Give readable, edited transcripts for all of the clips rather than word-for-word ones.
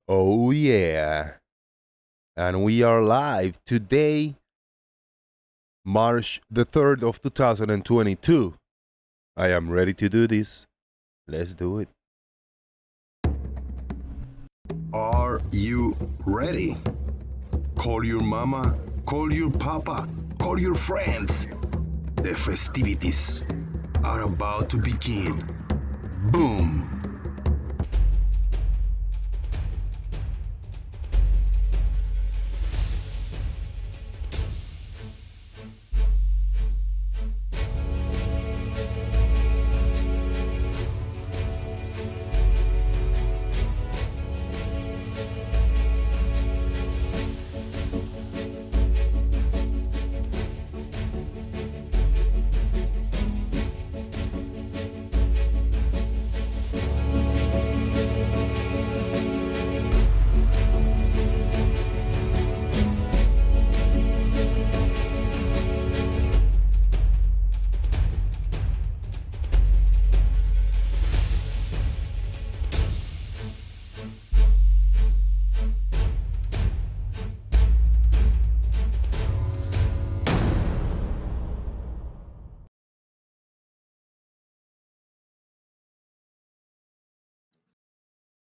Oh, yeah. And we are live today, March the 3rd of 2022. I am ready to do this. Let's do it. Are you ready? Call your mama, call your papa, call your friends. The festivities are about to begin. Boom!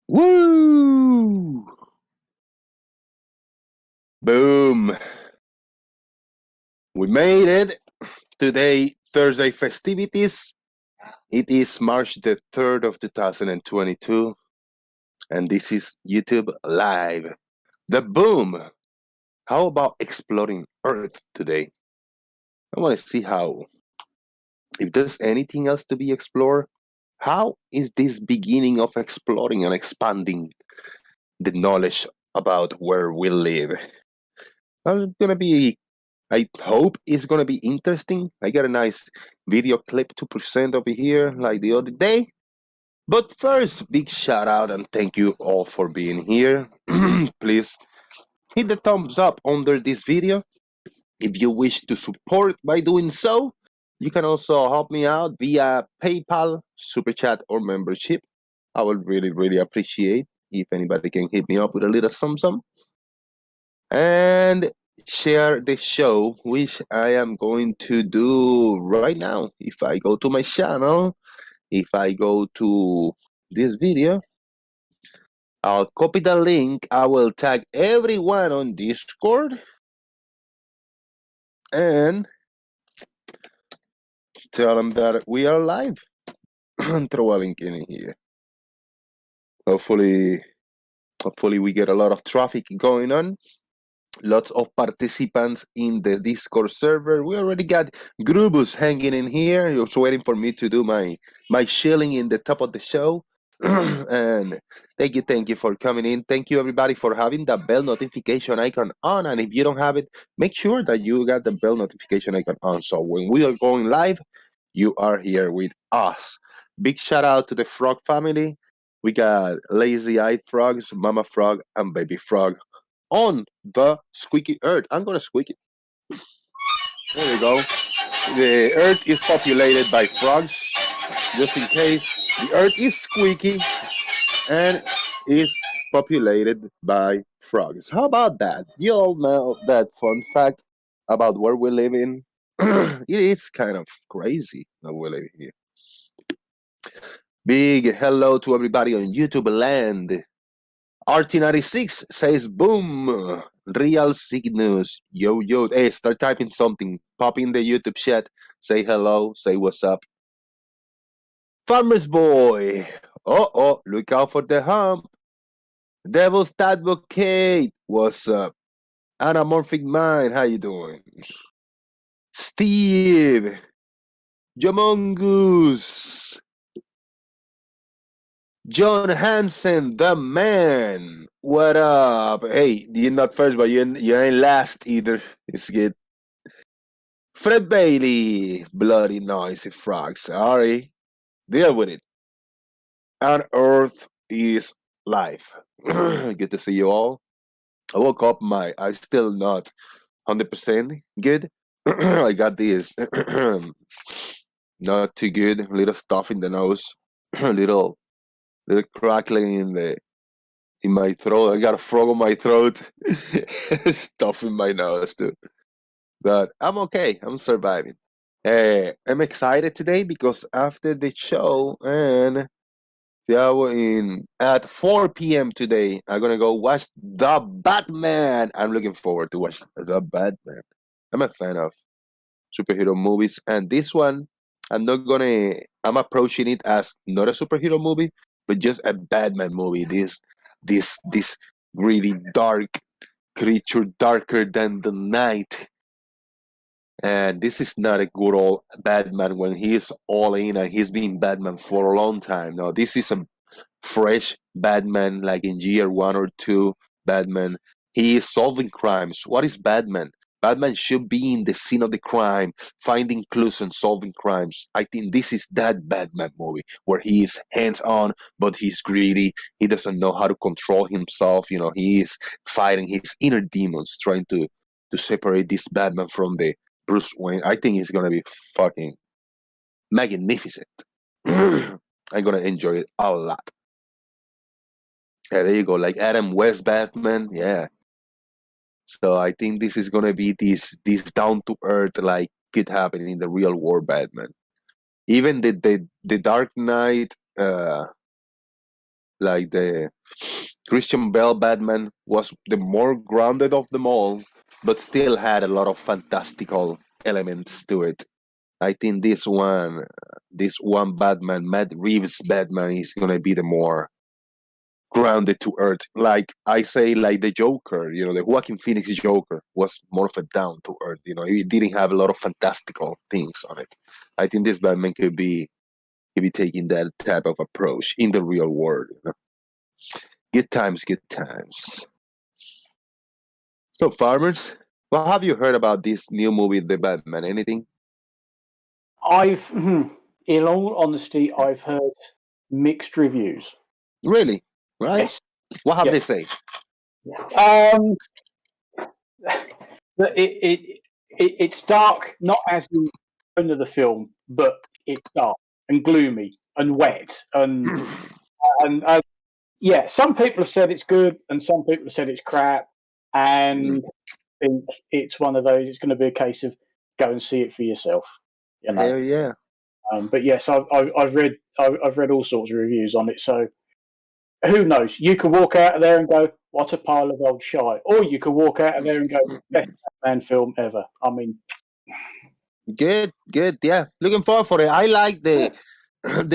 Woo! Boom! We made it. Today, Thursday festivities. It is March the 3rd of 2022, and this is YouTube Live. The boom! How about exploring Earth today? I want to see if there's anything else to be explored. How is this beginning of exploring and expanding the knowledge about where we live? I hope it's gonna be interesting. I got a nice video clip to present over here like the other day. But first, big shout out and thank you all for being here. Please hit the thumbs up under this video. If you wish to support by doing so, you can also help me out via PayPal, Super Chat, or membership. I would really appreciate if anybody can hit me up with a little something. And share the show, which I am going to do right now. If I go to my channel, if I go to this video, I'll copy the link. I will tag everyone on Discord and tell them that we are live. Throw a link in here. Hopefully we get a lot of traffic going on. Lots of participants in the Discord server. We already got Grubus hanging in here. You're just waiting for me to do my shilling in the top of the show. And thank you for coming in. Thank you everybody for having the bell notification icon on. And if you don't have it, make sure that you got the bell notification icon on. So when we are going live, you are here with us. Big shout out to the frog family. We got lazy eyed frogs, mama frog, and baby frog on the squeaky earth. I'm gonna squeak it. There we go. The earth is populated by frogs. Just in case, the earth is squeaky and is populated by frogs. How about that? You all know that fun fact about where we live in? It is kind of crazy that we live here. Big hello to everybody on YouTube land. RT96 says boom. Real Cygnus. Yo. Hey, start typing something. Pop in the YouTube chat. Say hello. Say what's up. Farmer's Boy. Look out for the hump. Devil's Advocate. What's up? Anamorphic Mind. How you doing? Steve. Jamongoose. John Hansen, the man. What up? Hey, you're not first, but you ain't last either. It's good. Fred Bailey, bloody noisy frog. Sorry. Deal with it. And Earth is life. Good to see you all. I woke up, I still not 100% good. I got this not too good. Little stuff in the nose. little crackling in my throat. I got a frog on my throat, stuff in my nose too. But I'm okay. I'm surviving. I'm excited today because after the show and yeah, at 4 p.m. today, I'm gonna go watch The Batman. I'm looking forward to watch The Batman. I'm a fan of superhero movies, and this one, I'm approaching it as not a superhero movie, but just a Batman movie. This really dark creature, darker than the night. And this is not a good old Batman when he's all in and he's been Batman for a long time. No, this is a fresh Batman, like in year 1 or 2 Batman. He is solving crimes. What is Batman? Batman should be in the scene of the crime, finding clues and solving crimes. I think this is that Batman movie where he is hands on, but he's greedy. He doesn't know how to control himself. He is fighting his inner demons, trying to separate this Batman from the Bruce Wayne. I think it's gonna be fucking magnificent. I'm gonna enjoy it a lot. Yeah, there you go. Like Adam West Batman. Yeah. So I think this is gonna be this down to earth like could happen in the real world Batman. Even the Dark Knight, like the Christian Bale Batman was the more grounded of them all, but still had a lot of fantastical elements to it. I think this one Batman, Matt Reeves Batman, is gonna be the more grounded to earth. Like I say, like the Joker, the Joaquin Phoenix Joker was more of a down to earth. He didn't have a lot of fantastical things on it. I think this Batman could be taking that type of approach in the real world. Good times, good times. So, farmers, what have you heard about this new movie, The Batman? Anything? In all honesty, I've heard mixed reviews. Really? Right? Yes. What have they Yes. say? It's dark, not as in the end of the film, but it's dark and gloomy and wet and yeah. Some people have said it's good, and some people have said it's crap, and I think it's one of those. It's going to be a case of go and see it for yourself. Hell yeah. But yes, I've read all sorts of reviews on it. So who knows? You could walk out of there and go, "What a pile of old shite," or you could walk out of there and go, "Best Batman film ever." I mean, Good, good. Yeah, looking forward for it. I like the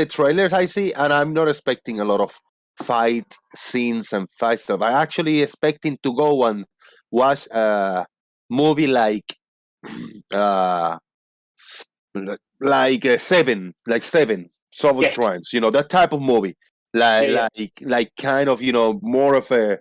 trailers I see, and I'm not expecting a lot of fight scenes and fight stuff. I actually expecting to go and watch a movie uh Seven solving yes, crimes. That type of movie, like yeah, like kind of more of a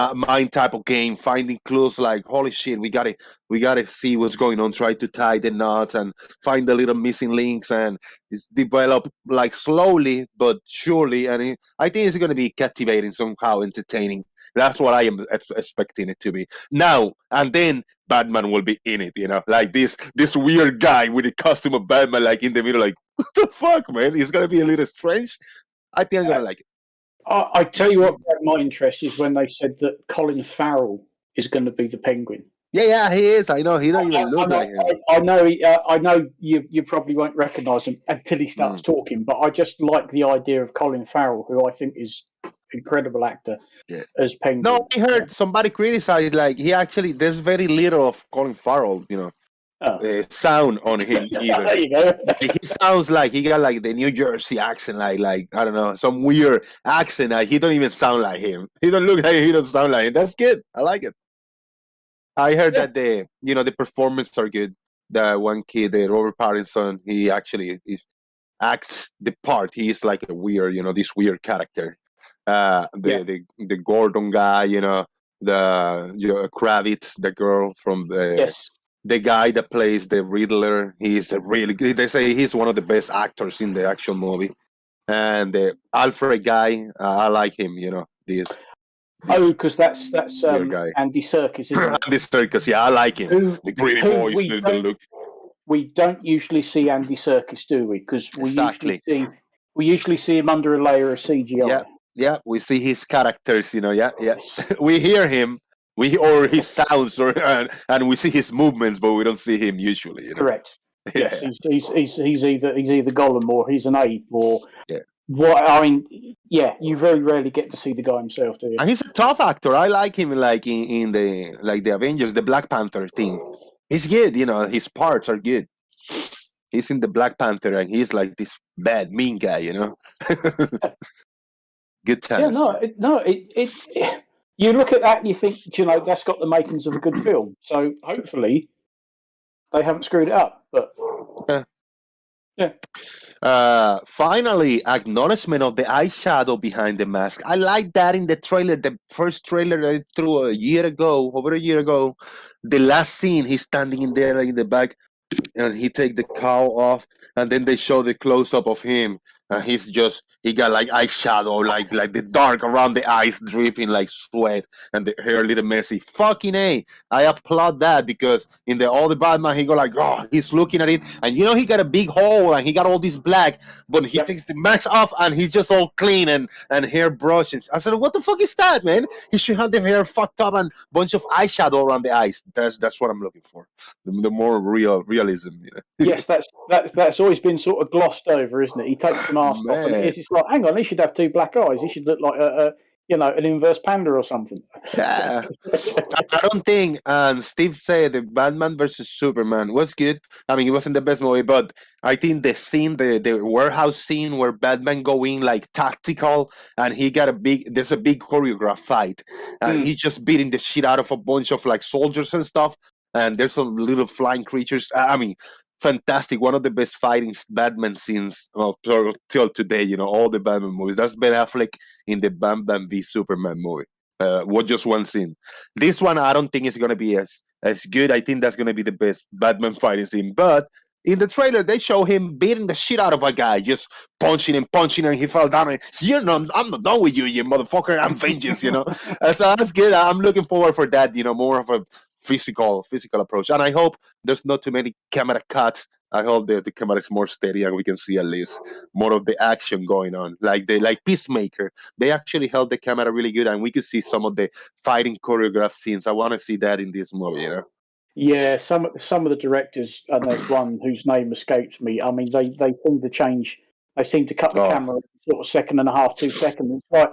mind type of game, finding clues. Like holy shit, we gotta see what's going on, try to tie the knots and find the little missing links, and it's developed like slowly but surely. And I think it's gonna be captivating, somehow entertaining. That's what I am expecting it to be now. And then Batman will be in it, like this weird guy with the costume of Batman, like in the middle, like what the fuck, man? It's gonna be a little strange. I think I'm gonna like it. I tell you what, grabbed my interest is when they said that Colin Farrell is going to be the Penguin. Yeah, he is. I know. He don't even look like him. I know. I know you probably won't recognise him until he starts talking. But I just like the idea of Colin Farrell, who I think is an incredible actor as Penguin. No, I heard somebody criticize like he actually. There's very little of Colin Farrell, sound on him either. There you go. He sounds like he got like the New Jersey accent, like I don't know, some weird accent. He don't even sound like him. He don't look like him. He don't sound like him. That's good. I like it. I heard that the performances are good. The one kid, the Robert Pattinson, he actually acts the part. He is like a weird, this weird character. The Gordon guy, the Kravitz, the girl from the guy that plays the Riddler. He's a really good. They say he's one of the best actors in the actual movie. And the Alfred guy, I like him. This because that's Andy Serkis, isn't it? Andy Serkis, yeah, I like him. The gritty voice, the look. We don't usually see Andy Serkis, do we? Because we usually see him under a layer of CGI. Yeah, Yeah, we see his characters. Yeah. We hear him. Or his sounds, and we see his movements, but we don't see him usually. Correct. Yes, Yeah, he's either Gollum or he's an ape or yeah. what. I mean, yeah, you very rarely get to see the guy himself, do you? And he's a tough actor. I like him, like in the Avengers, the Black Panther thing. He's good. His parts are good. He's in the Black Panther, and he's like this bad, mean guy. Good Yeah, times, no, man. you look at that and you think, that's got the makings of a good film. So hopefully they haven't screwed it up. But Yeah. yeah, Finally, acknowledgement of the eyeshadow behind the mask. I like that in the trailer, the first trailer that I threw over a year ago. The last scene, he's standing in there like, in the back, and he take the cowl off, and then they show the close up of him, and he got like eyeshadow, like the dark around the eyes, dripping like sweat, and the hair a little messy. Fucking a! I applaud that because in the all the Batman, he go like, oh, he's looking at it, and he got a big hole, and he got all this black, but he yep. takes the mask off, and he's just all clean and hair brushes. I said, what the fuck is that, man? He should have the hair fucked up and bunch of eyeshadow around the eyes. That's what I'm looking for. The more realism. Yes, that's always been sort of glossed over, isn't it? He takes the mask off, and Man, it's like, hang on, he should have two black eyes. He should look like an inverse panda or something. yeah. I don't think, and Steve said the Batman versus Superman was good. I mean, it wasn't the best movie, but I think the scene, the warehouse scene where Batman going like tactical, and there's a big choreographed fight, and Mm. he's just beating the shit out of a bunch of like soldiers and stuff, and there's some little flying creatures. I mean, fantastic. One of the best fighting Batman scenes till today. All the Batman movies. That's Ben Affleck in the Batman v Superman movie. What just one scene. This one I don't think is gonna be as good. I think that's gonna be the best Batman fighting scene. But in the trailer, they show him beating the shit out of a guy, just punching him, and he fell down. And I'm not done with you, you motherfucker. I'm vengeance. So that's good. I'm looking forward for that. More of a physical approach, and I hope there's not too many camera cuts. I hope the camera is more steady, and we can see at least more of the action going on, like Peacemaker. They actually held the camera really good, and we could see some of the fighting choreographed scenes. I want to see that in this movie. Yeah, some of the directors, and there's one whose name escapes me. I mean, they seem to change. They seem to cut the Oh, camera sort of second and a half, 2 seconds. It's like,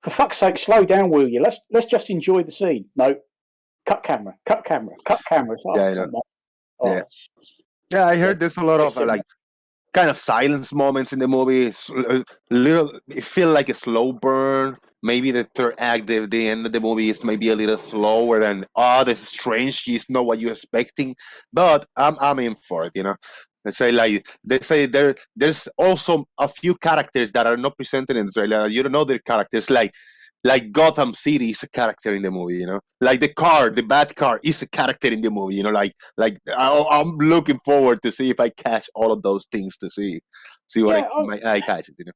for fuck's sake, slow down, will you? Let's just enjoy the scene. No, cut camera, cut camera, cut camera. It's like, yeah, oh, I know. come on. Yeah, Oh, yeah. I yeah, heard there's a lot of similar. like kind of silence moments in the movie. Little, it feel like a slow burn. Maybe the third act, the end of the movie is maybe a little slower and odd, it's strange. It's not what you're expecting, but I'm in for it. There's also a few characters that are not presented in the trailer. You don't know their characters, like Gotham City is a character in the movie. Like the bad car is a character in the movie. I'm looking forward to see if I catch all of those things to see what Yeah, my eye catches. there's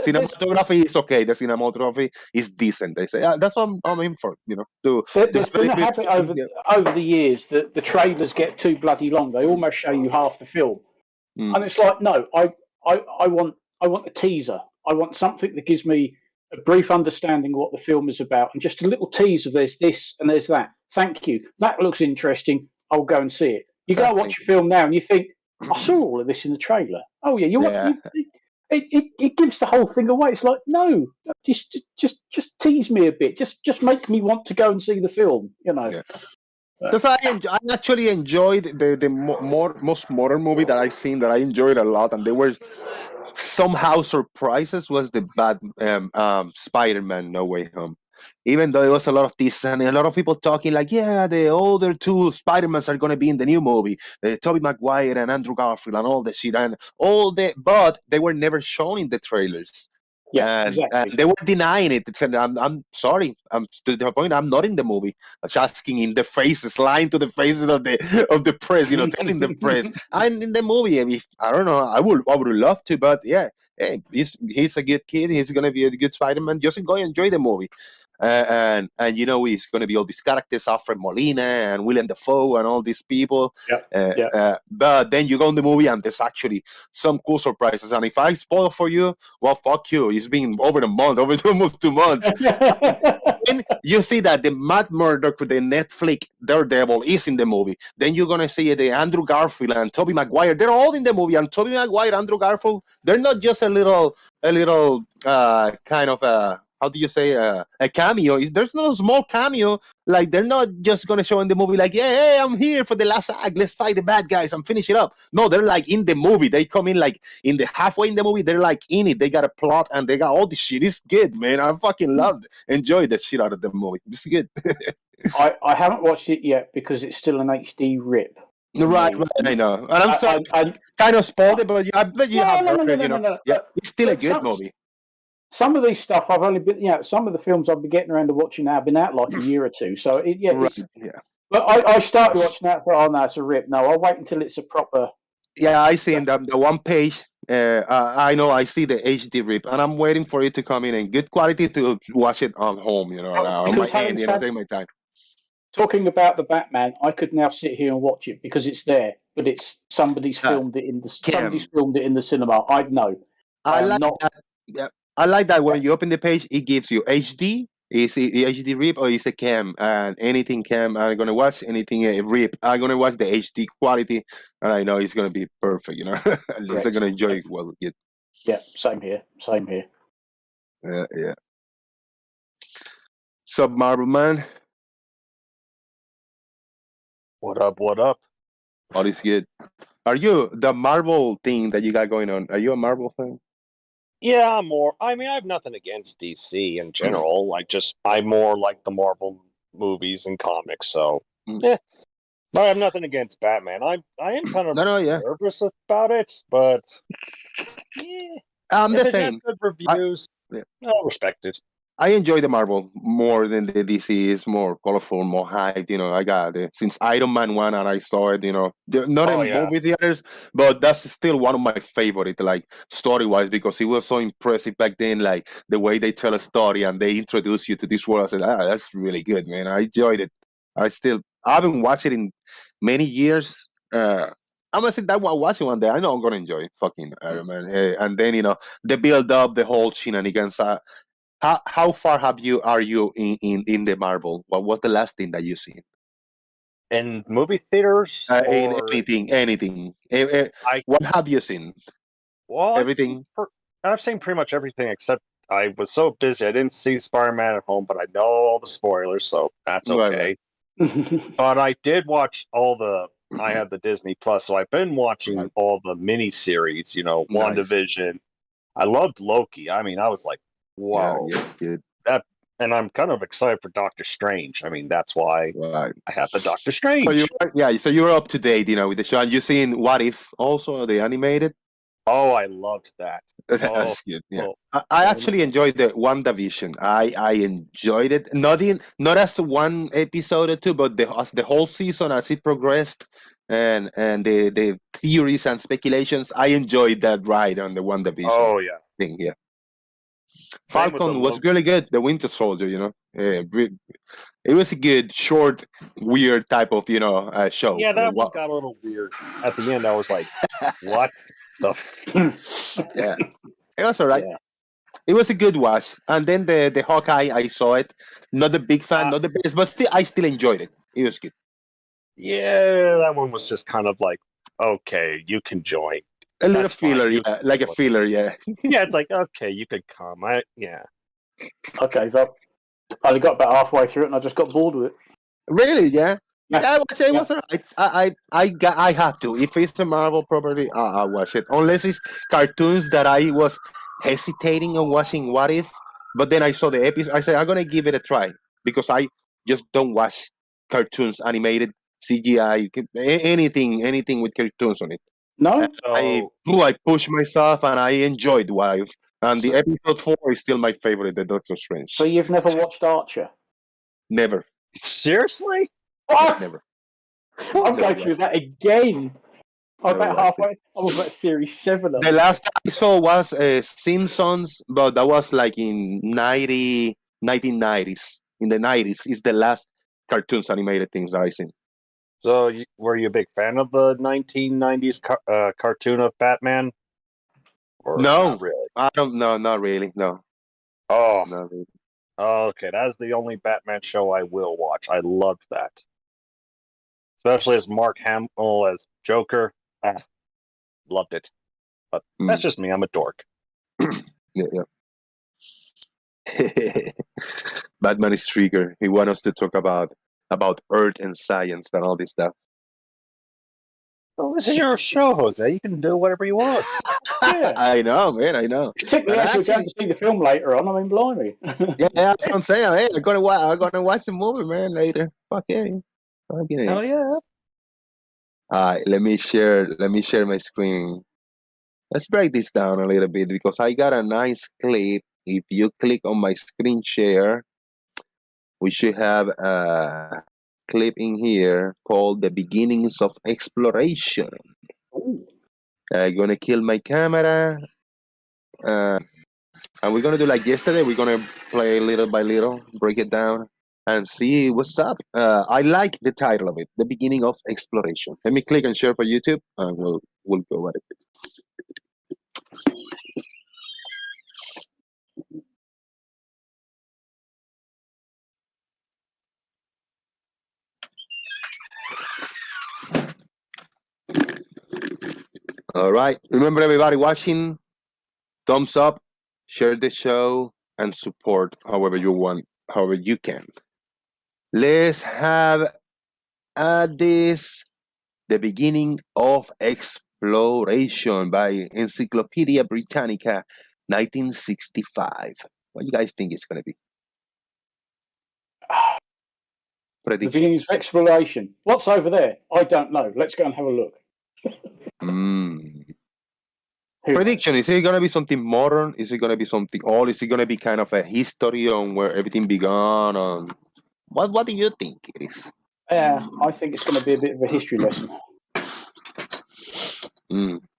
Cinematography is okay. The cinematography is decent. They say, yeah, that's what I'm in for. To there's have a been little a bit. habit over the years that the trailers get too bloody long. They almost show you half the film, Mm, and it's like, no, I want a teaser. I want something that gives me a brief understanding of what the film is about, and just a little tease of there's this and there's that. Thank you. That looks interesting. I'll go and see it. You go and exactly. watch a film now, and you think, I saw all of this in the trailer. Oh yeah, you want Yeah. you. It gives the whole thing away. It's like, no, just tease me a bit. Just make me want to go and see the film. Yeah. Because I actually enjoyed the most modern movie that I've seen that I enjoyed a lot, and they were somehow surprises was the bad Spider-Man No Way Home. Even though it was a lot of this and a lot of people talking like, yeah, the older two Spider-Mans are gonna be in the new movie, Tobey Maguire and Andrew Garfield and all the shit and but they were never shown in the trailers. Yeah, And exactly. they were denying it. They said, I'm sorry. I'm to the point. I'm not in the movie. Just asking in the faces, lying to the faces of the press. Telling the press, I'm in the movie. I don't know, I would love to, but yeah, hey, he's a good kid. He's gonna be a good Spider-Man. Just go enjoy the movie. and it's going to be all these characters, Alfred Molina and William Dafoe and all these people. But then you go in the movie and there's actually some cool surprises. And if I spoil for you, well, fuck you. It's been over almost 2 months. Then you see that the Matt Murdock, the Netflix Daredevil, is in the movie. Then you're gonna see the Andrew Garfield and Tobey Maguire. They're all in the movie, and Tobey Maguire, Andrew Garfield, they're not just a little kind of how do you say a cameo. There's no small cameo. Like they're not just gonna show in the movie like, yeah, hey, I'm here for the last act. Let's fight the bad guys and finish it up. No, they're like in the movie. They come in like in the halfway in the movie. They're like in it. They got a plot and they got all this shit. It's good, man. I fucking loved it. Enjoyed the shit out of the movie. It's good. I haven't watched it yet because it's still an HD rip. Right, I know. And I'm sorry, I kind of spoiled it, but I bet you have heard it, No. Yeah, it's still a good movie. Some of these stuff I've only been, some of the films I've been getting around to watching now have been out like a year or two. So But I started watching that. Thought, oh no, it's a rip. No, I'll wait until it's a proper. Yeah, I see the one page. I know I see the HD rip, and I'm waiting for it to come in good quality to watch it on home. On my end, take my time. Talking about the Batman, I could now sit here and watch it because it's there, but it's somebody's filmed it in the cinema. I know. I like that. Yeah. I like that when you open the page, it gives you HD. Is it HD rip or is it cam? And anything cam, I'm gonna watch. Anything rip, I'm gonna watch the HD quality, and I know it's gonna be perfect. At least I'm gonna enjoy it well. Yeah, same here. Yeah. So Marvel man, what up? All is good. Are you the Marvel thing that you got going on? Are you a Marvel fan? Yeah, I'm more. I mean, I have nothing against DC in general. I more like the Marvel movies and comics. So, I have nothing against Batman. I am kind of nervous about it, but I'm the if same. It has good reviews. I'll respect it. I enjoy the Marvel more than the DC. Is more colorful, more hyped. I got it since Iron Man 1 and I saw it. Not in movie theaters, but that's still one of my favorite, like story wise, because it was so impressive back then. Like the way they tell a story and they introduce you to this world. I said, that's really good, man. I enjoyed it. I haven't watched it in many years. I'm gonna sit down and watch it one day. I know I'm gonna enjoy fucking Iron Man. And then the build up, the whole shenanigans. How far are you in the Marvel? What was the last thing that you seen? In movie theaters? In anything. What have you seen? Well, everything. I've seen pretty much everything except I was so busy I didn't see Spider-Man at home, but I know all the spoilers, so that's okay. Right. But I did watch I have the Disney Plus, so I've been watching all the mini-series, WandaVision. I loved Loki. I mean, I was like, wow. Yeah, and I'm kind of excited for Doctor Strange. I mean, that's why I have the Doctor Strange. So you're up to date, with the show. And you've seen What If also, the animated? Oh, I loved that. That's good. Yeah, I actually enjoyed the WandaVision. I enjoyed it. Not as one episode or two, but as the whole season as it progressed, and the theories and speculations. I enjoyed that ride on the WandaVision. Oh yeah, thing. Yeah. Falcon was really good. The Winter Soldier, it was a good, short, weird type of show. Yeah, that one got a little weird at the end. I was like, what the? Yeah, it was alright. Yeah. It was a good watch. And then the Hawkeye, I saw it. Not a big fan, not the best, but I still enjoyed it. It was good. Yeah, that one was just kind of like, okay, you can join. A little filler, like a filler, yeah. Yeah, it's like, okay, you could come. Okay, so I only got about halfway through it and I just got bored with it. Really? Yeah. I would say it was alright. I have to. If it's a Marvel property, I'll watch it. Unless it's cartoons that I was hesitating on watching What If, but then I saw the episode. I said I'm gonna give it a try because I just don't watch cartoons, animated, CGI, anything with cartoons on it. No, I pushed myself and I enjoyed What If. And the episode 4 is still my favorite, the Doctor Strange. So you've never watched Archer? Never. Seriously? What? Never. I'm going through that again. I'm about halfway. I'm about series 7. The last I saw was Simpsons, but that was like in 90. 1990s. In the 90s is the last cartoons animated things that I seen. So, were you a big fan of the 1990s cartoon of Batman? Or No, not really? I don't. No, not really. No, Oh, not really. okay. That's the only Batman show I will watch. I loved that. Especially as Mark Hamill as Joker. Loved it. But that's just me. I'm a dork. Yeah, yeah. Batman is trigger. He wants us to talk about Earth and science and all this stuff. Well, this is your show, Jose. You can do whatever you want. Yeah. I know, man. I know. Particularly as we're going to see the film later on. I mean, blimey. Yeah, that's what I'm saying. Hey, I'm gonna watch the movie, man, later. Fuck yeah. Okay. Hell yeah. Let me share my screen. Let's break this down a little bit because I got a nice clip. If you click on my screen share, we should have a clip in here called "The Beginnings of Exploration." I'm gonna kill my camera, and we're gonna do like yesterday. We're gonna play little by little, break it down, and see what's up. I like the title of it, "The Beginning of Exploration." Let me click and share for YouTube, and we'll go at it. All right. Remember, everybody watching, thumbs up, share the show, and support however you want, however you can. Let's have this "The Beginning of Exploration" by Encyclopedia Britannica, 1965. What do you guys think it's going to be? The Prediction. beginnings of exploration. What's over there? I don't know. Let's go and have a look. Prediction, is it going to be something modern? Is it going to be something old? Is it going to be kind of a history on where everything began? What do you think it is? Yeah, I think it's going to be a bit of a history lesson.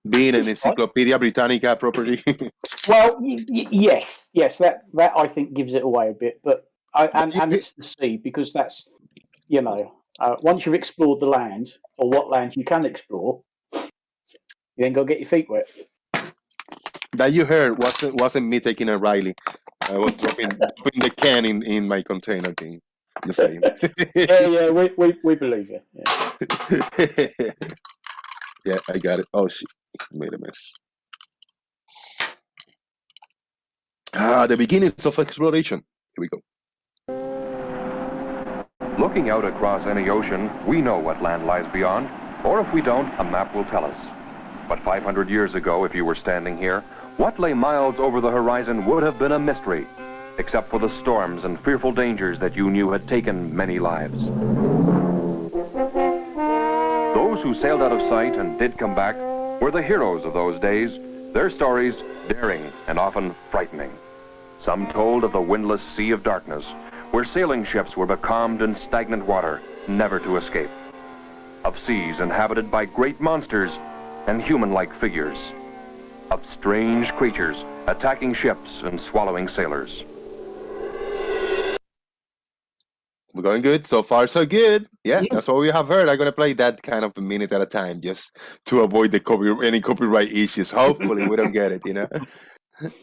Being an Encyclopedia Britannica property. Well, yes, that I think gives it away a bit, but and it's the sea because that's once you've explored the land or what land you can explore, you then go get your feet wet. That you heard wasn't me taking a Riley. I was dropping the can in my container thing. Just saying. Yeah, we believe you. Yeah. Yeah, I got it. Oh shit, made a mess. The beginnings of exploration. Here we go. Looking out across any ocean, we know what land lies beyond, or if we don't, a map will tell us. But 500 years ago, if you were standing here, what lay miles over the horizon would have been a mystery, except for the storms and fearful dangers that you knew had taken many lives. Those who sailed out of sight and did come back were the heroes of those days, their stories daring and often frightening. Some told of the windless sea of darkness, where sailing ships were becalmed in stagnant water, never to escape. Of seas inhabited by great monsters and human-like figures. Of strange creatures attacking ships and swallowing sailors. We're going good. So far, so good. Yeah, that's what we have heard. I'm going to play that kind of a minute at a time just to avoid any copyright issues. Hopefully, we don't get it,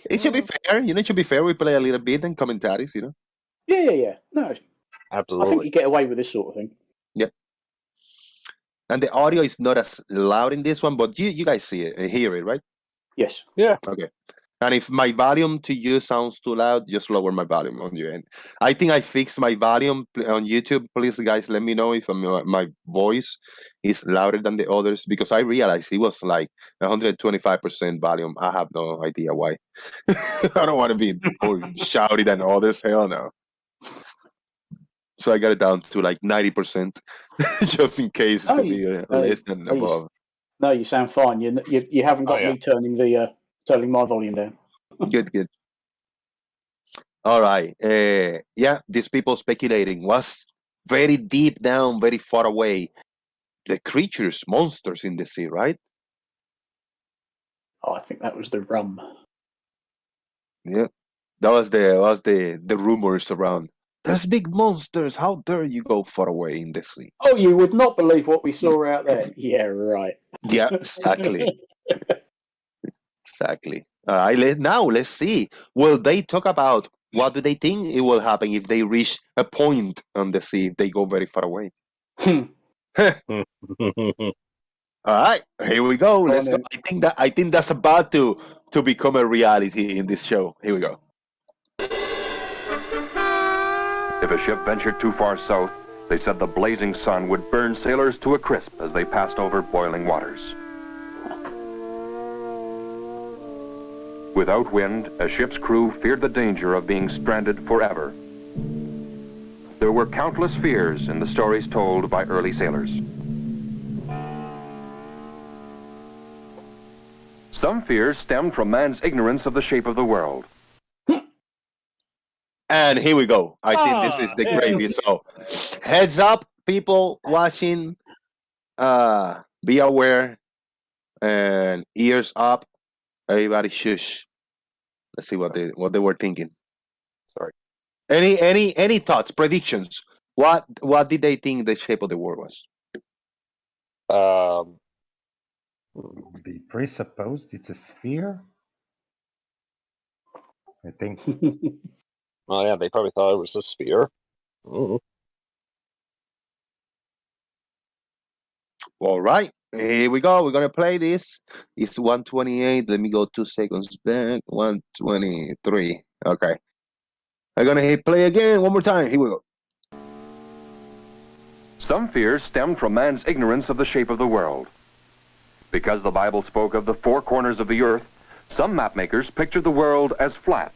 It should be fair. It should be fair. We play a little bit and commentaries, Yeah. No, Absolutely. I think you get away with this sort of thing. Yeah. And the audio is not as loud in this one, but you guys see it, hear it, right? Yes. Yeah. Okay. And if my volume to you sounds too loud, just lower my volume on your end. I think I fixed my volume on YouTube. Please, guys, let me know if my voice is louder than the others, because I realized it was like 125% volume. I have no idea why. I don't want to be more shouty than others. Hell no. So I got it down to like 90%, just in case to be less than above. No, you sound fine. You haven't got me turning my volume down. Good. All right. These people speculating was very deep down, very far away. The creatures, monsters in the sea, right? Oh, I think that was the rum. Yeah. That was the rumors around. There's big monsters. How dare you go far away in the sea? Oh, you would not believe what we saw out there. Yeah, right. Yeah, exactly. Exactly. Now let's see. Will they talk about what do they think it will happen if they reach a point on the sea if they go very far away? All right, here we go. Let's go. I think that's about to become a reality in this show. Here we go. If a ship ventured too far south, they said the blazing sun would burn sailors to a crisp as they passed over boiling waters. Without wind, a ship's crew feared the danger of being stranded forever. There were countless fears in the stories told by early sailors. Some fears stemmed from man's ignorance of the shape of the world. And here we go. I think this is the gravy. So, heads up, people watching. Be aware and ears up. Everybody, shush. Let's see what they were thinking. Sorry. Any thoughts, predictions? What did they think the shape of the world was? They presupposed it's a sphere. I think. Oh yeah, they probably thought it was a sphere. Mm-hmm. All right, here we go. We're gonna play this. It's 1:28. Let me go 2 seconds back. 1:23. Okay. I'm gonna hit play again one more time. Here we go. Some fears stemmed from man's ignorance of the shape of the world. Because the Bible spoke of the four corners of the earth, some mapmakers pictured the world as flat.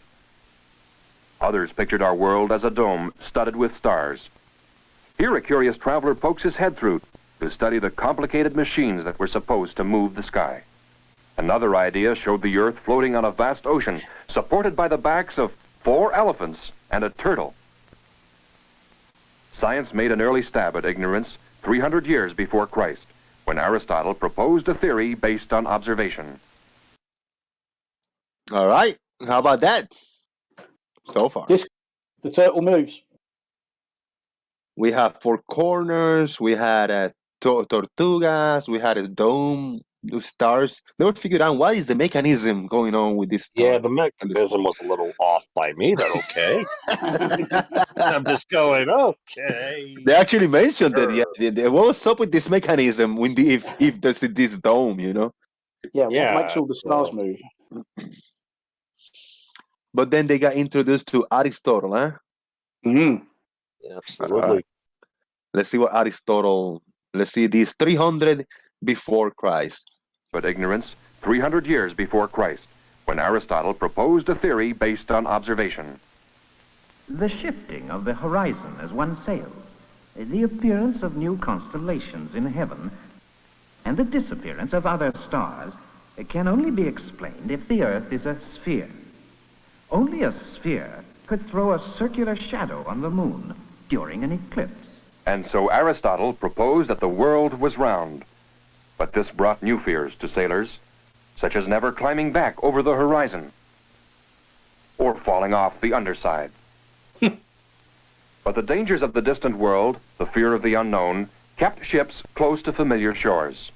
Others pictured our world as a dome studded with stars. Here a curious traveler pokes his head through to study the complicated machines that were supposed to move the sky. Another idea showed the earth floating on a vast ocean, supported by the backs of 4 elephants and a turtle. Science made an early stab at ignorance 300 years before Christ, when Aristotle proposed a theory based on observation. All right. How about that? So far. The turtle moves. We have 4 corners. We had tortugas. We had a dome, stars. They were figuring out what is the mechanism going on with this star. Yeah, the mechanism was a little off by me, but okay. I'm just going, okay. They actually mentioned Sure. that. Yeah, what's up with this mechanism when if there's this dome, you know? Yeah, what makes all the stars move? But then they got introduced to Aristotle, huh? Mm. Yeah, absolutely. Let's see what Aristotle. Let's see these 300 before Christ. But ignorance 300 years before Christ, when Aristotle proposed a theory based on observation. The shifting of the horizon as one sails, the appearance of new constellations in heaven, and the disappearance of other stars can only be explained if the Earth is a sphere. Only a sphere could throw a circular shadow on the moon during an eclipse. And so Aristotle proposed that the world was round. But this brought new fears to sailors, such as never climbing back over the horizon or falling off the underside. But the dangers of the distant world, the fear of the unknown, kept ships close to familiar shores.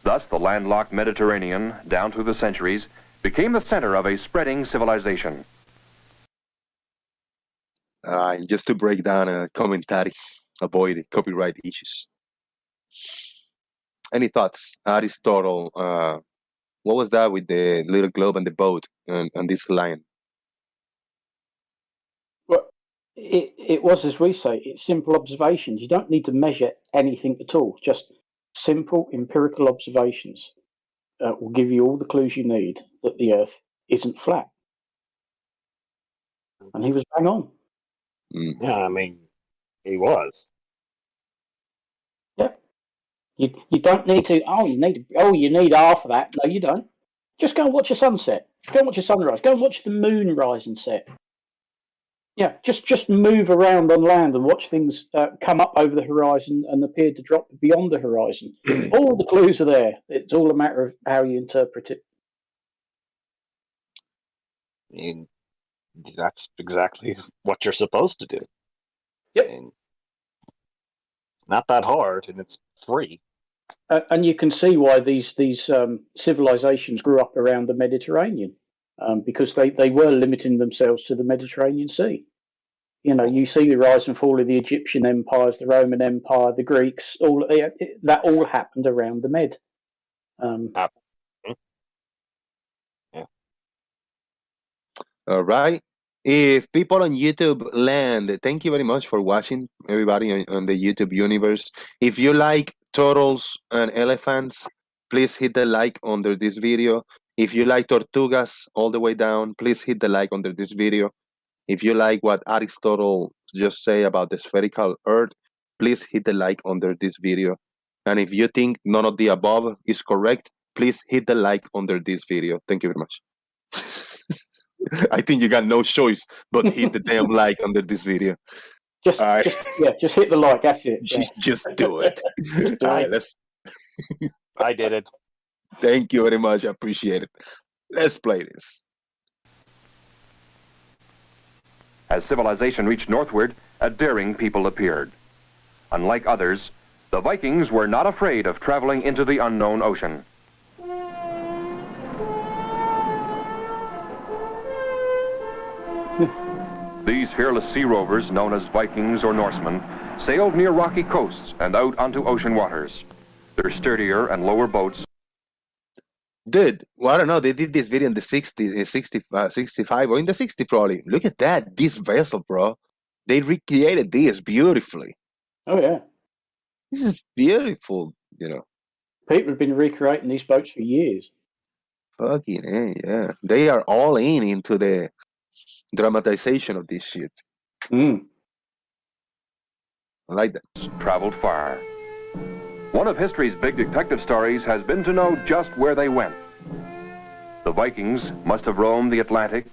Thus, the landlocked Mediterranean, down through the centuries, became the center of a spreading civilization. Just to break down a commentary, avoid copyright issues. Any thoughts, Aristotle? What was that with the little globe and the boat and this lion? Well, it was, as we say, it's simple observations. You don't need to measure anything at all. Just simple empirical observations will give you all the clues you need that the Earth isn't flat. And he was bang on. Yeah, I mean, he was. Yep. You don't need to. You need half of that. No, you don't. Just go and watch a sunset. Go and watch a sunrise. Go and watch the moon rise and set. Yeah, just move around on land and watch things come up over the horizon and appear to drop beyond the horizon. All the clues are there. It's all a matter of how you interpret it. I mean, that's exactly what you're supposed to do. Yep. And not that hard, and it's free. And you can see why these civilizations grew up around the Mediterranean, because they were limiting themselves to the Mediterranean Sea. You see the rise and fall of the Egyptian empires, the Roman Empire, the Greeks. That all happened around the Med. Yeah. All right. If people on YouTube land, thank you very much for watching, everybody on the YouTube universe. If you like turtles and elephants, please hit the like under this video. If you like tortugas all the way down, please hit the like under this video. If you like what Aristotle just say about the spherical earth, please hit the like under this video. And if you think none of the above is correct, please hit the like under this video. Thank you very much. I think you got no choice but hit the damn like under this video. Just hit the like. That's it. Yeah. Just do it. All right, I did it. Thank you very much. I appreciate it. Let's play this. As civilization reached northward, a daring people appeared. Unlike others, the Vikings were not afraid of traveling into the unknown ocean. These fearless sea rovers, known as Vikings or Norsemen, sailed near rocky coasts and out onto ocean waters. Their sturdier and lower boats... Dude, well, I don't know, they did this video in the 60s, 65, or in the 60s probably. Look at that, this vessel, bro. They recreated this beautifully. Oh, yeah. This is beautiful, People have been recreating these boats for years. Fucking yeah. They are all into the dramatization of this shit. I like that. Traveled far. One of history's big detective stories has been to know just where they went. The Vikings must have roamed the Atlantic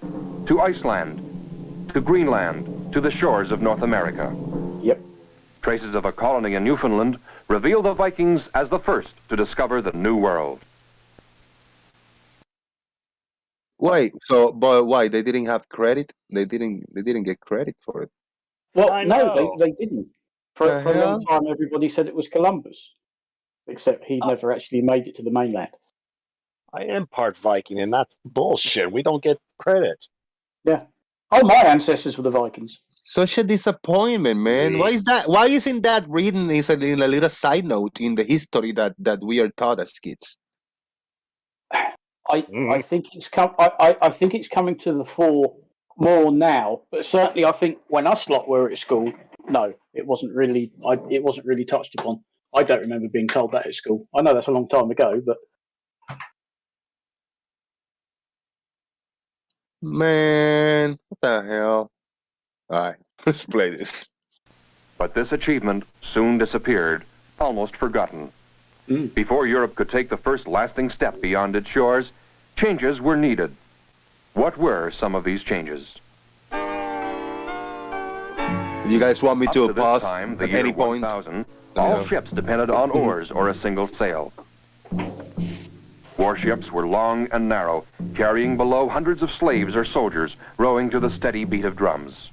to Iceland, to Greenland, to the shores of North America. Yep. Traces of a colony in Newfoundland reveal the Vikings as the first to discover the New World. Wait, but why they didn't have credit? They didn't get credit for it. Well, no, they didn't. For a hell? long time, everybody said it was Columbus, except he never actually made it to the mainland. I am part Viking, and that's bullshit. We don't get credit. Yeah. Oh, my ancestors were the Vikings. Such a disappointment, man. Why is that? Why isn't that written in a little side note in the history that we are taught as kids? I think it's I think it's coming to the fore more now, but certainly I think when us lot were at school, no, it wasn't really touched upon. I don't remember being told that at school. I know that's a long time ago, but Man, what the hell? All right, let's play this. But this achievement soon disappeared, almost forgotten. Before Europe could take the first lasting step beyond its shores, changes were needed. What were some of these changes? You guys want me to Up pause this time, the at year any point? 1000, all ships depended on oars or a single sail. Warships were long and narrow, carrying below hundreds of slaves or soldiers rowing to the steady beat of drums.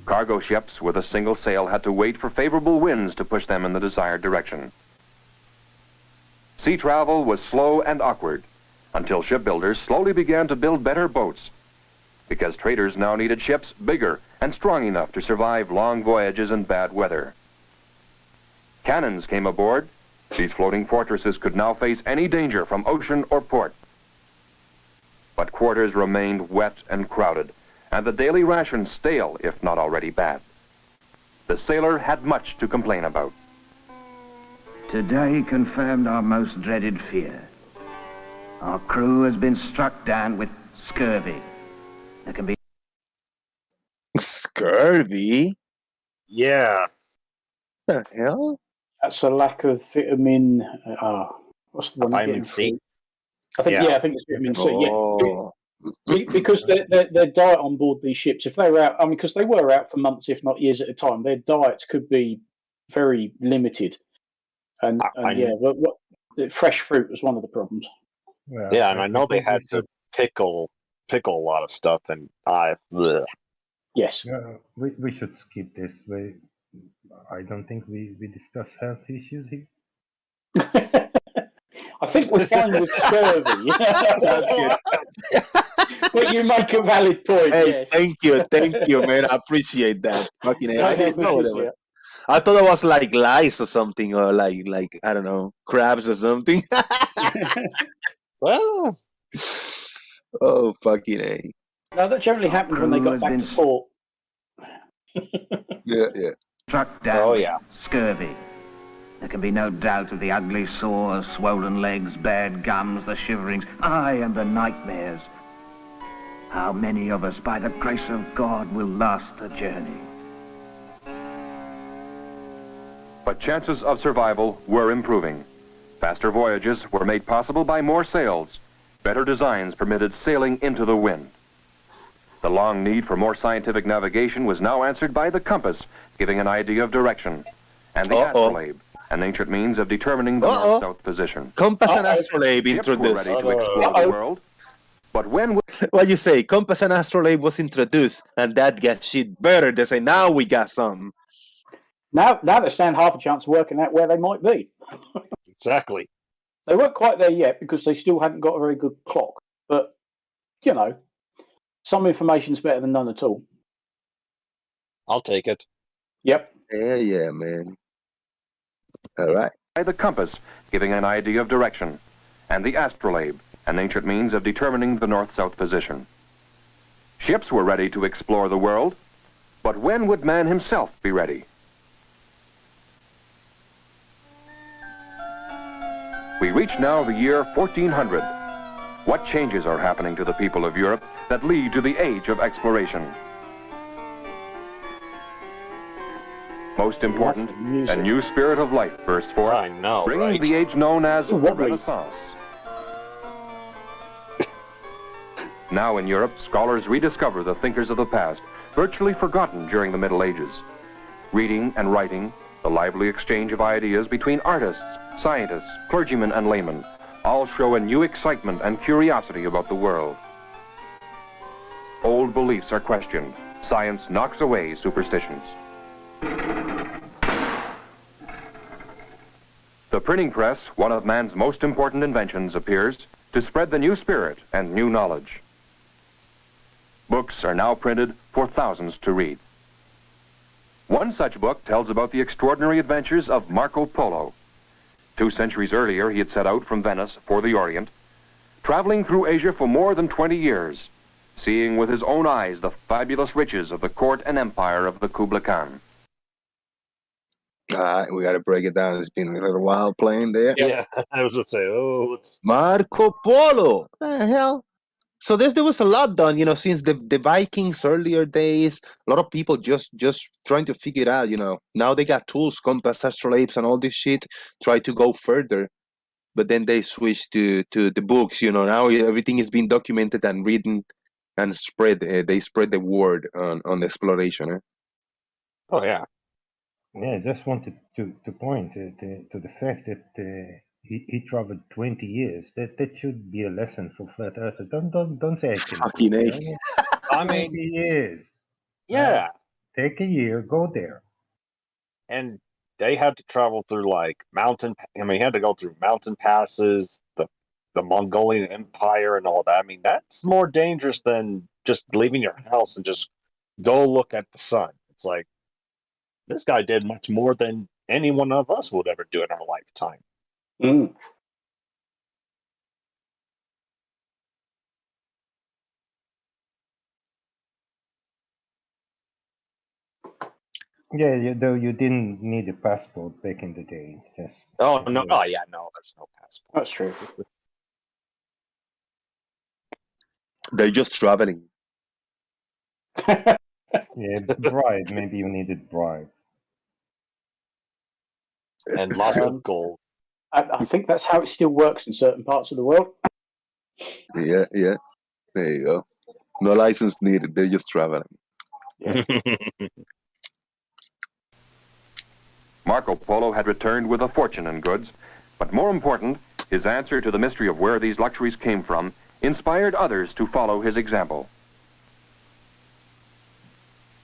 Cargo ships with a single sail had to wait for favorable winds to push them in the desired direction. Sea travel was slow and awkward until shipbuilders slowly began to build better boats, because traders now needed ships bigger and strong enough to survive long voyages and bad weather. Cannons came aboard. These floating fortresses could now face any danger from ocean or port. But quarters remained wet and crowded, and the daily rations stale, if not already bad. The sailor had much to complain about. Today confirmed our most dreaded fear. Our crew has been struck down with scurvy. There can be... Scurvy? Yeah. What the hell? that's a lack of vitamin. What's the one? Vitamin C. I think I think it's vitamin C. Oh. Yeah, because their diet on board these ships, if they were out, because they were out for months, if not years at a time, their diets could be very limited. And fresh fruit was one of the problems. Well, Yeah, and I know they had to pickle pickle a lot of stuff, and Yes. We should skip this. I don't think we discuss health issues here. I think we're fine with scurvy. That's good. But you make a valid point, Hey, yes. thank you, man. I appreciate that. Fucking hell, I didn't know good, that was. yeah. I thought it was like lice or something, or like I don't know, crabs or something. Well, Oh, fucking a. No, that generally happened when they got back to port. Yeah, yeah. Struck down Oh, with yeah. scurvy. There can be no doubt of the ugly sores, swollen legs, bad gums, the shiverings, aye, and the nightmares. How many of us, by the grace of God, will last the journey? But chances of survival were improving. Faster voyages were made possible by more sails. Better designs permitted sailing into the wind. The long need for more scientific navigation was now answered by the compass, giving an idea of direction, and the astrolabe, an ancient means of determining the north-south position. Compass and astrolabe Ships were introduced. ready to explore the world, but when What you say? Compass and astrolabe was introduced, and that gets shit better. They say now we got some. Now they stand half a chance of working out where they might be. exactly. They weren't quite there yet because they still hadn't got a very good clock. But, you know, some information's better than none at all. I'll take it. Yep. Yeah, man. All right. by the compass, giving an idea of direction, and the astrolabe, an ancient means of determining the north-south position. Ships were ready to explore the world, but when would man himself be ready? We reach now the year 1400. What changes are happening to the people of Europe that lead to the age of exploration? Most important, a new spirit of life bursts forth, I know, bringing right? the age known as the Wobbly. Renaissance. Now in Europe, scholars rediscover the thinkers of the past, virtually forgotten during the Middle Ages. Reading and writing, the lively exchange of ideas between artists, scientists, clergymen, and laymen, all show a new excitement and curiosity about the world. Old beliefs are questioned. Science knocks away superstitions. The printing press, one of man's most important inventions, appears to spread the new spirit and new knowledge. Books are now printed for thousands to read. One such book tells about the extraordinary adventures of Marco Polo. 2 centuries earlier, he had set out from Venice for the Orient, traveling through Asia for more than 20 years, seeing with his own eyes the fabulous riches of the court and empire of the Kublai Khan. All right, we got to break it down. It's been a little while playing there. Yeah, I was going to say, let's... Marco Polo. What the hell? So there was a lot done, since the Vikings earlier days. A lot of people just trying to figure it out, Now they got tools, compass, astrolabes, and all this shit. Try to go further, but then they switched to the books. Now everything is being documented and written and spread. They spread the word on exploration. Oh, yeah. Yeah, I just wanted to point to the fact that he traveled 20 years. That should be a lesson for flat earthers. Don't say I can Fucking A. I 20 mean, years. yeah. Take a year, go there. And they had to travel through, he had to go through mountain passes, the Mongolian Empire and all that. I mean, that's more dangerous than just leaving your house and just go look at the sun. It's like, this guy did much more than any one of us would ever do in our lifetime. Mm. Yeah, though you didn't need a passport back in the day. Just, Oh, no. Oh, yeah, no, there's no passport. That's true. They're just traveling. yeah, bribe. Maybe you needed bribe. And lots of gold. I think that's how it still works in certain parts of the world. Yeah. There you go. No license needed. They're just traveling. Yeah. Marco Polo had returned with a fortune in goods, but more important, his answer to the mystery of where these luxuries came from inspired others to follow his example.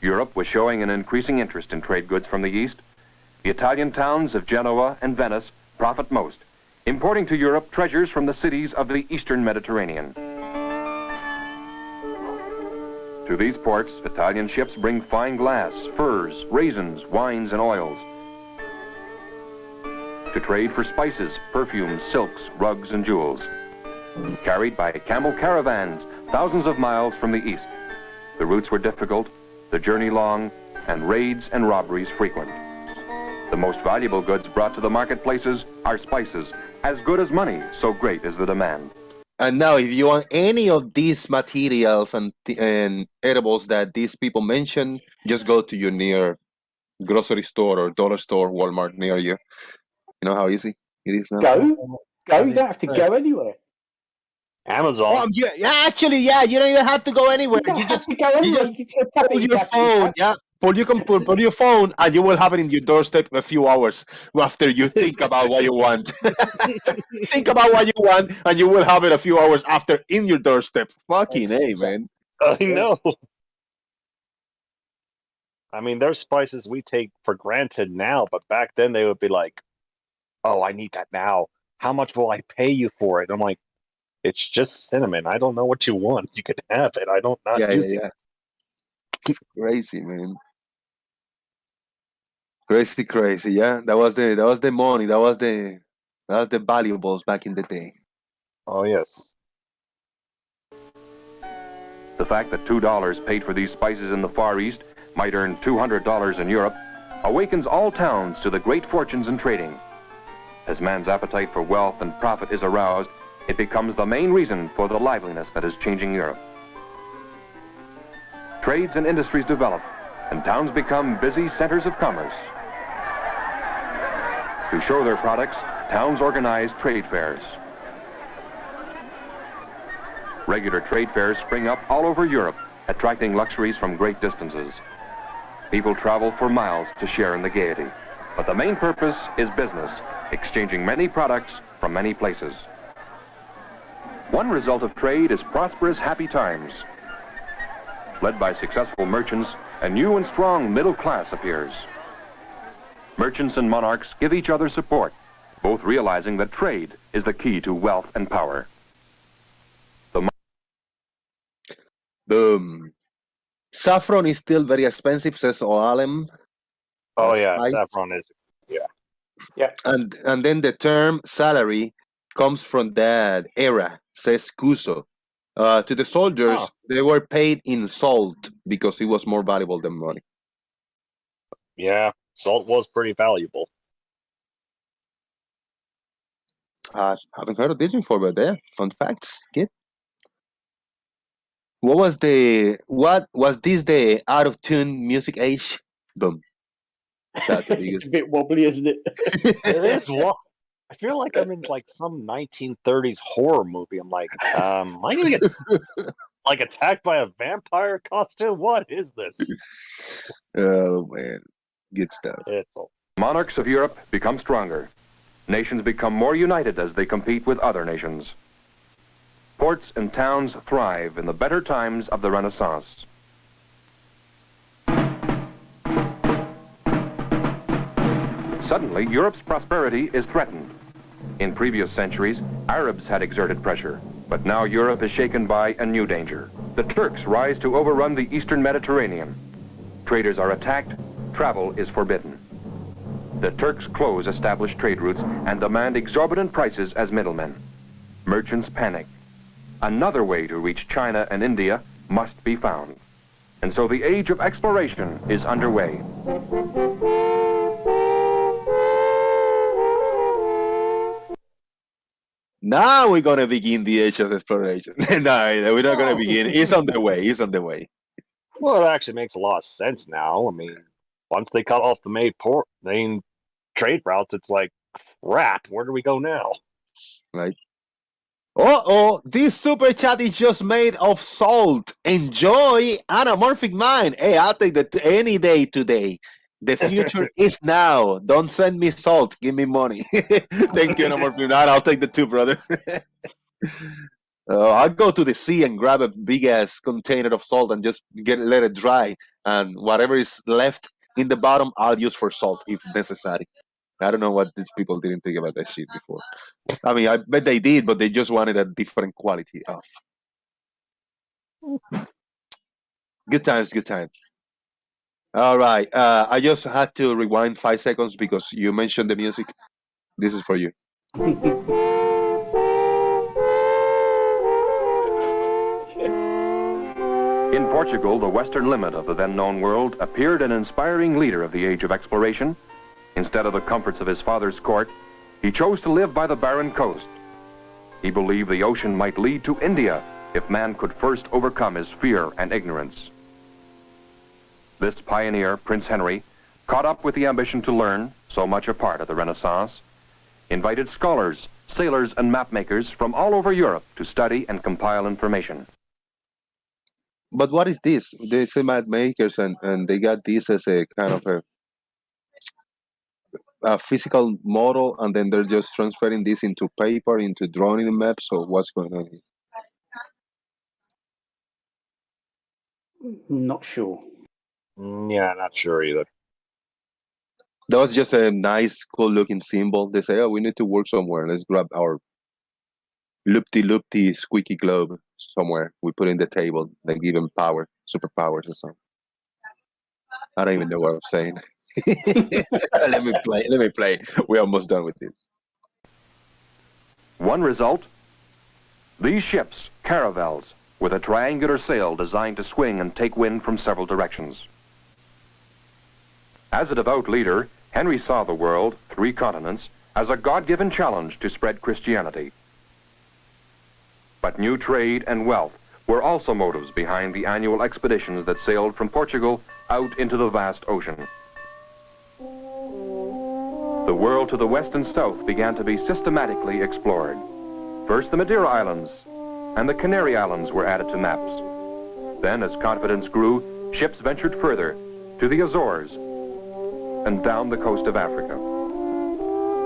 Europe was showing an increasing interest in trade goods from the East. The Italian towns of Genoa and Venice profit most, importing to Europe treasures from the cities of the Eastern Mediterranean. To these ports, Italian ships bring fine glass, furs, raisins, wines, and oils. To trade for spices, perfumes, silks, rugs, and jewels. Carried by camel caravans thousands of miles from the east. The routes were difficult, the journey long, and raids and robberies frequent. The most valuable goods brought to the marketplaces are spices, as good as money, so great is the demand. And now, if you want any of these materials and edibles that these people mention, just go to your near grocery store or dollar store, Walmart near you. You know how easy it is now? Go. You don't have to go anywhere. Amazon. Oh, actually, you don't even have to go anywhere. You don't You have just to go anywhere. just You just tap it, pull you your tap it, phone, you can put your phone, and you will have it in your doorstep in a few hours after you think about what you want. Think about what you want, and you will have it a few hours after in your doorstep. Fucking A, man. I know. I mean, there's spices we take for granted now, but back then they would be like, "Oh, I need that now. How much will I pay you for it?" I'm like, "It's just cinnamon. I don't know what you want. You can have it. I don't not use it." It's crazy, man. Crazy. Yeah, that was the money. That was the valuables back in the day. Oh yes. The fact that $2 paid for these spices in the Far East might earn $200 in Europe awakens all towns to the great fortunes in trading. As man's appetite for wealth and profit is aroused, it becomes the main reason for the liveliness that is changing Europe. Trades and industries develop, and towns become busy centers of commerce. To show their products, towns organize trade fairs. Regular trade fairs spring up all over Europe, attracting luxuries from great distances. People travel for miles to share in the gaiety. But the main purpose is business, exchanging many products from many places. One result of trade is prosperous, happy times. Led by successful merchants, a new and strong middle class appears. Merchants and monarchs give each other support, both realizing that trade is the key to wealth and power. The saffron is still very expensive, says Oalem. Oh yeah, Spice. saffron is. Yeah. And then the term salary comes from that era, says Cuso. To the soldiers, they were paid in salt because it was more valuable than money. Yeah, salt was pretty valuable. Haven't heard of this before, but there, fun facts, kid. What was this the out of tune music age? Boom. It's a bit wobbly, isn't it? It is. I feel like I'm in like some 1930s horror movie. I'm like, am I gonna get like attacked by a vampire costume? What is this? Oh man, good stuff. Monarchs of Europe become stronger. Nations become more united as they compete with other nations. Ports and towns thrive in the better times of the Renaissance. Suddenly, Europe's prosperity is threatened. In previous centuries, Arabs had exerted pressure, but now Europe is shaken by a new danger. The Turks rise to overrun the Eastern Mediterranean. Traders are attacked, travel is forbidden. The Turks close established trade routes and demand exorbitant prices as middlemen. Merchants panic. Another way to reach China and India must be found. And so the age of exploration is underway. Now we're going to begin the age of exploration. No, we're not going to begin. It's on the way. Well, it actually makes a lot of sense now. I mean, once they cut off the main trade routes, it's like, crap, where do we go now? Right. This super chat is just made of salt. Enjoy Anamorphic Mind. Hey, I'll take that any day today. The future is now. Don't send me salt. Give me money. Thank you, Anamorphic Mind. I'll take the two, brother. I'll go to the sea and grab a big ass container of salt and just let it dry, and whatever is left in the bottom, I'll use for salt if necessary. I don't know what these people didn't think about that shit before. I mean, I bet they did, but they just wanted a different quality of. Good times, good times. All right, I just had to rewind 5 seconds because you mentioned the music. This is for you. In Portugal, the western limit of the then-known world, appeared an inspiring leader of the age of exploration. Instead of the comforts of his father's court, he chose to live by the barren coast. He believed the ocean might lead to India if man could first overcome his fear and ignorance. This pioneer, Prince Henry, caught up with the ambition to learn, so much a part of the Renaissance, invited scholars, sailors, and mapmakers from all over Europe to study and compile information. But what is this? They say map makers, and they got this as a kind of a physical model, and then they're just transferring this into paper, into drawing a map. So what's going on here? Not sure. Yeah, not sure either. That was just a nice, cool-looking symbol. They say, "Oh, we need to work somewhere. Let's grab our loopty squeaky globe somewhere. We put it in the table. They give him power, superpowers or something." I don't even know what I'm saying. Let me play. We're almost done with this. One result, these ships, caravels, with a triangular sail designed to swing and take wind from several directions. As a devout leader, Henry saw the world, 3 continents, as a God-given challenge to spread Christianity. But new trade and wealth were also motives behind the annual expeditions that sailed from Portugal out into the vast ocean. The world to the west and south began to be systematically explored. First, the Madeira Islands and the Canary Islands were added to maps. Then, as confidence grew, ships ventured further to the Azores and down the coast of Africa.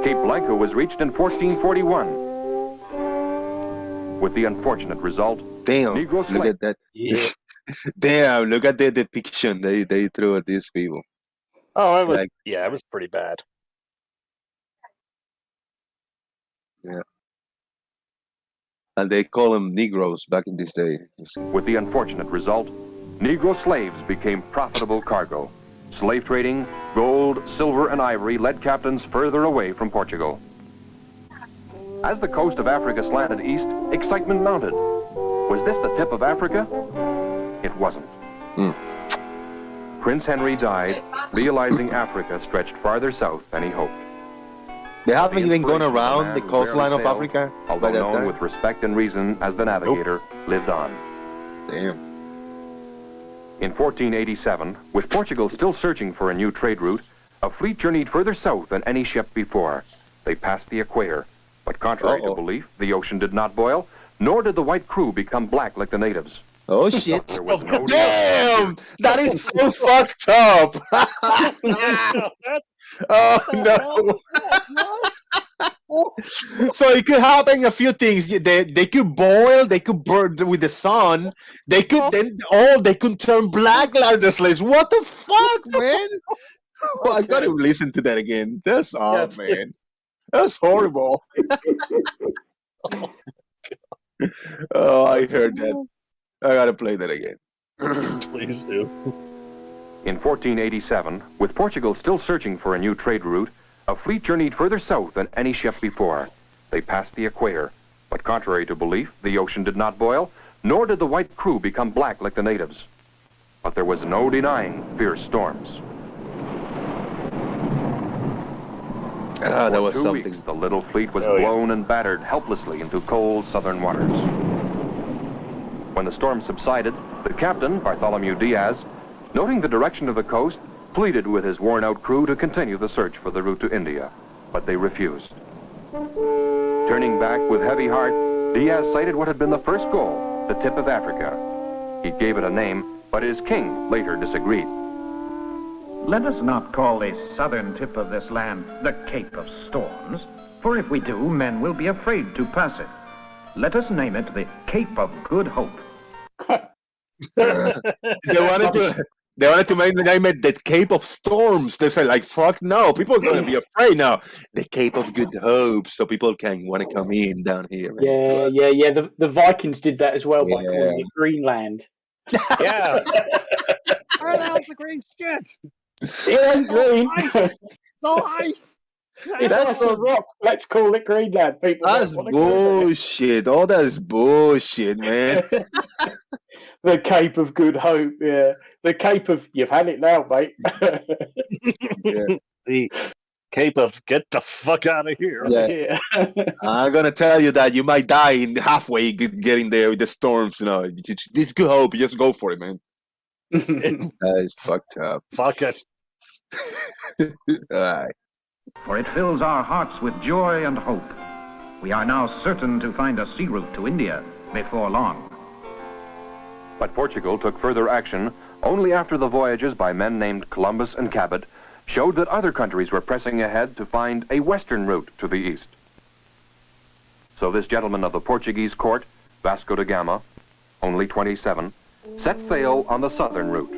Cape Blanco was reached in 1441, with the unfortunate result. Damn, Negro look at that. Yeah. Damn, look at the depiction they threw at these people. Oh, it was Like- it was pretty bad. Yeah. And they call them Negroes back in this day. With the unfortunate result, Negro slaves became profitable cargo. Slave trading, gold, silver, and ivory led captains further away from Portugal. As the coast of Africa slanted east, excitement mounted. Was this the tip of Africa? It wasn't. Prince Henry died, realizing Africa stretched farther south than he hoped. They haven't even gone inspiration of around man the who coastline of rarely Africa sailed, by although that known time. with respect and reason as the navigator, lived on. Damn. In 1487, with Portugal still searching for a new trade route, a fleet journeyed further south than any ship before. They passed the equator, but contrary to belief, the ocean did not boil, nor did the white crew become black like the natives. Oh shit. There was no Damn! That is so fucked up! Oh no! So it could happen a few things. They could boil, they could burn with the sun, they could they could turn black like the slaves. What the fuck, man? I gotta listen to that again. That's odd, man. That's horrible. Oh, I heard that. I gotta play that again. Please do. In 1487, with Portugal still searching for a new trade route, a fleet journeyed further south than any ship before. They passed the equator, but contrary to belief, the ocean did not boil, nor did the white crew become black like the natives. But there was no denying fierce storms. That was For 2 something. weeks, the little fleet was Oh, yeah. blown and battered helplessly into cold southern waters. When the storm subsided, the captain, Bartholomew Diaz, noting the direction of the coast, pleaded with his worn-out crew to continue the search for the route to India, but they refused. Turning back with heavy heart, Diaz cited what had been the first goal, the tip of Africa. He gave it a name, but his king later disagreed. Let us not call the southern tip of this land the Cape of Storms, for if we do, men will be afraid to pass it. Let us name it the Cape of Good Hope. They wanted to name it the Cape of Storms. They said, like, fuck no, people are going to be afraid now. The Cape of Good Hope, so people can want to come in down here, man. Yeah. The Vikings did that as well by Yeah. calling it Greenland. Yeah. Where the hell's the green shit? It ain't green. No ice. It's That's ice and rock. Let's call it Greenland. People That's don't want to call it. bullshit. All that is bullshit, man. The Cape of Good Hope, yeah. The Cape of you've had it now, mate. Yeah. The Cape of get the fuck out of here. Yeah. I'm gonna tell you that you might die in halfway getting there with the storms. You know, this Good Hope. Just go for it, man. That is fucked up. Fuck it. All right. For it fills our hearts with joy and hope. We are now certain to find a sea route to India before long. But Portugal took further action only after the voyages by men named Columbus and Cabot showed that other countries were pressing ahead to find a western route to the east. So this gentleman of the Portuguese court, Vasco da Gama, only 27, set sail on the southern route.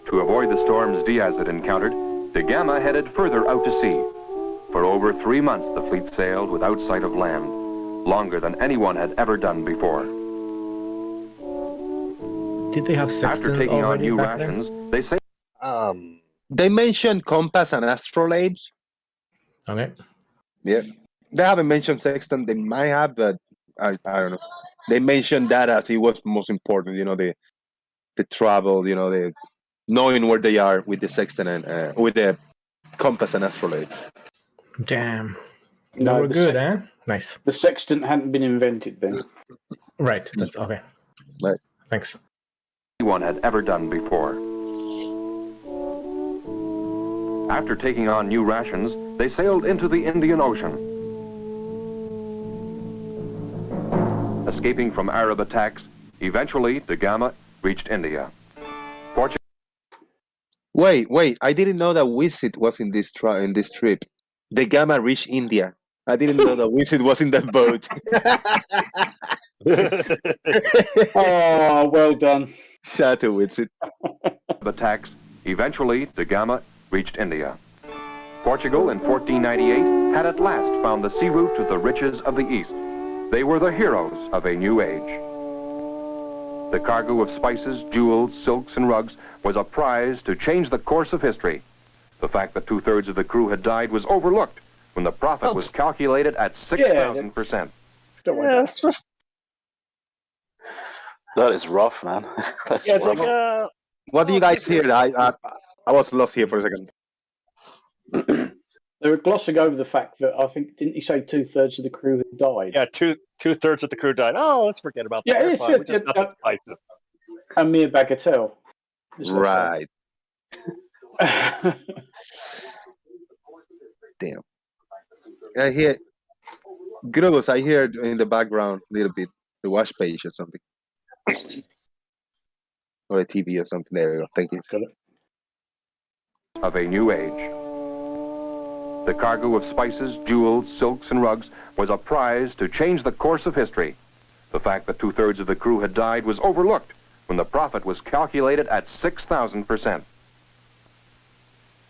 To avoid the storms Diaz had encountered, da Gama headed further out to sea. For over 3 months the fleet sailed without sight of land, longer than anyone had ever done before. Did they have After sextant taking on already new back rations, then? they say They mentioned compass and astrolabes. Okay. Yeah. They haven't mentioned sextant. They might have, but I don't know. They mentioned that as it was most important. You know, the travel. You know, the knowing where they are with the sextant and with the compass and astrolabes. Damn. They No, were good, eh? Nice. The sextant hadn't been invented then. Right. That's okay. Right. Thanks. anyone had ever done before. After taking on new rations, they sailed into the Indian Ocean. Escaping from Arab attacks, eventually da Gama reached India. Wait! I didn't know that Wizard was in this trip. Da Gama reached India. I didn't know that Wizard was in that boat. Oh, well done. Shout out Wizard. Attacks, eventually da Gama reached India. Portugal in 1498 had at last found the sea route to the riches of the East. They were the heroes of a new age. The cargo of spices, jewels, silks, and rugs was a prize to change the course of history. The fact that 2/3 of the crew had died was overlooked when the profit was calculated at 6,000%. That is rough, man. That's rough. What do you guys hear? I was lost here for a second. They were glossing over the fact that I think didn't he say 2/3 of the crew had died? Yeah, two-thirds of the crew died. Oh, let's forget about that. Yeah, it's We just got the spices. a mere bagatelle. Right. Damn. I hear Grogos, I hear in the background a little bit the wash page or something. Or a TV or something. There we go. Thank you. Of a new age. The cargo of spices, jewels, silks, and rugs was a prize to change the course of history. The fact that 2/3 of the crew had died was overlooked when the profit was calculated at 6,000%.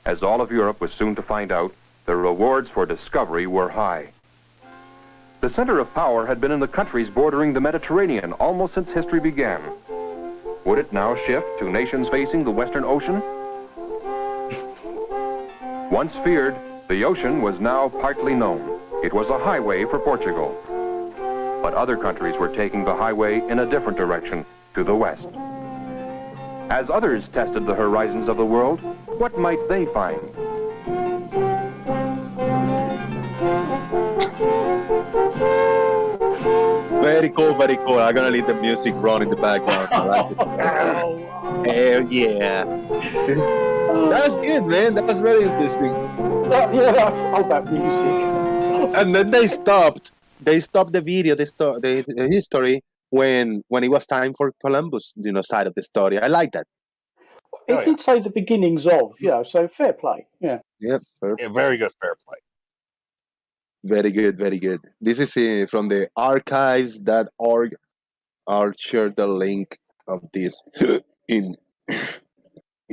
As all of Europe was soon to find out, the rewards for discovery were high. The center of power had been in the countries bordering the Mediterranean almost since history began. Would it now shift to nations facing the Western Ocean? Once feared, the ocean was now partly known. It was a highway for Portugal. But other countries were taking the highway in a different direction, to the west. As others tested the horizons of the world, what might they find? Very cool, very cool. I'm gonna leave the music run in the background. I like it. Hell yeah. That's good, man. That's very interesting. That's all that music. And then they stopped the video, they stopped the history when it was time for Columbus, side of the story. I like that. It did say the beginnings of, so fair play. Yeah. Yeah, Yeah, very good fair play. Very good, very good. This is from the archives.org. I'll share the link of this in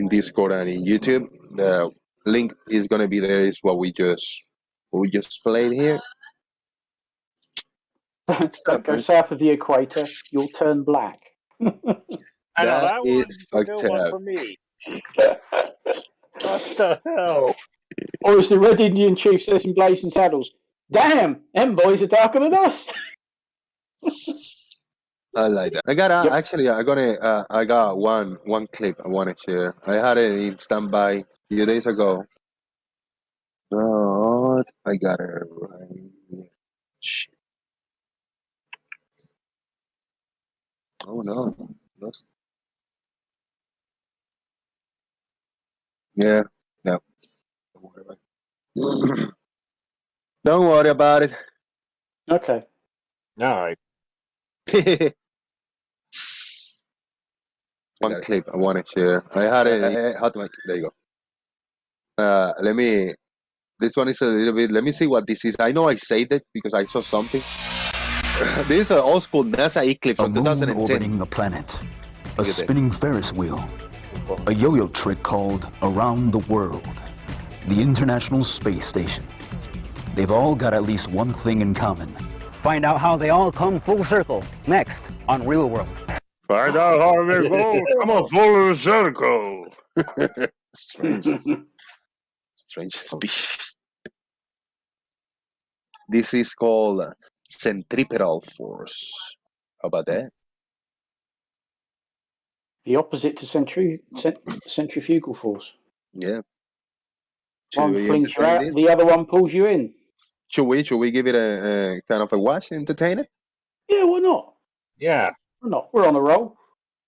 Discord and in YouTube. The link is gonna be there. Is what we just played here. Don't go south of the equator. You'll turn black. I know that is one's a new one fucked for me. What the hell? Or as the Red Indian chief says in Blazing Saddles, "Damn, them boys are darker than us." I like that. I got I got one clip I want to share. I had it in standby a few days ago. But I got it right here. Shit. Oh no. Lost. Yeah. No. Don't worry about it. Don't worry about it. Okay. All right. One clip I want to share. I had it. There you go. Let me. This one is a little bit. Let me see what this is. I know I saved it because I saw something. This is an old school NASA eclipse from 2010. Orbiting the planet, a spinning Ferris wheel, a yo-yo trick called Around the World, the International Space Station. They've all got at least one thing in common. Find out how they all come full circle next on Real World. Find out how they go. Come on, full circle. Strange speech. This is called centripetal force. How about that? The opposite to centrifugal force. Yeah. One flings you out, the other one pulls you in. Should we give it a kind of a watch, entertain it? Yeah, why not? Yeah. Why not? We're on a roll.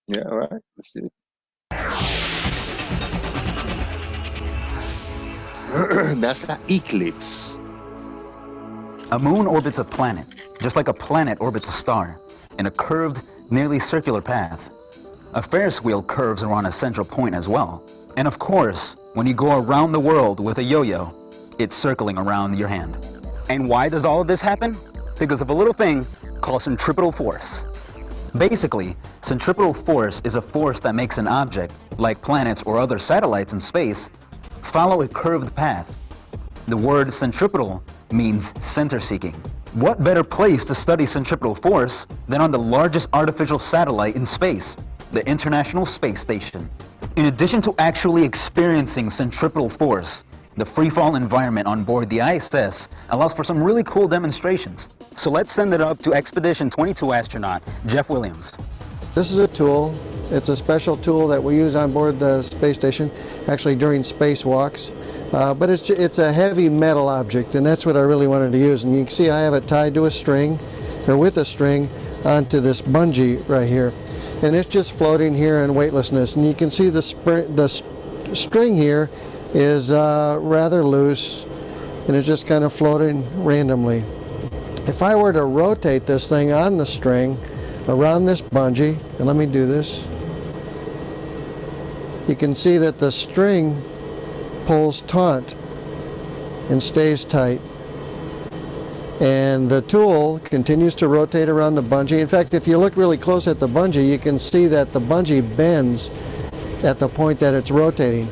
Yeah, all right. Let's see it. NASA eclipse. A moon orbits a planet, just like a planet orbits a star, in a curved, nearly circular path. A Ferris wheel curves around a central point as well. And of course, when you go around the world with a yo-yo, it's circling around your hand. And why does all of this happen? Because of a little thing called centripetal force. Basically, centripetal force is a force that makes an object, like planets or other satellites in space, follow a curved path. The word centripetal means center-seeking. What better place to study centripetal force than on the largest artificial satellite in space, the International Space Station? In addition to actually experiencing centripetal force, the free-fall environment on board the ISS allows for some really cool demonstrations. So let's send it up to Expedition 22 astronaut Jeff Williams. This is a tool. It's a special tool that we use on board the space station, actually during spacewalks. But it's a heavy metal object, and that's what I really wanted to use. And you can see I have it tied to a string, or with a string, onto this bungee right here. And it's just floating here in weightlessness. And you can see the string here is rather loose, and it's just kind of floating randomly. If I were to rotate this thing on the string around this bungee, and let me do this, you can see that the string pulls taut and stays tight, and the tool continues to rotate around the bungee. In fact, if you look really close at the bungee, you can see that the bungee bends at the point that it's rotating,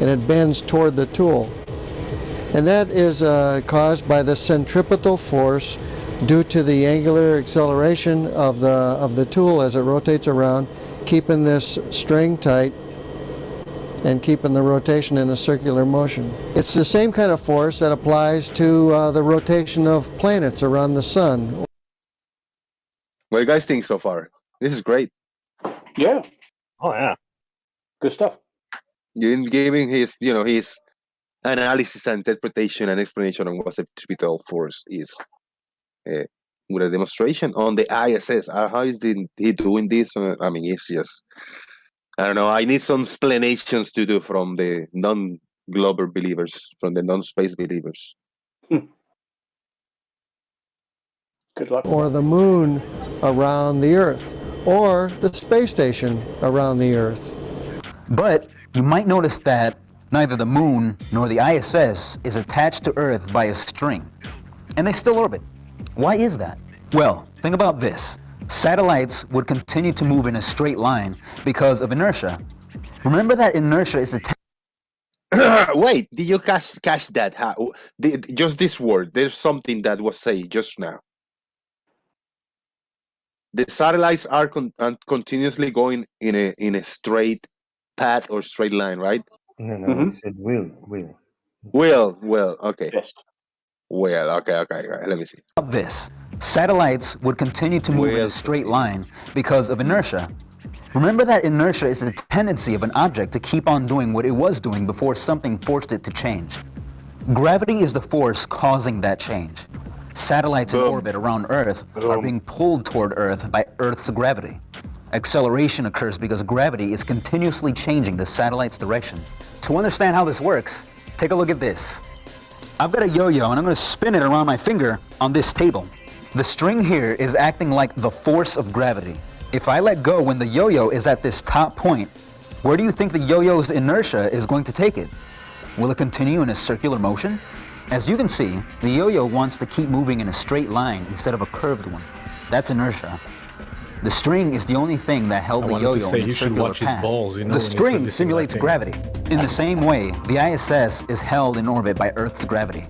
and it bends toward the tool, and that is caused by the centripetal force due to the angular acceleration of the tool as it rotates around, keeping this string tight and keeping the rotation in a circular motion. It's the same kind of force that applies to the rotation of planets around the sun. What do you guys think so far? This is great. Yeah. Oh yeah. Good stuff. Giving his analysis and interpretation and explanation on what centripetal force is. With a demonstration on the ISS. How is he doing this? I mean, it's just, I don't know. I need some explanations to do from the non-global believers, from the non-space believers. Good luck. Or the moon around the Earth, or the space station around the Earth. But you might notice that neither the moon nor the ISS is attached to Earth by a string. and they still orbit. Why is that? Well, think about this. Satellites would continue to move in a straight line because of inertia. Remember that inertia is a Wait, did you catch that? Just this word. There's something that was said just now. The satellites are continuously going in a straight path or straight line, right? No, it said will. Will. Okay. Yes. Well, okay. Right, let me see. This. Satellites would continue to move in a straight line because of inertia. Remember that inertia is the tendency of an object to keep on doing what it was doing before something forced it to change. Gravity is the force causing that change. Satellites in orbit around Earth are being pulled toward Earth by Earth's gravity. Acceleration occurs because gravity is continuously changing the satellite's direction. To understand how this works, take a look at this. I've got a yo-yo and I'm going to spin it around my finger on this table. The string here is acting like the force of gravity. If I let go when the yo-yo is at this top point, where do you think the yo-yo's inertia is going to take it? Will it continue in a circular motion? As you can see, the yo-yo wants to keep moving in a straight line instead of a curved one. That's inertia. The string is the only thing that held the yo-yo in a circular path. The string simulates gravity. In the same way, the ISS is held in orbit by Earth's gravity.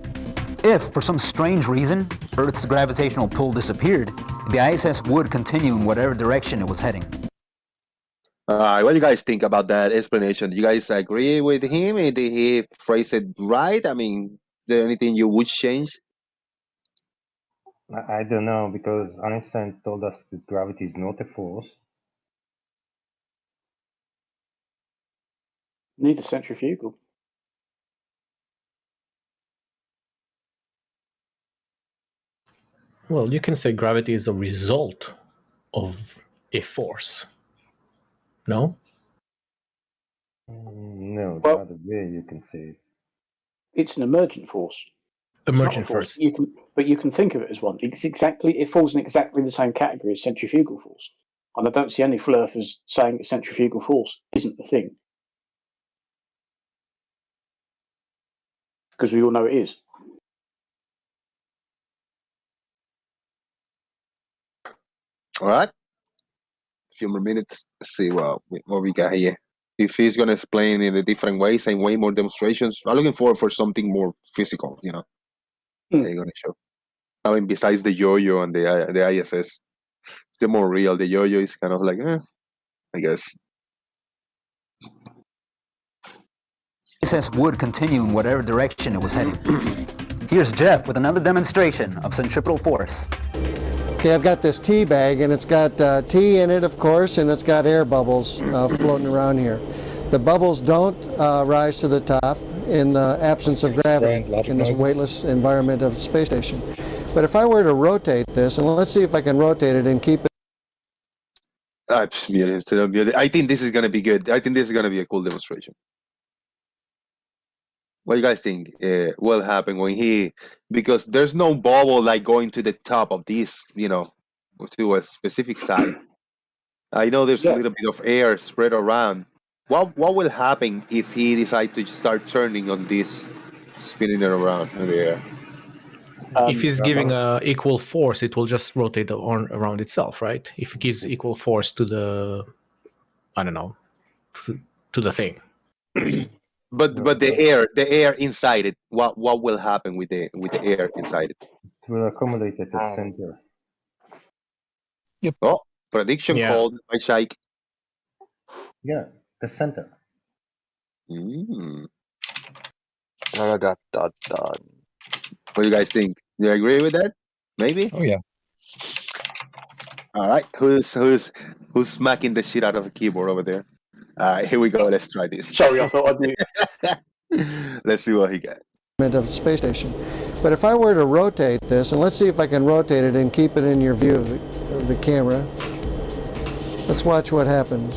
If, for some strange reason, Earth's gravitational pull disappeared, the ISS would continue in whatever direction it was heading. What do you guys think about that explanation? Do you guys agree with him? Did he phrase it right? I mean, is there anything you would change? I don't know, because Einstein told us that gravity is not a force. Neither centrifugal. Well, you can say gravity is a result of a force. No? No, the other way you can say it. It's an emergent force. Emergent force. But you can think of it as one. It falls in exactly the same category as centrifugal force. And I don't see any flirters saying that centrifugal force isn't the thing. Because we all know it is. All right. A few more minutes. Let's see what we got here. If he's going to explain in a different way, same way, more demonstrations. I'm looking forward for something more physical, you know. They're going to show. I mean, besides the yo-yo and the ISS, it's the more real. The yo-yo is kind of like, I guess. ISS would continue in whatever direction it was heading. Here's Jeff with another demonstration of centripetal force. Okay, I've got this tea bag, and it's got tea in it, of course, and it's got air bubbles floating around here. The bubbles don't rise to the top in the absence of gravity in this weightless environment of the space station. But if I were to rotate this, and let's see if I can rotate it and keep it. I think this is going to be good. I think this is going to be a cool demonstration. What do you guys think will happen when because there's no bubble like going to the top of this, you know, to a specific side. I know there's a little bit of air spread around. What will happen if he decides to start turning on this, spinning it around in the air? If he's giving equal force, it will just rotate around itself, right? If it gives equal force to the, I don't know, to the thing. But the air inside it, what will happen with the air inside it? It will accommodate at the center. Yep. Oh, prediction called by Shaik. Yeah, the center. What do you guys think? Do you agree with that? Maybe? Oh yeah. All right. Who's smacking the shit out of the keyboard over there? Here we go. Let's try this. Sorry, I thought I'd mute. Let's see what he got. Of the space station. But if I were to rotate this, and let's see if I can rotate it and keep it in your view of the camera. Let's watch what happens.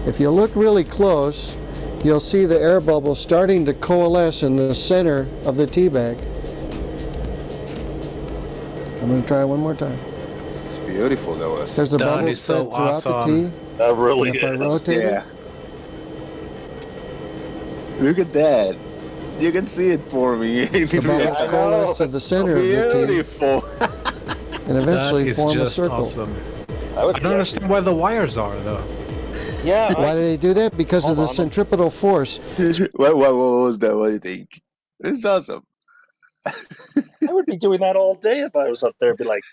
If you look really close, you'll see the air bubbles starting to coalesce in the center of the tea bag. I'm going to try one more time. It's beautiful, that was. There's the bubbles so throughout the tea. That really If I rotate it, Look at that. You can see it for me. The bubbles coalesce to the center of the T. Beautiful. And eventually That is form a just circle. awesome. I I don't understand why the wires are though. Yeah. Why do they do that? Because of the centripetal force. What was that? What do you think? It's awesome. I would be doing that all day if I was up there. Be like,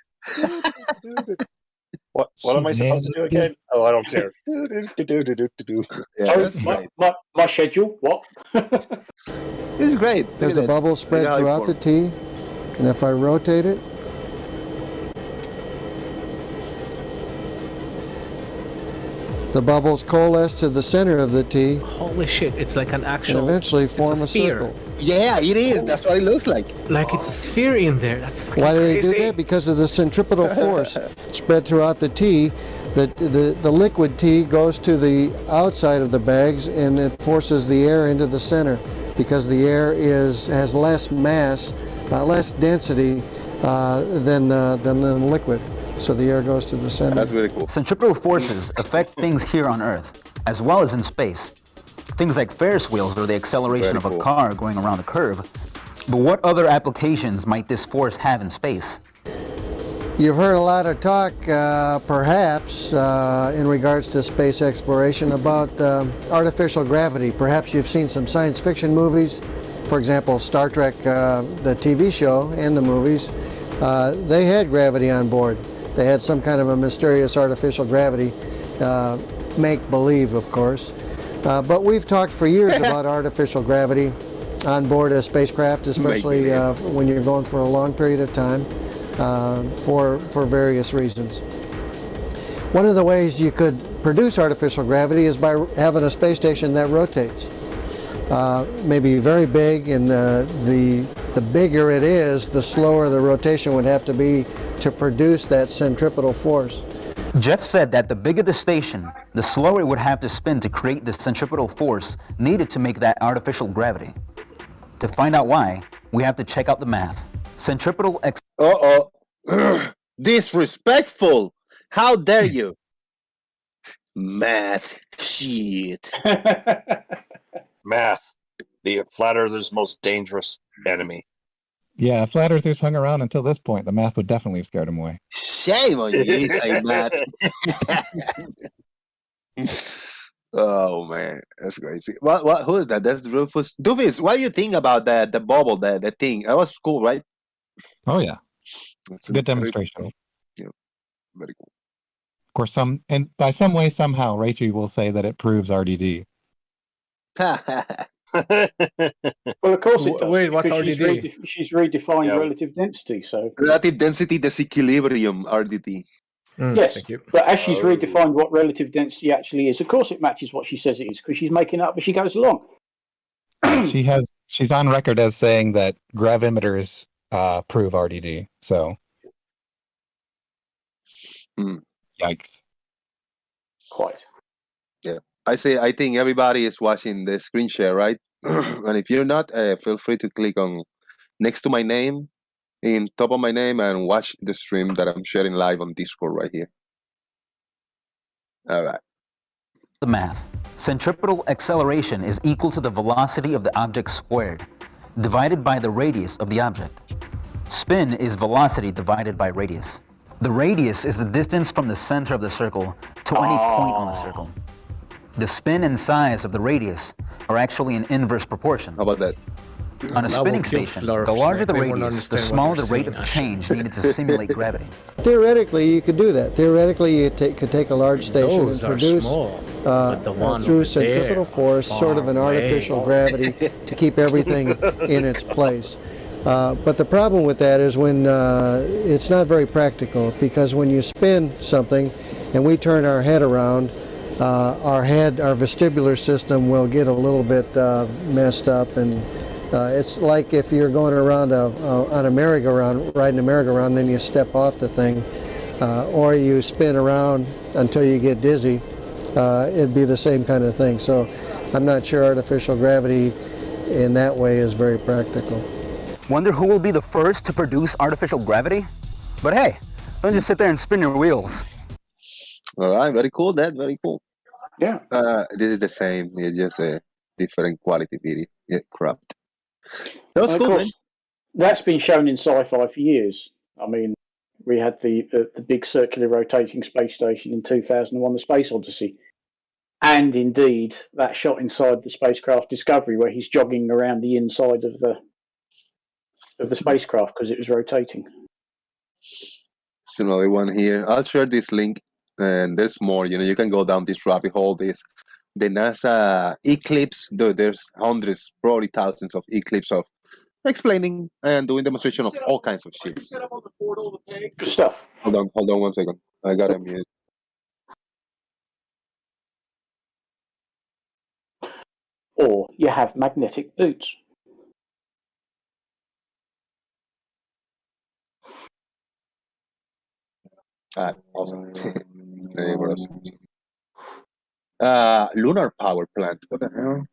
what am I supposed to do again? Oh, I don't care. Yeah, that's great. My schedule. What? It's great. As the bubbles spread throughout the T, and if I rotate it, the bubbles coalesce to the center of the T. Holy shit! It's like an actual. And eventually form a sphere. circle. Yeah, it is. That's what it looks like. Like it's a sphere in there. That's fucking Why do they crazy. do that? Because of the centripetal force spread throughout the T. The liquid T goes to the outside of the bags and it forces the air into the center because the air has less mass, less density than the liquid. So the air goes to the center. That's really cool. Centripetal forces affect things here on Earth, as well as in space. Things like Ferris wheels or the acceleration of a car going around a curve. But what other applications might this force have in space? You've heard a lot of talk, perhaps, in regards to space exploration about artificial gravity. Perhaps you've seen some science fiction movies. For example, Star Trek, the TV show and the movies, they had gravity on board. They had some kind of a mysterious artificial gravity, make-believe, of course. But we've talked for years about artificial gravity on board a spacecraft, especially when you're going for a long period of time for various reasons. One of the ways you could produce artificial gravity is by having a space station that rotates. Maybe very big, and the bigger it is, the slower the rotation would have to be to produce that centripetal force. Jeff said that the bigger the station, the slower it would have to spin to create the centripetal force needed to make that artificial gravity. To find out why, we have to check out the math. Centripetal Disrespectful! How dare you? Math shit. Math, the flat earther's most dangerous enemy. Yeah, if flat earthers hung around until this point, the math would definitely have scared them away. Shame on you, say math. Oh man, that's crazy. What? Who is that? That's Rufus. Doofus, what do you think about that? The bubble, that thing. That was cool, right? Oh yeah, That's a good demonstration. Yeah, very cool. Of course, by some way, somehow, Rachel will say that it proves RDD. Well, of course it does. Wait, what's RDD? She's redefined relative density, so... Relative density disequilibrium, RDD. Yes, thank you. But as she's redefined what relative density actually is, of course it matches what she says it is, because she's making it up as she goes along. She's on record as saying that gravimeters prove RDD, so... Yikes. Quite. Yeah. I think everybody is watching the screen share, right? And if you're not, feel free to click on next to my name, in top of my name, and watch the stream that I'm sharing live on Discord right here. All right. The math. Centripetal acceleration is equal to the velocity of the object squared, divided by the radius of the object. Spin is velocity divided by radius. The radius is the distance from the center of the circle to any point on the circle. The spin and size of the radius are actually in inverse proportion. How about that? On a spinning station, the larger the radius, the smaller the rate of change needed to simulate gravity. Theoretically, you could do that. Theoretically, you could take a large station and produce through centripetal force sort of an artificial gravity to keep everything in its place. But the problem with that is when it's not very practical, because when you spin something and we turn our head around, our vestibular system will get a little bit messed up, and it's like if you're going around on a merry-go-round, riding a merry-go-round, then you step off the thing, or you spin around until you get dizzy. It'd be the same kind of thing. So I'm not sure artificial gravity in that way is very practical. Wonder who will be the first to produce artificial gravity? But hey, don't just sit there and spin your wheels. All right, very cool, Dad. Very cool. Yeah. This is the same. It's just a different quality video. Yeah, cropped. That was cool, man. That's been shown in sci-fi for years. I mean, we had the big circular rotating space station in 2001, The Space Odyssey, and indeed that shot inside the spacecraft Discovery, where he's jogging around the inside of the spacecraft because it was rotating. There's another one here. I'll share this link, and there's more. You can go down this rabbit hole. The NASA eclipse. There's hundreds, probably thousands of eclipse of explaining and doing demonstration of all kinds of shit. Good stuff. Hold on 1 second. I got him mute. Or you have magnetic boots. Awesome. Hey, bros. Lunar power plant. What the hell?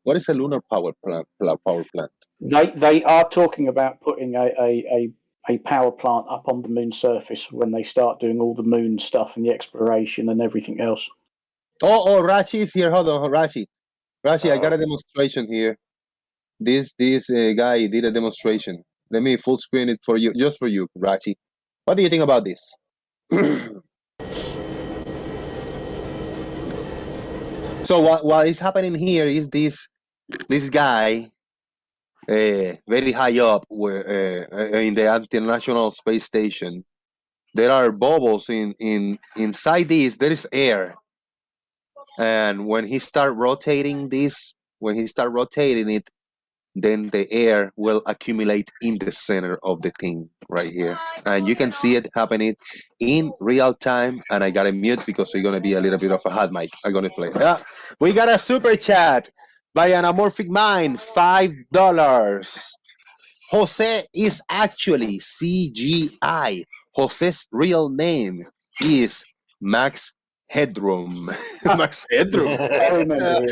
What is a lunar power plant? They are talking about putting a power plant up on the moon's surface when they start doing all the moon stuff and the exploration and everything else. Oh, Rachi is here. Hold on, Rachi. I got a demonstration here. This guy did a demonstration. Let me full screen it for you, just for you, Rachi. What do you think about this? So what is happening here is this guy, very high up, in the International Space Station. There are bubbles inside this. There is air, and when he start rotating it, then the air will accumulate in the center of the thing right here. And you can see it happening in real time. And I got to mute because it's going to be a little bit of a hot mic. I'm going to play. We got a super chat by Anamorphic Mind, $5. Jose is actually CGI. Jose's real name is Max Headroom. Max Headroom. I remember him.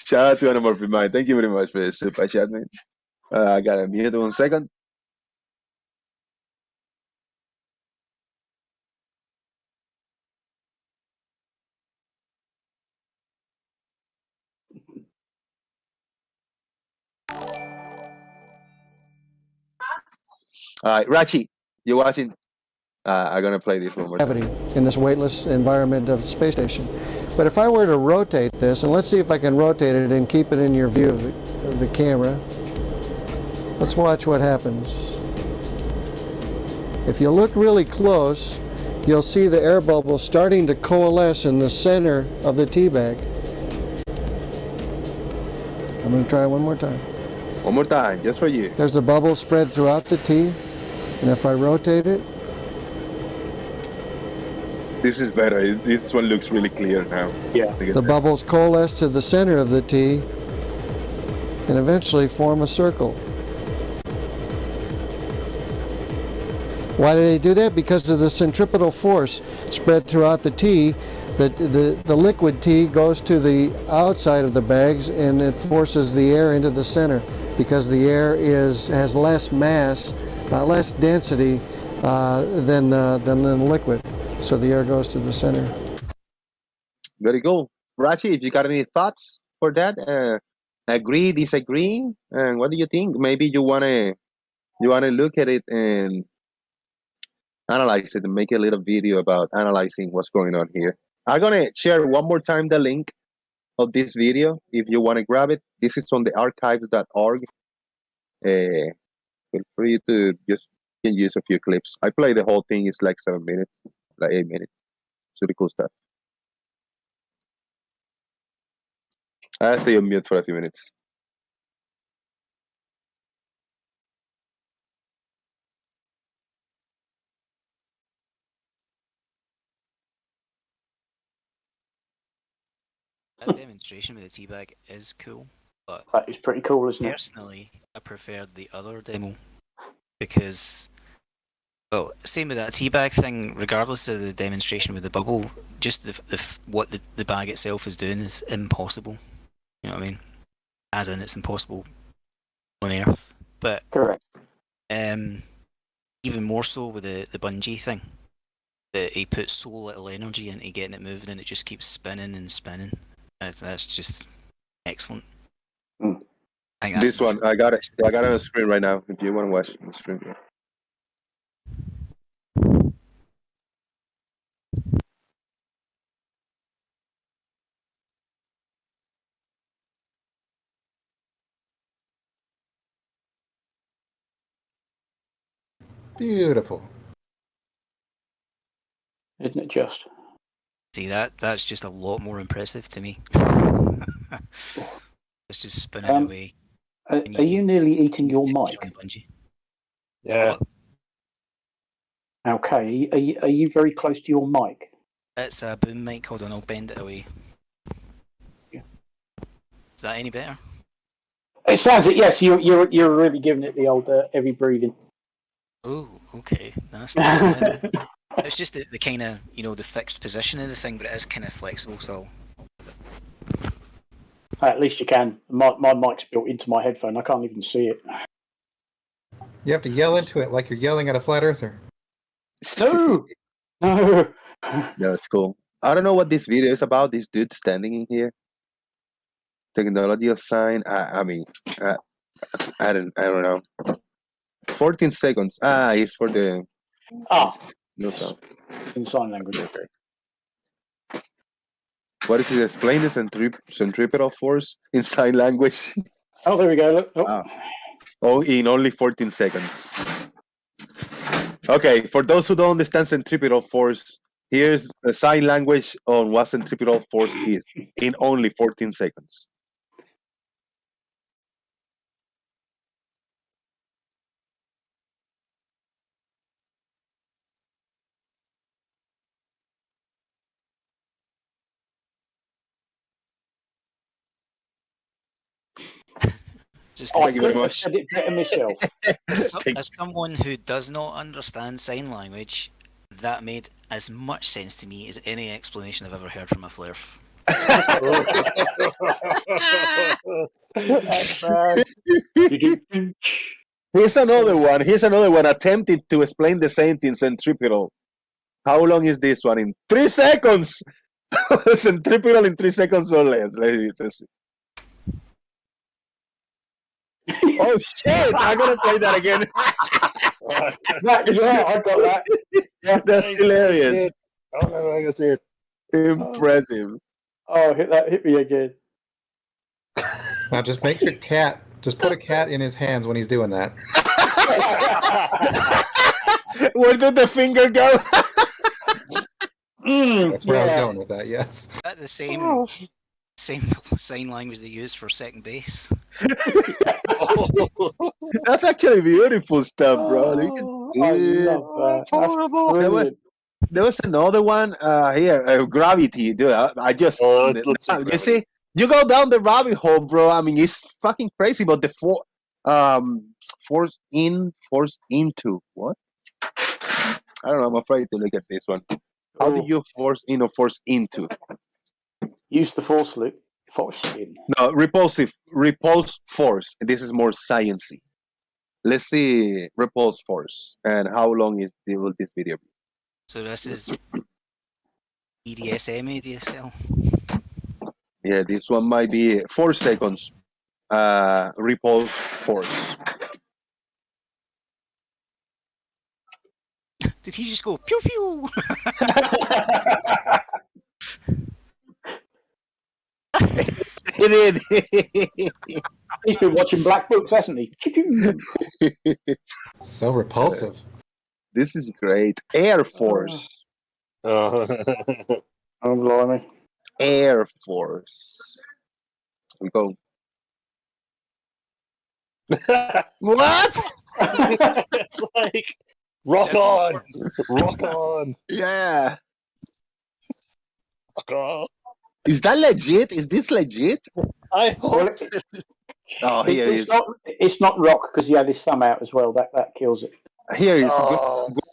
Shout out to Anamorphic Mind. Thank you very much for the super chat, man. I got to mute 1 second. All right, Rachi, you watching? I'm going to play this one more time. Gravity in this weightless environment of the space station. But if I were to rotate this, and let's see if I can rotate it and keep it in your view of the camera. Let's watch what happens. If you look really close, you'll see the air bubble starting to coalesce in the center of the tea bag. I'm going to try it one more time. One more time, just for you. There's a bubble spread throughout the tea, and if I rotate it, this is better. This one looks really clear now. Yeah. The bubbles coalesce to the center of the tea and eventually form a circle. Why do they do that? Because of the centripetal force spread throughout the tea. The liquid tea goes to the outside of the bags and it forces the air into the center because the air has less mass, less density than the liquid. So the air goes to the center. Very cool. Rachi, if you got any thoughts for that, agree, disagree, and what do you think? Maybe you wanna look at it and analyze it and make a little video about analyzing what's going on here. I'm gonna share one more time the link of this video if you want to grab it. This is on the archives.org. Feel free to just can use a few clips. I play the whole thing. It's like 7 minutes. Like 8 minutes. It's really cool stuff. I'll stay on mute for a few minutes. That demonstration with the teabag is cool, but that is pretty cool, isn't it? Personally, I preferred the other demo because, well, same with that teabag thing. Regardless of the demonstration with the bubble, just what the bag itself is doing is impossible. You know what I mean? As in, it's impossible on Earth. But correct. Even more so with the bungee thing. That he puts so little energy into getting it moving, and it just keeps spinning and spinning. That's just excellent. I think that's This one, I got it. I got it on the screen right now. If you want to watch the screen. Yeah. Beautiful. Isn't it just? See, that's just a lot more impressive to me. It's just spinning away. Are you nearly eating your mic? Yeah. Okay. Are you very close to your mic? It's a boom mic. Hold on, I'll bend it away. Yeah. Is that any better? It sounds it. Yes, you're really giving it the old heavy breathing. Oh, okay. That's not it's just the kind of, the fixed position of the thing, but it is kind of flexible, so... At least you can. My mic's built into my headphone. I can't even see it. You have to yell into it like you're yelling at a flat earther. No! No! That's cool. I don't know what this video is about. This dude standing in here. Technology of sign. I mean, I don't know. 14 seconds. It's for the... No sound. In sign language. Okay. What is it? Explain the centripetal force in sign language. Oh, there we go. Look. Oh, in only 14 seconds. Okay, for those who don't understand centripetal force, here's the sign language on what centripetal force is in only 14 seconds. Thank you very much. Said it better myself. As someone who does not understand sign language, that made as much sense to me as any explanation I've ever heard from a flurf. Here's another one. Here's another one attempting to explain the same thing, centripetal. How long is this one? In 3 seconds! Centripetal in 3 seconds or less. Let's see. Oh shit! I'm gonna play that again. Yeah, I got that. Yeah. That's hilarious. Oh no, I can see it. Impressive. Oh, hit me again. Now just make your cat. Just put a cat in his hands when he's doing that. Where did the finger go? That's where I was going with that. Yes. Is that the same sign language they use for second base? That's actually beautiful stuff, bro. I love that. Horrible. There was another one here, gravity. Dude, I just you see, you go down the rabbit hole, bro. I mean, it's fucking crazy. But the force in, force into. What? I don't know. I'm afraid to look at this one. How do you force in or force into? Use the force loop. Force in. No, repulse force. This is more sciencey. Let's see repulse force and how long will this video be? So this is EDSM, ADSL. Yeah, this one might be 4 seconds. Repulse force. Did he just go pew pew? He did. He's been watching Black Books, hasn't he? So repulsive. This is great. Air Force. Oh, blimey. Air Force. We go. What? It's like rock on. Yeah. Rock on. Is that legit? Is this legit? I hope. Oh, here it is. It's not rock because he had his thumb out as well. That kills it. Here is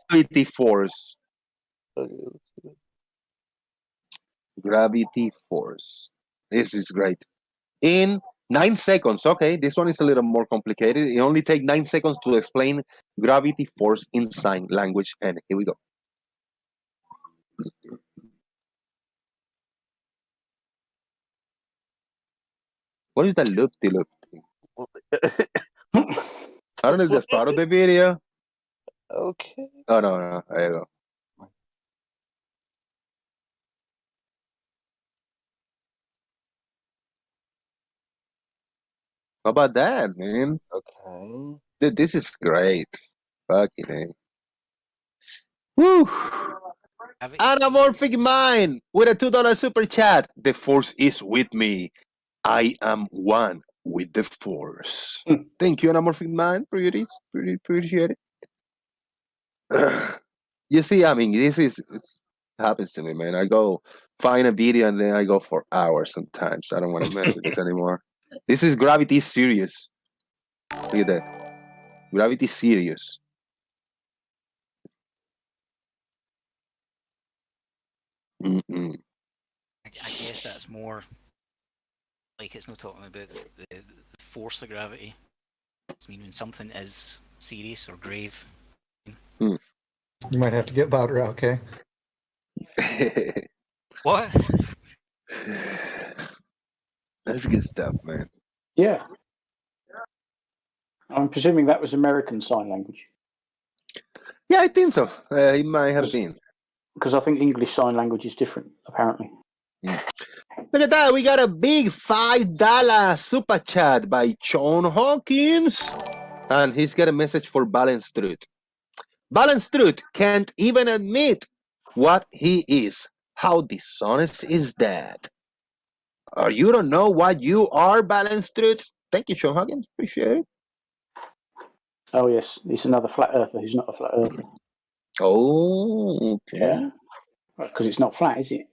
gravity force. Gravity force. This is great. In 9 seconds. Okay, this one is a little more complicated. It only takes 9 seconds to explain gravity force in sign language. And here we go. What is that loop-de-loop? I don't know if that's part of the video. Okay. Oh, no. There you go. How about that, man? Okay. Dude, this is great. Fucking A. Woo! Anamorphic Mind with a $2 super chat. The Force is with me. I am one with the Force. Thank you, Anamorphic Mind. Pretty appreciate it. You see, I mean, this happens to me, man. I go find a video and then I go for hours sometimes. I don't want to mess with this anymore. This is Gravity Serious. Look at that. Gravity Serious. I guess that's more like it's not talking about the force of gravity. It's meaning something is serious or grave. You might have to get louder, okay? What? That's good stuff, man. Yeah. I'm presuming that was American Sign Language. Yeah, I think so. It might have been. Because I think English Sign Language is different, apparently. Look at that. We got a big $5 super chat by John Hawkins. And he's got a message for Balanced Truth. Balanced Truth can't even admit what he is. How dishonest is that? You don't know what you are, Balanced Truth? Thank you, John Hawkins. Appreciate it. Oh, yes. It's another flat earther who's not a flat earther. Oh, okay. Yeah. Because it's not flat, is it?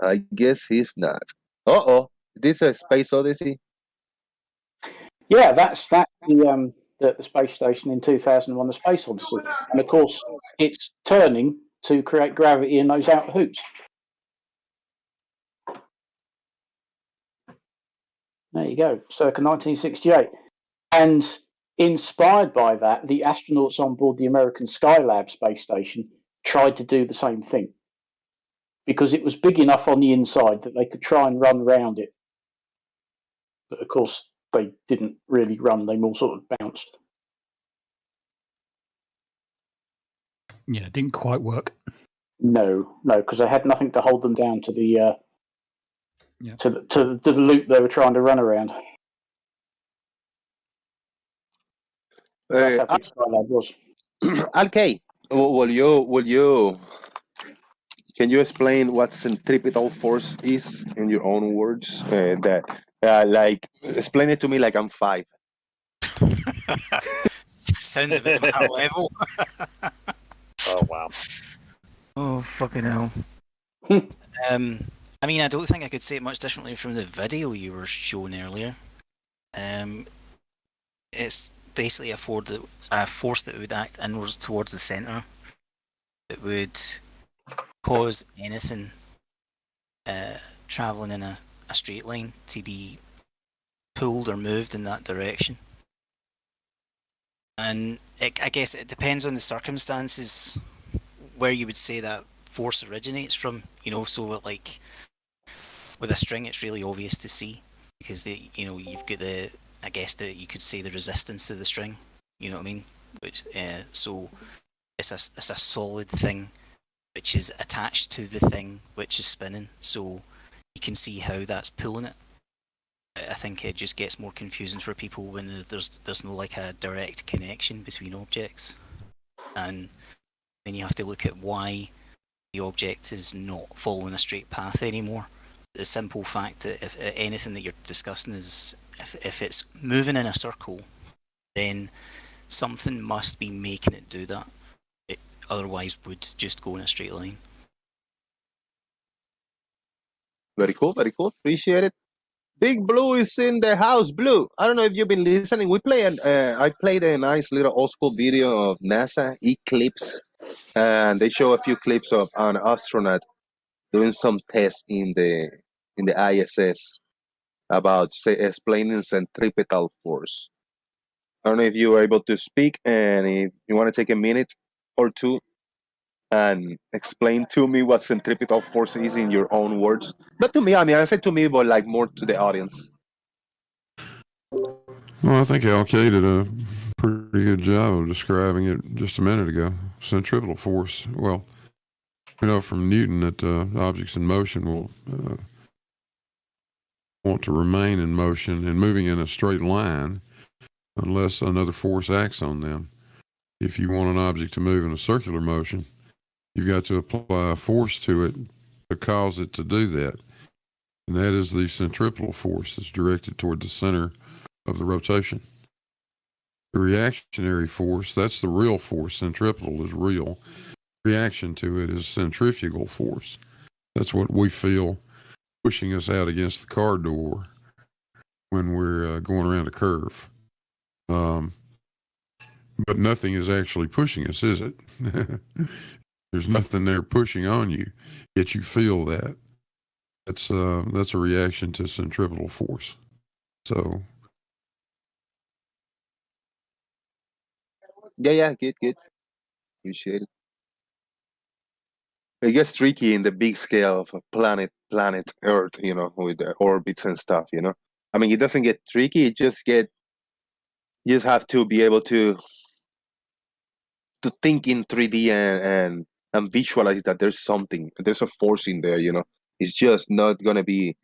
I guess he's not. Uh-oh. This is a Space Odyssey? Yeah, that's the space station in 2001, the Space Odyssey. And, of course, it's turning to create gravity in those outer hoops. There you go, circa 1968. And inspired by that, the astronauts on board the American Skylab space station tried to do the same thing because it was big enough on the inside that they could try and run around it. But, of course, they didn't really run. They more sort of bounced. Yeah, it didn't quite work. No, because they had nothing to hold them down to the to the loop they were trying to run around. That's how big Skylab was. Okay, will you? Can you explain what centripetal force is in your own words? Like, explain it to me like I'm 5. Sounds a bit that level. Oh wow. Oh fucking hell. I mean, I don't think I could say it much differently from the video you were showing earlier. It's basically a force that would act inwards towards the centre. It would cause anything travelling in a straight line to be pulled or moved in that direction. And I guess it depends on the circumstances where you would say that force originates from. So like with a string, it's really obvious to see because you've got you could say the resistance to the string. You know what I mean? Which so it's a solid thing which is attached to the thing which is spinning. So you can see how that's pulling it. I think it just gets more confusing for people when there's no like a direct connection between objects, and then you have to look at why the object is not following a straight path anymore. The simple fact that if anything that you're discussing is if it's moving in a circle, then something must be making it do that. It otherwise would just go in a straight line. Very cool. Appreciate it. Big Blue is in the house. Blue, I don't know if you've been listening. I played a nice little old school video of NASA Eclipse, and they show a few clips of an astronaut doing some tests in the ISS about explaining centripetal force. I don't know if you were able to speak, and if you want to take a minute or two and explain to me what centripetal force is in your own words? Not to me. I mean, I said to me, but like more to the audience. Well, I think Al-Qaeda did a pretty good job of describing it just a minute ago. Centripetal force. Well, we know from Newton that objects in motion will want to remain in motion and moving in a straight line unless another force acts on them. If you want an object to move in a circular motion, you've got to apply a force to it to cause it to do that. And that is the centripetal force that's directed toward the center of the rotation. The reactionary force, that's the real force. Centripetal is real. Reaction to it is centrifugal force. That's what we feel pushing us out against the car door when we're going around a curve. But nothing is actually pushing us, is it? There's nothing there pushing on you, yet you feel that. That's a reaction to centripetal force. So. Yeah, good. Appreciate it. It gets tricky in the big scale of a planet Earth, with the orbits and stuff, I mean, it doesn't get tricky. You just have to be able to think in 3D and visualize that there's a force in there, It's just not going to be,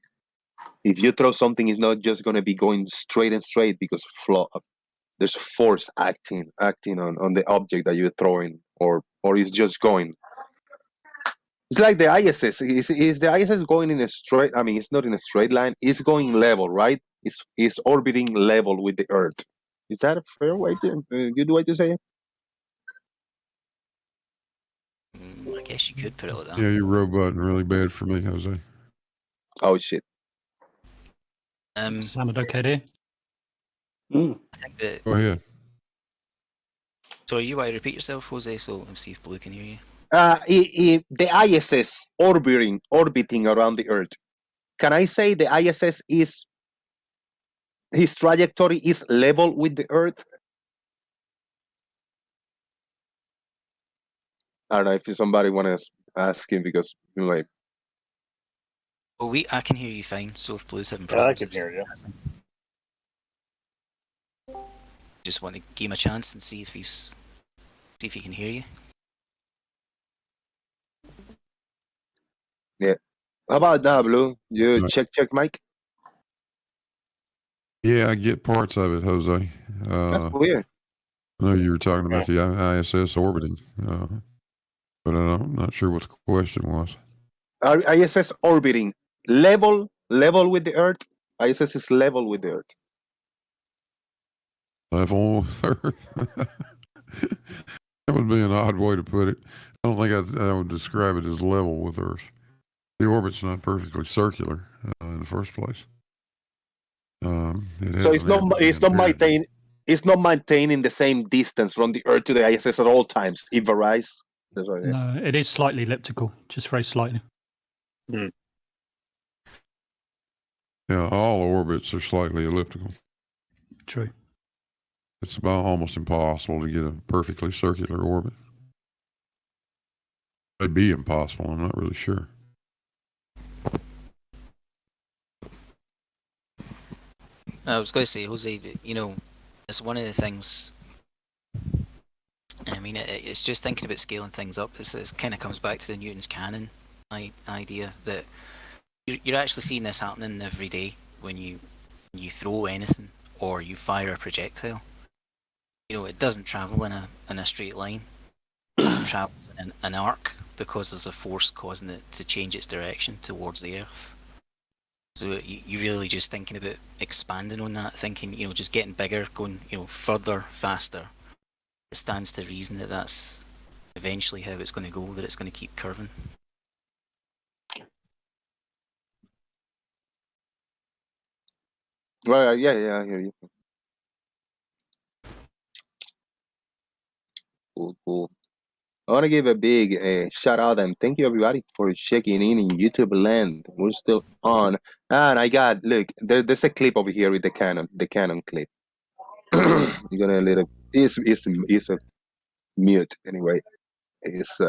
if you throw something, it's not just going to be going straight because there's a force acting on the object that you're throwing, or it's just going. It's like the ISS. Is the ISS going in a straight? I mean, it's not in a straight line. It's going level, right? It's orbiting level with the Earth. Is that a fair way to good way to say it? I guess you could put it like that. Yeah, you're roboting really bad for me, Jose. Oh shit. Sounded okay there. I think that. Go ahead. So you want to repeat yourself, Jose? So let's see if Blue can hear you. The ISS orbiting around the Earth. Can I say the ISS his trajectory is level with the Earth? I don't know if somebody want to ask him, because like. Well, I can hear you fine. So if Blue's having problems, I can hear you. Just want to give him a chance and see if he can hear you. Yeah. How about now, Blue? You check Mike? Yeah, I get parts of it, Jose. That's weird. I know you were talking about the ISS orbiting, but I'm not sure what the question was. ISS orbiting level with the Earth. ISS is level with the Earth. Level with Earth. That would be an odd way to put it. I don't think I would describe it as level with Earth. The orbit's not perfectly circular in the first place. So it's not maintaining the same distance from the Earth to the ISS at all times. It varies. That's right. No, it is slightly elliptical, just very slightly. Yeah, all orbits are slightly elliptical. True. It's about almost impossible to get a perfectly circular orbit. It may be impossible. I'm not really sure. I was going to say, Jose, it's one of the things. I mean, it's just thinking about scaling things up. It kind of comes back to the Newton's canon idea that you're actually seeing this happening every day when you throw anything or you fire a projectile. It doesn't travel in a straight line. It travels in an arc because there's a force causing it to change its direction towards the Earth. So you're really just thinking about expanding on that, thinking, just getting bigger, going, further, faster. It stands to reason that that's eventually how it's going to go, that it's going to keep curving. Well, yeah, I hear you. Cool. I want to give a big shout out and thank you everybody for checking in YouTube land. We're still on, and I got there's a clip over here with the Canon clip. You're gonna it's a mute anyway. is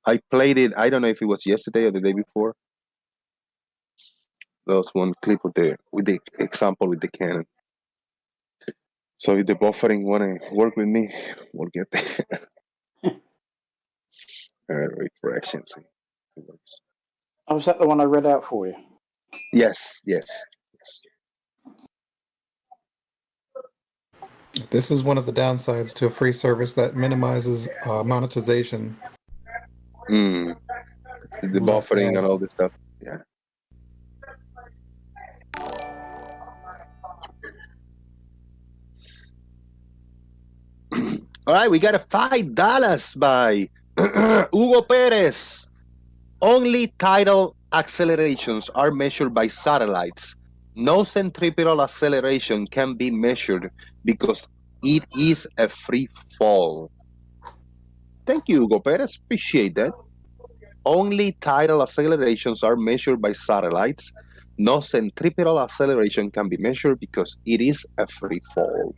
I played it. I don't know if it was yesterday or the day before. There was one clip with the example with the cannon. So if the buffering want to work with me, we'll get there. Refresh and see. It works. Oh, was that the one I read out for you? Yes. This is one of the downsides to a free service that minimizes monetization. The buffering and all this stuff. Yeah. All right, we got a $5 by Hugo Perez. Only tidal accelerations are measured by satellites. No centripetal acceleration can be measured because it is a free fall. Thank you, Hugo Perez. Appreciate that. Only tidal accelerations are measured by satellites. No centripetal acceleration can be measured because it is a free fall.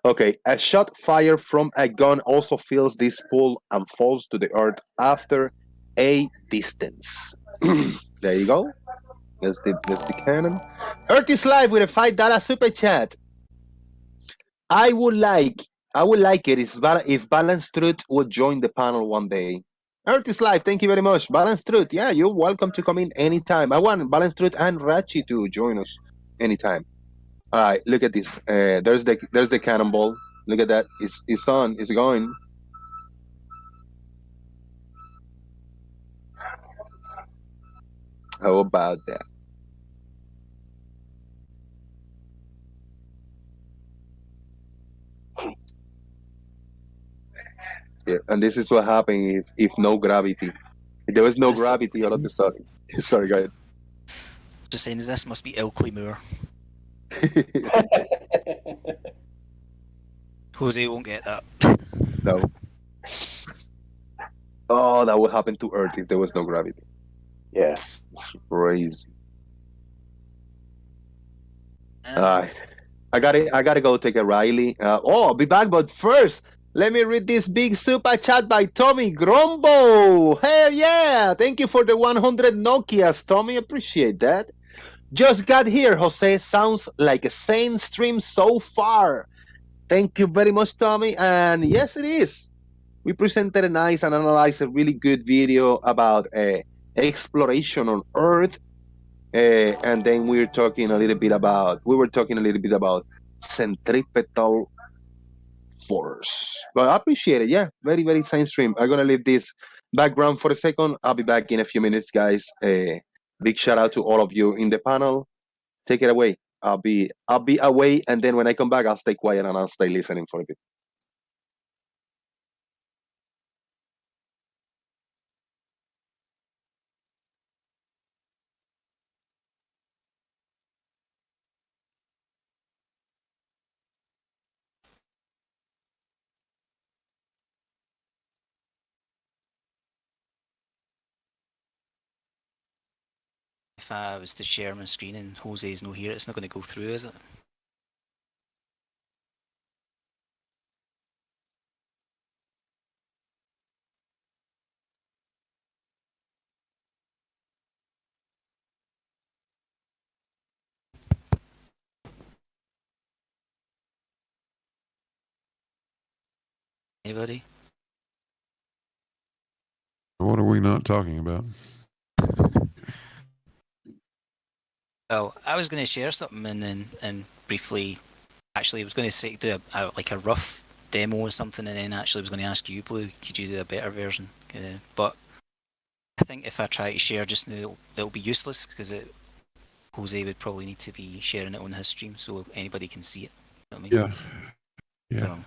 Okay, a shot fired from a gun also feels this pull and falls to the earth after a distance. There you go. That's the cannon. Earth is live with a $5 super chat. I would like it if Balanced Truth would join the panel one day. Earth is live. Thank you very much, Balanced Truth. Yeah, you're welcome to come in anytime. I want Balanced Truth and Rachi to join us anytime. All right, look at this. There's the cannonball. Look at that. It's on. It's going. How about that? Yeah, and this is what happened if no gravity. If there was no gravity all of a sudden. Sorry, go ahead. Just saying, this must be Ilkley Moor. Jose won't get that. No. Oh, that would happen to Earth if there was no gravity. Yeah. It's crazy. I gotta go take a Riley. I'll be back, but first, let me read this big super chat by Tommy Grombo. Hell yeah! Thank you for the 100 Nokias, Tommy. Appreciate that. Just got here, Jose. Sounds like a sane stream so far. Thank you very much, Tommy. And yes, it is. We presented a nice and analyzed a really good video about exploration on Earth. And then we were talking a little bit about centripetal force. But I appreciate it. Yeah, very, very science stream. I'm gonna leave this background for a second. I'll be back in a few minutes, guys. Big shout out to all of you in the panel. Take it away. I'll be away, and then when I come back, I'll stay quiet and I'll stay listening for a bit. If I was to share my screen and Jose's not here, it's not going to go through, is it? Anybody? What are we not talking about? Oh, I was going to share something and briefly, actually, I was going to say do like a rough demo or something, and then actually I was going to ask you, Blue, could you do a better version? But I think if I try to share just now, it'll be useless because Jose would probably need to be sharing it on his stream so anybody can see it. You know what I mean? Yeah. So,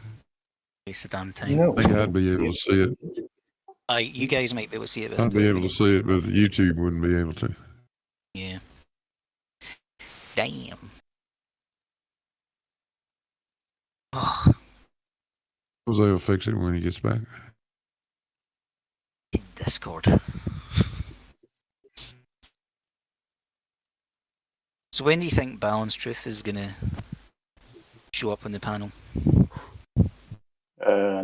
waste of damn time. I think I'd be able to see it. You guys might be able to see it. But I'd be able to see it, but YouTube wouldn't be able to. Yeah. Damn. Oh. Jose will fix it when he gets back. In Discord. So when do you think Balanced Truth is going to show up on the panel?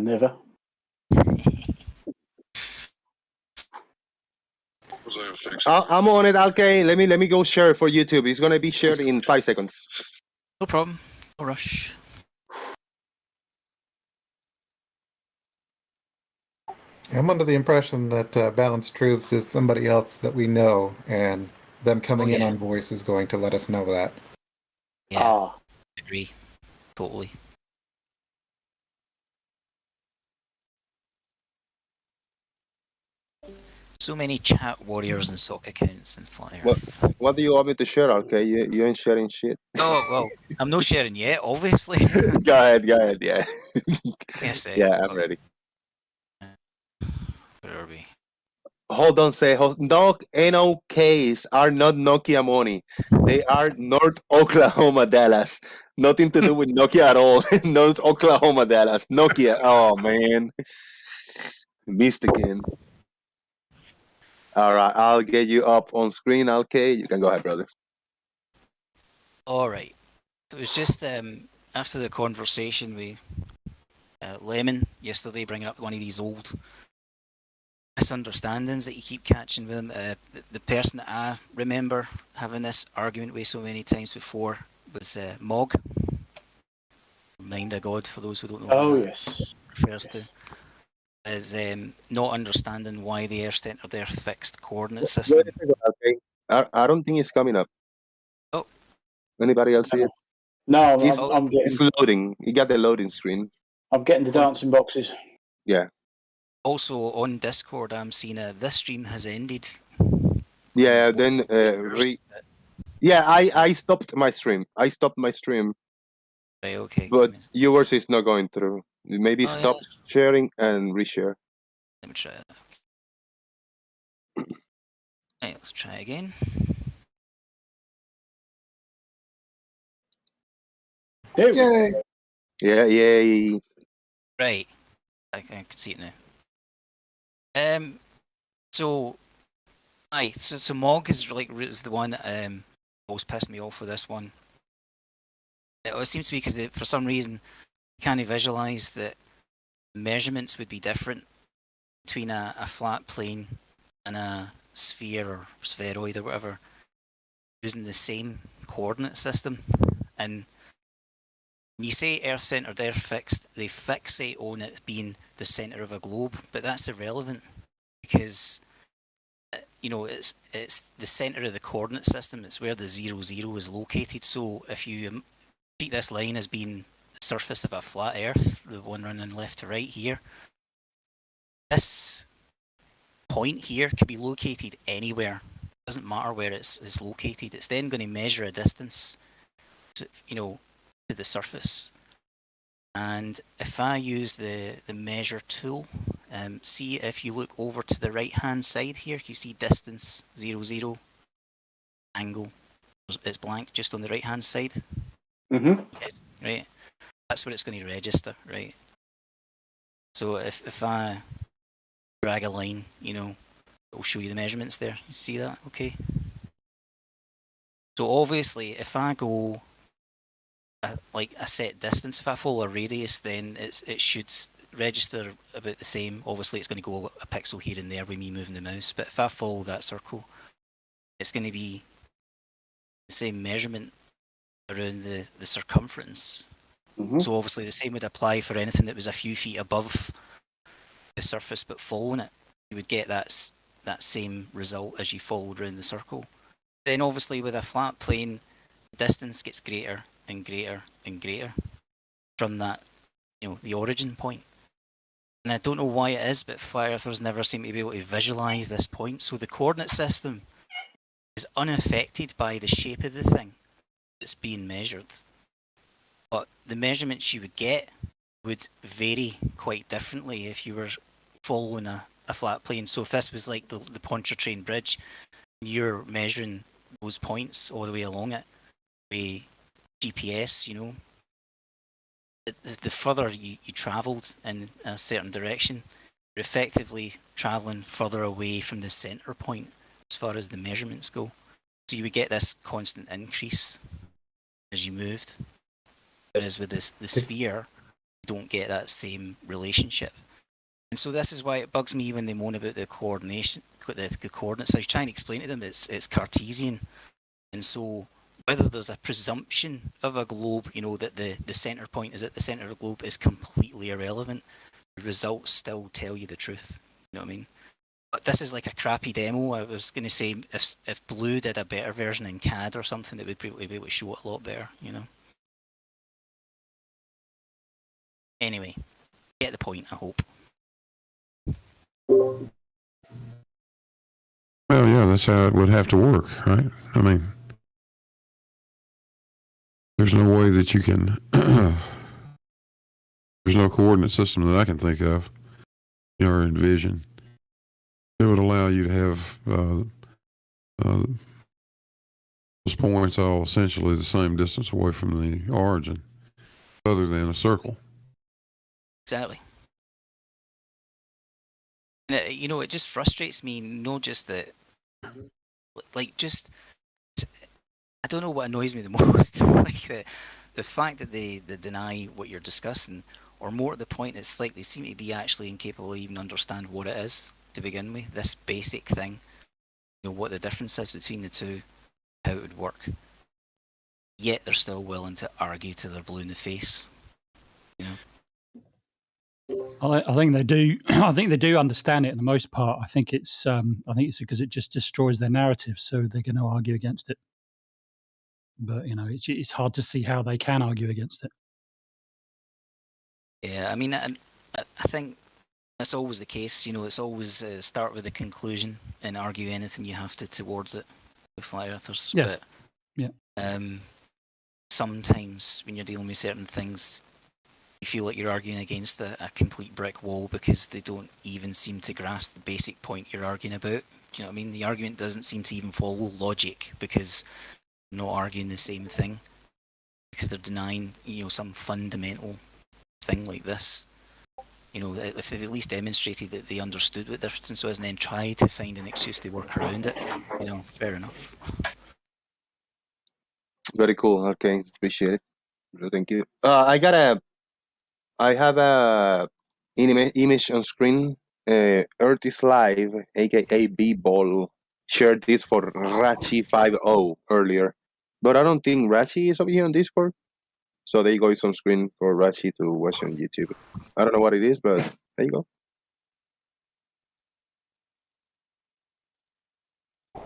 never. I'm on it, okay. Let me go share for YouTube. It's gonna be shared in 5 seconds. No problem. No rush. I'm under the impression that Balanced Truths is somebody else that we know, and them coming in on voice is going to let us know that. Yeah, agree. Totally. So many chat warriors and sock accounts and Flat Earth. What do you want me to share, okay? You ain't sharing shit. Oh, well, I'm not sharing yet, obviously. Go ahead, yeah. Yes, Yeah, I'm ready. Where are we? Hold on, NOKs are not Nokia money. They are North Oklahoma, Dallas. Nothing to do with Nokia at all. North Oklahoma, Dallas. Nokia. Oh, man. Missed again. All right, I'll get you up on screen, okay? You can go ahead, brother. All right. It was just after the conversation with Lemon yesterday, bringing up one of these old misunderstandings that you keep catching with him. The person that I remember having this argument with so many times before was Mog. Mind of God, for those who don't know Oh, what that yes. refers to. Is not understanding why the Earth centered their fixed coordinate system. Okay. I don't think it's coming up. Oh. Anybody else see it? No, It's I'm getting. loading. You got the loading screen. I'm getting the dancing boxes. Yeah. Also on Discord, I'm seeing this stream has ended. Yeah. Then yeah, I stopped my stream. Right. Okay. But yours is not going through. Maybe Oh, stop sharing and reshare. Let me try it. Right, let's try again. Yay! Yeah, yay. Right. I can see it now. So Mog is the one that most pissed me off with this one. It seems to be because for some reason you can't visualize that measurements would be different between a flat plane and a sphere or spheroid or whatever using the same coordinate system. And when you say Earth centered, Earth fixed, they fixate on it being the center of a globe, but that's irrelevant because it's the center of the coordinate system. It's where the 0, 0 is located. So if you treat this line as being the surface of a flat Earth, the one running left to right here, this point here could be located anywhere. It doesn't matter where it's located. It's then going to measure a distance to the surface. And if I use the measure tool, see if you look over to the right hand side here, you see distance 0, 0, angle, it's blank just on the right hand side. Right, that's what it's going to register, right? So if I drag a line, it'll show you the measurements there. You see that? Okay. So obviously, if I go like a set distance, if I follow a radius, then it should register about the same. Obviously, it's going to go a pixel here and there with me moving the mouse. But if I follow that circle, it's going to be the same measurement around the circumference. So obviously, the same would apply for anything that was a few feet above the surface, but following it, you would get that same result as you followed around the circle. Then obviously, with a flat plane, the distance gets greater and greater and greater from that, the origin point. And I don't know why it is, but flat earthers never seem to be able to visualize this point. So the coordinate system is unaffected by the shape of the thing that's being measured. But the measurements you would get would vary quite differently if you were following a flat plane. So if this was like the Pontchartrain Bridge, you're measuring those points all the way along it with GPS, the further you travelled in a certain direction, you're effectively travelling further away from the centre point as far as the measurements go. So you would get this constant increase as you moved. Whereas with the sphere, you don't get that same relationship. And so this is why it bugs me when they moan about the coordination, the coordinates. I was trying to explain to them it's Cartesian, and so whether there's a presumption of a globe, that the center point is at the center of the globe is completely irrelevant. The results still tell you the truth. You know what I mean? But this is like a crappy demo. I was going to say if Blue did a better version in CAD or something, it would probably be able to show it a lot better. Anyway, get the point, I hope. Well, yeah, that's how it would have to work, right? I mean, there's no way that you can, there's no coordinate system that I can think of, or envision, that would allow you to have those points all essentially the same distance away from the origin, other than a circle. Exactly. And it just frustrates me, not just that, I don't know what annoys me the most, like the fact that they deny what you're discussing, or more at the point, it's like they seem to be actually incapable of even understand what it is to begin with, this basic thing, what the difference is between the two, how it would work. Yet they're still willing to argue till they're blue in the face. I think they do. I think they do understand it in the most part. I think it's because it just destroys their narrative, so they're going to argue against it. But it's hard to see how they can argue against it. Yeah, I mean, I think that's always the case. It's always start with the conclusion and argue anything you have to towards it with flat earthers. Yeah. But sometimes when you're dealing with certain things, you feel like you're arguing against a complete brick wall because they don't even seem to grasp the basic point you're arguing about. Do you know what I mean? The argument doesn't seem to even follow logic because they're not arguing the same thing, because they're denying, some fundamental thing like this. If they've at least demonstrated that they understood what the difference was and then tried to find an excuse to work around it, fair enough. Very cool. Okay, appreciate it. Thank you. I have a image on screen. Earth is Live, aka B-Ball, shared this for Rachi50 earlier, but I don't think Rachi is over here on Discord. So there you go. It's on screen for Rachi to watch on YouTube. I don't know what it is, but there you go.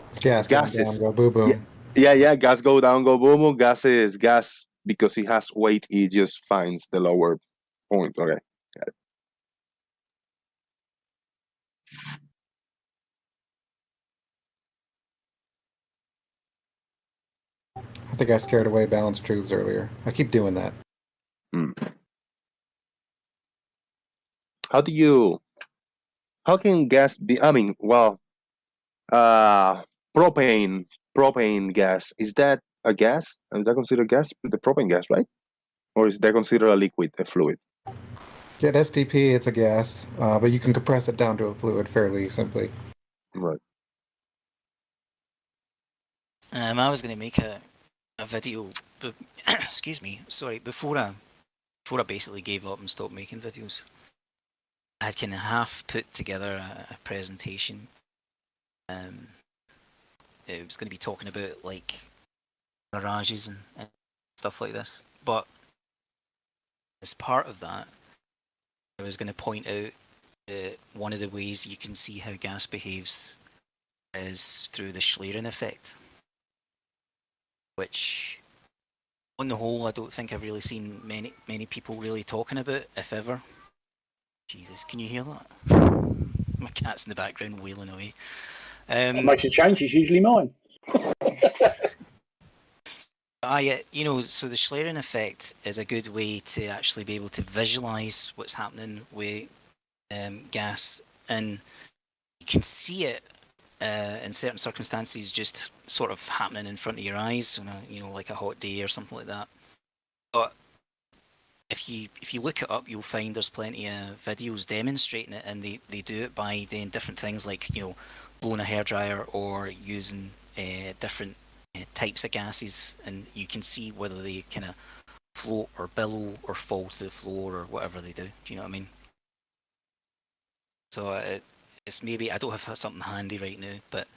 It's gas going down, go boom boom. Yeah. Gas go down, go boom boom. Gas is gas because it has weight. It just finds the lower point. Okay, got it. I think I scared away balanced truths earlier. I keep doing that. How can gas be? I mean, well, propane gas, is that a gas? Is that considered gas? The propane gas, right? Or is that considered a liquid, a fluid? Yeah, SDP, it's a gas, but you can compress it down to a fluid fairly simply. Right. I was going to make a video, but, excuse me, sorry, before I basically gave up and stopped making videos, I had kind of half put together a presentation. It was going to be talking about like garages and stuff like this, but as part of that, I was going to point out that one of the ways you can see how gas behaves is through the Schlieren effect, which on the whole I don't think I've really seen many people really talking about, if ever. Jesus, can you hear that? My cat's in the background wailing away. What makes a change is usually mine. So the Schlieren effect is a good way to actually be able to visualize what's happening with gas, and you can see it in certain circumstances just sort of happening in front of your eyes on like a hot day or something like that. But if you look it up, you'll find there's plenty of videos demonstrating it, and they do it by doing different things like blowing a hairdryer or using different types of gases, and you can see whether they kind of float or billow or fall to the floor or whatever they do. Do you know what I mean? So it's maybe, I don't have something handy right now, but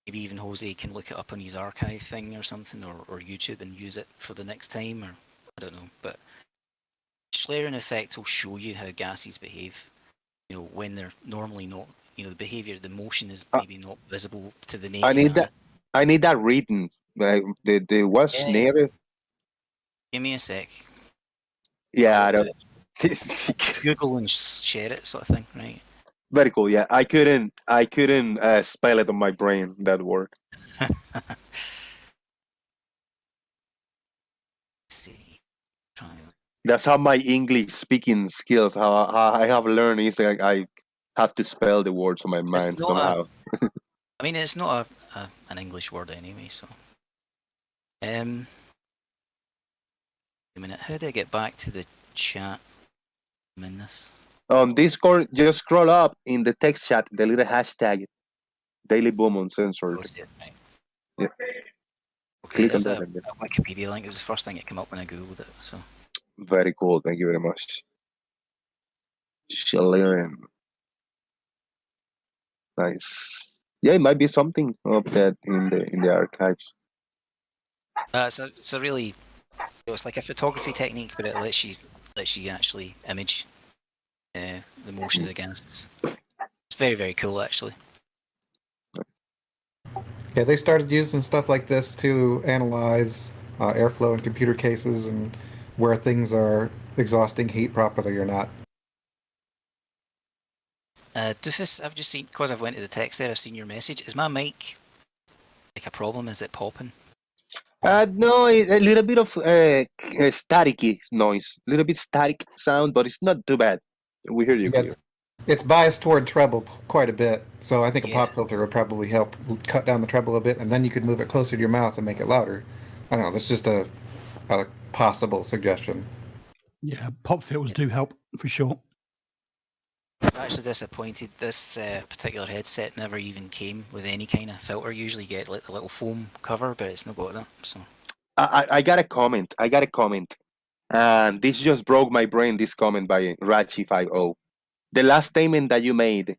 maybe even Jose can look it up on his archive thing or something, or YouTube and use it for the next time, or I don't know. But Schlerin effect will show you how gases behave, you know, when they're normally not, you know, the behavior, the motion is maybe not visible to the naked I need eye. that. I need that written. The what's Yeah, native? give me a sec. Yeah, I Do don't. it. Google and share it, sort of thing, right? Very cool. Yeah, I couldn't. Spell it on my brain. That word. See. That's how my English speaking skills. How I have learned is like I have to spell the words on my mind It's not somehow. I mean, it's not an English word anyway, so. A minute, how do I get back to the chat? I'm in this. On Discord, just scroll up in the text chat the little hashtag Daily Boom Uncensored. Right. Yeah. Okay, Click on there's that. a Wikipedia link. It was the first thing that came up when I googled it. So. Very cool. Thank you very much. Schlerin. Nice. Yeah, it might be something of that in the archives. It's a really, you know, it's like a photography technique, but it lets you actually image the motion of the gases. It's very, very cool, actually. Yeah, they started using stuff like this to analyze airflow in computer cases and where things are exhausting heat properly or not. Doofus, I've just seen, because I've went to the text there, I've seen your message. Is my mic like a problem? Is it popping? No, a little bit of staticky noise, a little bit static sound, but it's not too bad. We hear you clear. It's biased toward treble quite a bit, so I think a pop filter would probably help cut down the treble a bit, and then you could move it closer to your mouth and make it louder. I don't know, that's just a possible suggestion. Yeah, pop filters do help, for sure. I was actually disappointed. This particular headset never even came with any kind of filter. Usually get like a little foam cover, but it's not got that. So I got a comment. And this just broke my brain. This comment by Rachi50. The last statement that you made,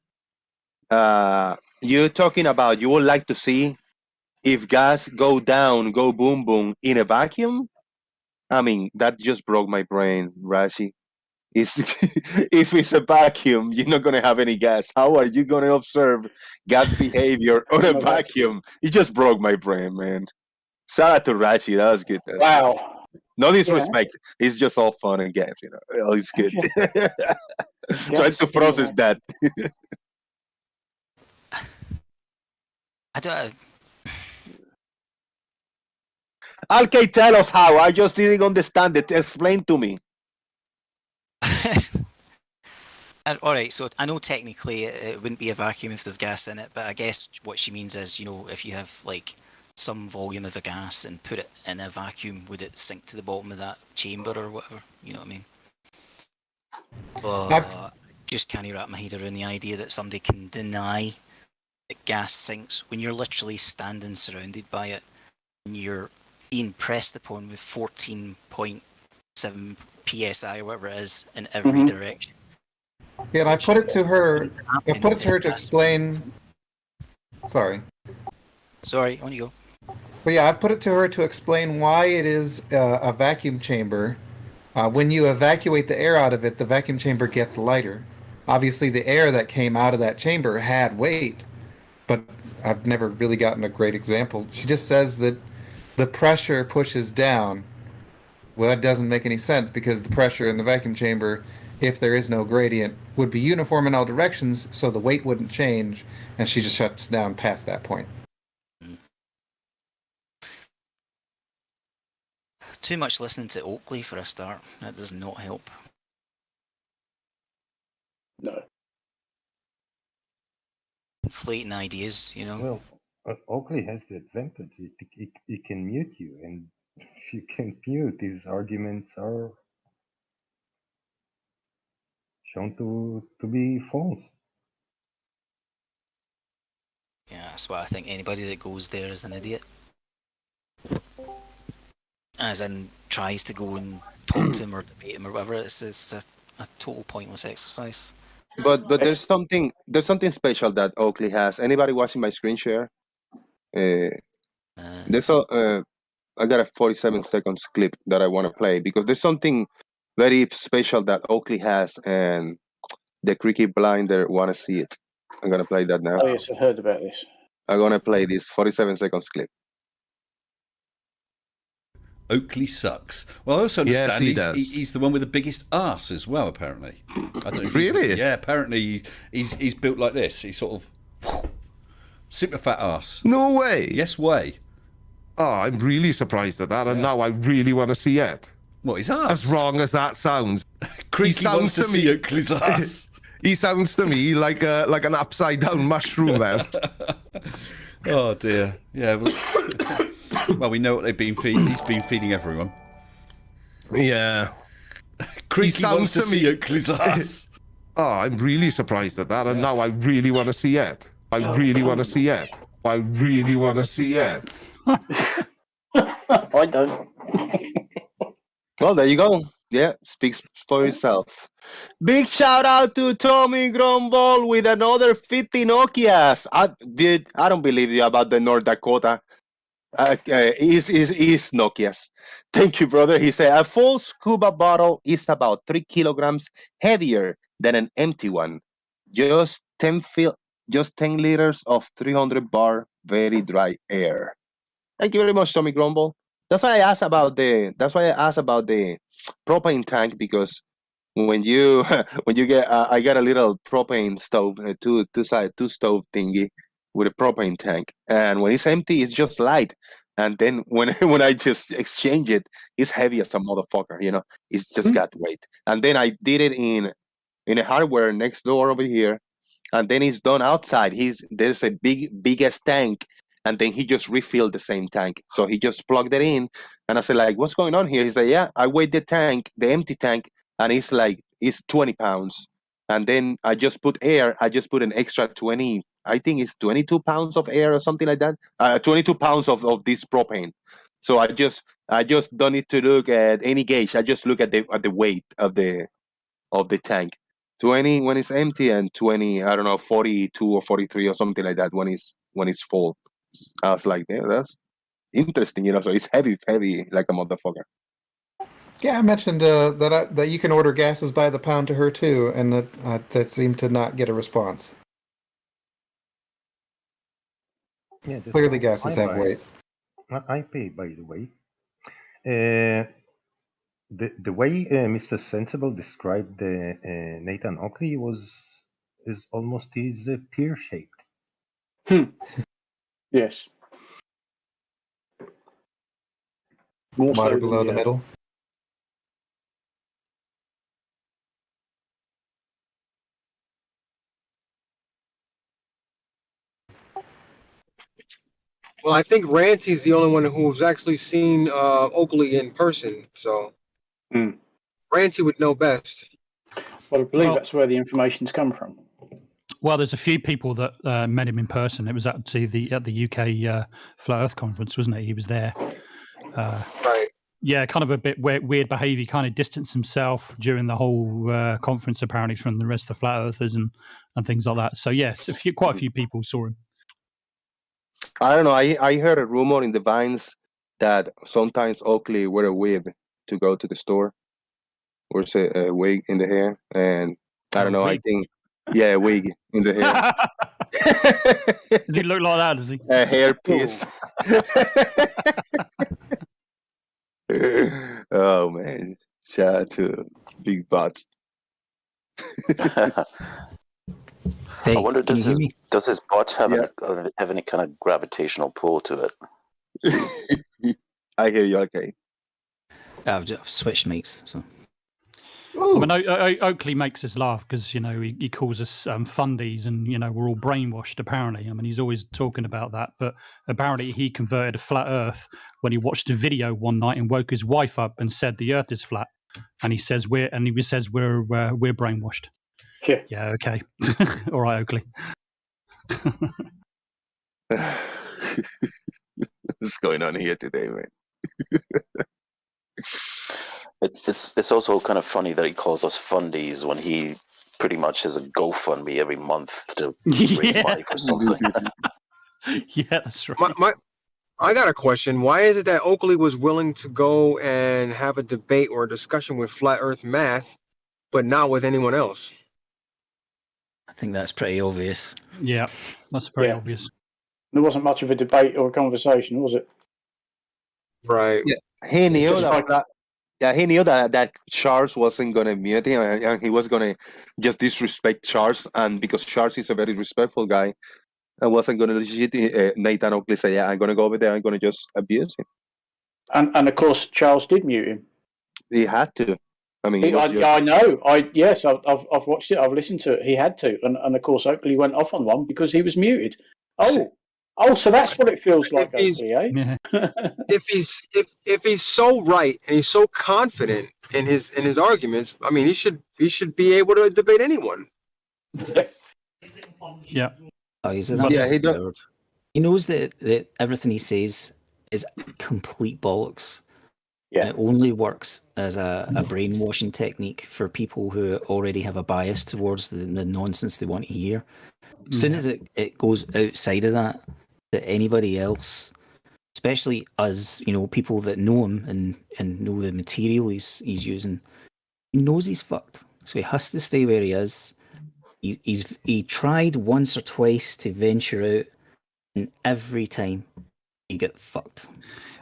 you're talking about you would like to see if gas go down, go boom boom in a vacuum. I mean, that just broke my brain, Rashi. If it's a vacuum, you're not gonna have any gas. How are you gonna observe gas behavior on a vacuum? It just broke my brain, man. Shout out to Rachi. That was good. Wow. No disrespect. Yeah. It's just all fun and games, you know. It's good. Trying to process that. I don't. Okay, tell us how. I just didn't understand it. Explain to me. All right, so I know technically it wouldn't be a vacuum if there's gas in it, but I guess what she means is, you know, if you have like some volume of a gas and put it in a vacuum, would it sink to the bottom of that chamber or whatever? You know what I mean? But just can't wrap my head around the idea that somebody can deny that gas sinks when you're literally standing surrounded by it and you're being pressed upon with 14.7 psi or whatever it is in every direction. Yeah, and I put it to her. I put it to her to explain. Sorry, on you go. But yeah, I've put it to her to explain why it is a vacuum chamber. When you evacuate the air out of it, the vacuum chamber gets lighter. Obviously, the air that came out of that chamber had weight, but I've never really gotten a great example. She just says that the pressure pushes down. Well, that doesn't make any sense because the pressure in the vacuum chamber, if there is no gradient, would be uniform in all directions, so the weight wouldn't change, and she just shuts down past that point. Too much listening to Oakley for a start. That does not help. No. Inflating ideas, you know. Well, Oakley has the advantage. It can mute you, and if you can't mute, these arguments are shown to be false. Yeah, that's why I think anybody that goes there is an idiot. as in tries to go and talk to him or debate him or whatever. It's a total pointless exercise. But there's something special that Oakley has. Anybody watching my screen share? There's I got a 47 seconds clip that I want to play because there's something very special that Oakley has, and the cricket blinder want to see it. I'm gonna play that now. Oh yes, I heard about this. I'm gonna play this 47 seconds clip. Oakley sucks. Well, I also understand Yes, he's the one with the biggest arse as well. Apparently, I don't know if Really? Yeah, apparently he's built like this. He's sort of super fat arse. No way. Yes way. Oh, I'm really surprised at that, and now I really want to see it. What, his arse? As wrong as that sounds. Creaky wants to see Oakley's arse. He sounds to me like an upside down mushroom then. Oh dear. Yeah. Well, we know what they've been feeding. He's been feeding everyone. Yeah. Creaky wants to see Oakley's arse. Oh, I'm really surprised at that, and now I really want to see it. I really want to see it. I really want to see it. I don't. Well, there you go. Yeah, speaks for itself. Big shout out to Tommy Grumble with another 50 Nokias. I don't believe you about the North Dakota. Is Nokias. Thank you, brother. He said a full scuba bottle is about 3 kilograms heavier than an empty one. Just 10 liters of 300 bar very dry air. Thank you very much, Tommy Grumble. That's why I asked about the propane tank, because when you get I got a little propane stove, two stove thingy with a propane tank, and when it's empty, it's just light, and then when I just exchange it, it's heavy as a motherfucker. It's just got weight. And then I did it in a hardware next door over here, and then it's done outside. There's a biggest tank. And then he just refilled the same tank. So he just plugged it in. And I said, like, what's going on here? He said, yeah, I weighed the empty tank, and it's 20 pounds. And then I just put air. I just put an extra 20, I think it's 22 pounds of air or something like that. 22 pounds of this propane. So I just don't need to look at any gauge. I just look at the weight of the tank. 20 when it's empty, and 20, I don't know, 42 or 43 or something like that when it's full. I was like, yeah, that's interesting, So it's heavy like a motherfucker. Yeah, I mentioned that you can order gases by the pound to her too, and that seemed to not get a response. Yeah, Clearly, gases have weight. I pay, by the way. The way Mr. Sensible described Nathan Oakley is almost his pear-shaped. Yes. Water below the middle. Well, I think Rancy's the only one who's actually seen Oakley in person, so Rancy would know best. Well, I believe that's where the information's come from. Well, there's a few people that met him in person. It was at the UK Flat Earth conference, wasn't it? He was there. Right. Yeah, kind of a bit weird behaviour. He kind of distanced himself during the whole conference, apparently, from the rest of the Flat Earthers and things like that. So, yes, quite a few people saw him. I don't know. I heard a rumor in the vines that sometimes Oakley wear a wig to go to the store, or say a wig in the hair, and I don't know. I think, yeah, a wig in the hair. Does he look like that? Does he? A hairpiece. Oh man! Shout out to Big Butts. I wonder, does his butt have any kind of gravitational pull to it? I hear you. Okay. I've switched mates. So. I mean, Oakley makes us laugh because he calls us fundies, and we're all brainwashed. Apparently, I mean, he's always talking about that. But apparently, he converted a flat Earth when he watched a video one night and woke his wife up and said the Earth is flat, and he says we're brainwashed. Yeah. Okay. All right, Oakley. What's going on here today, man? It's also kind of funny that he calls us fundies when he pretty much has a GoFundMe every month to raise money for something. Yeah, that's right. I got a question. Why is it that Oakley was willing to go and have a debate or a discussion with Flat Earth Math, but not with anyone else? I think that's pretty obvious. Yeah, that's very obvious. There wasn't much of a debate or a conversation, was it? Right. Yeah, he knew just that. like- He knew that Charles wasn't gonna mute him, and he was gonna just disrespect Charles. And because Charles is a very respectful guy, I wasn't gonna legit Nathan Oakley say, "Yeah, I'm gonna go over there. I'm gonna just abuse him." And of course, Charles did mute him. He had to. I mean, it was just... I know. I've watched it. I've listened to it. He had to, and of course, Oakley went off on one because he was muted. Oh, so that's what it feels like, Oakley, eh? If he's so right and he's so confident in his arguments, I mean, he should be able to debate anyone. Yeah. Oh, he's an absolute he knows that everything he says is complete bollocks. Yeah. And it only works as a brainwashing technique for people who already have a bias towards the nonsense they want to hear. As soon as it goes outside of that, to anybody else, especially us, people that know him and know the material he's using, he knows he's fucked. So he has to stay where he is. He tried once or twice to venture out, and every time he got fucked.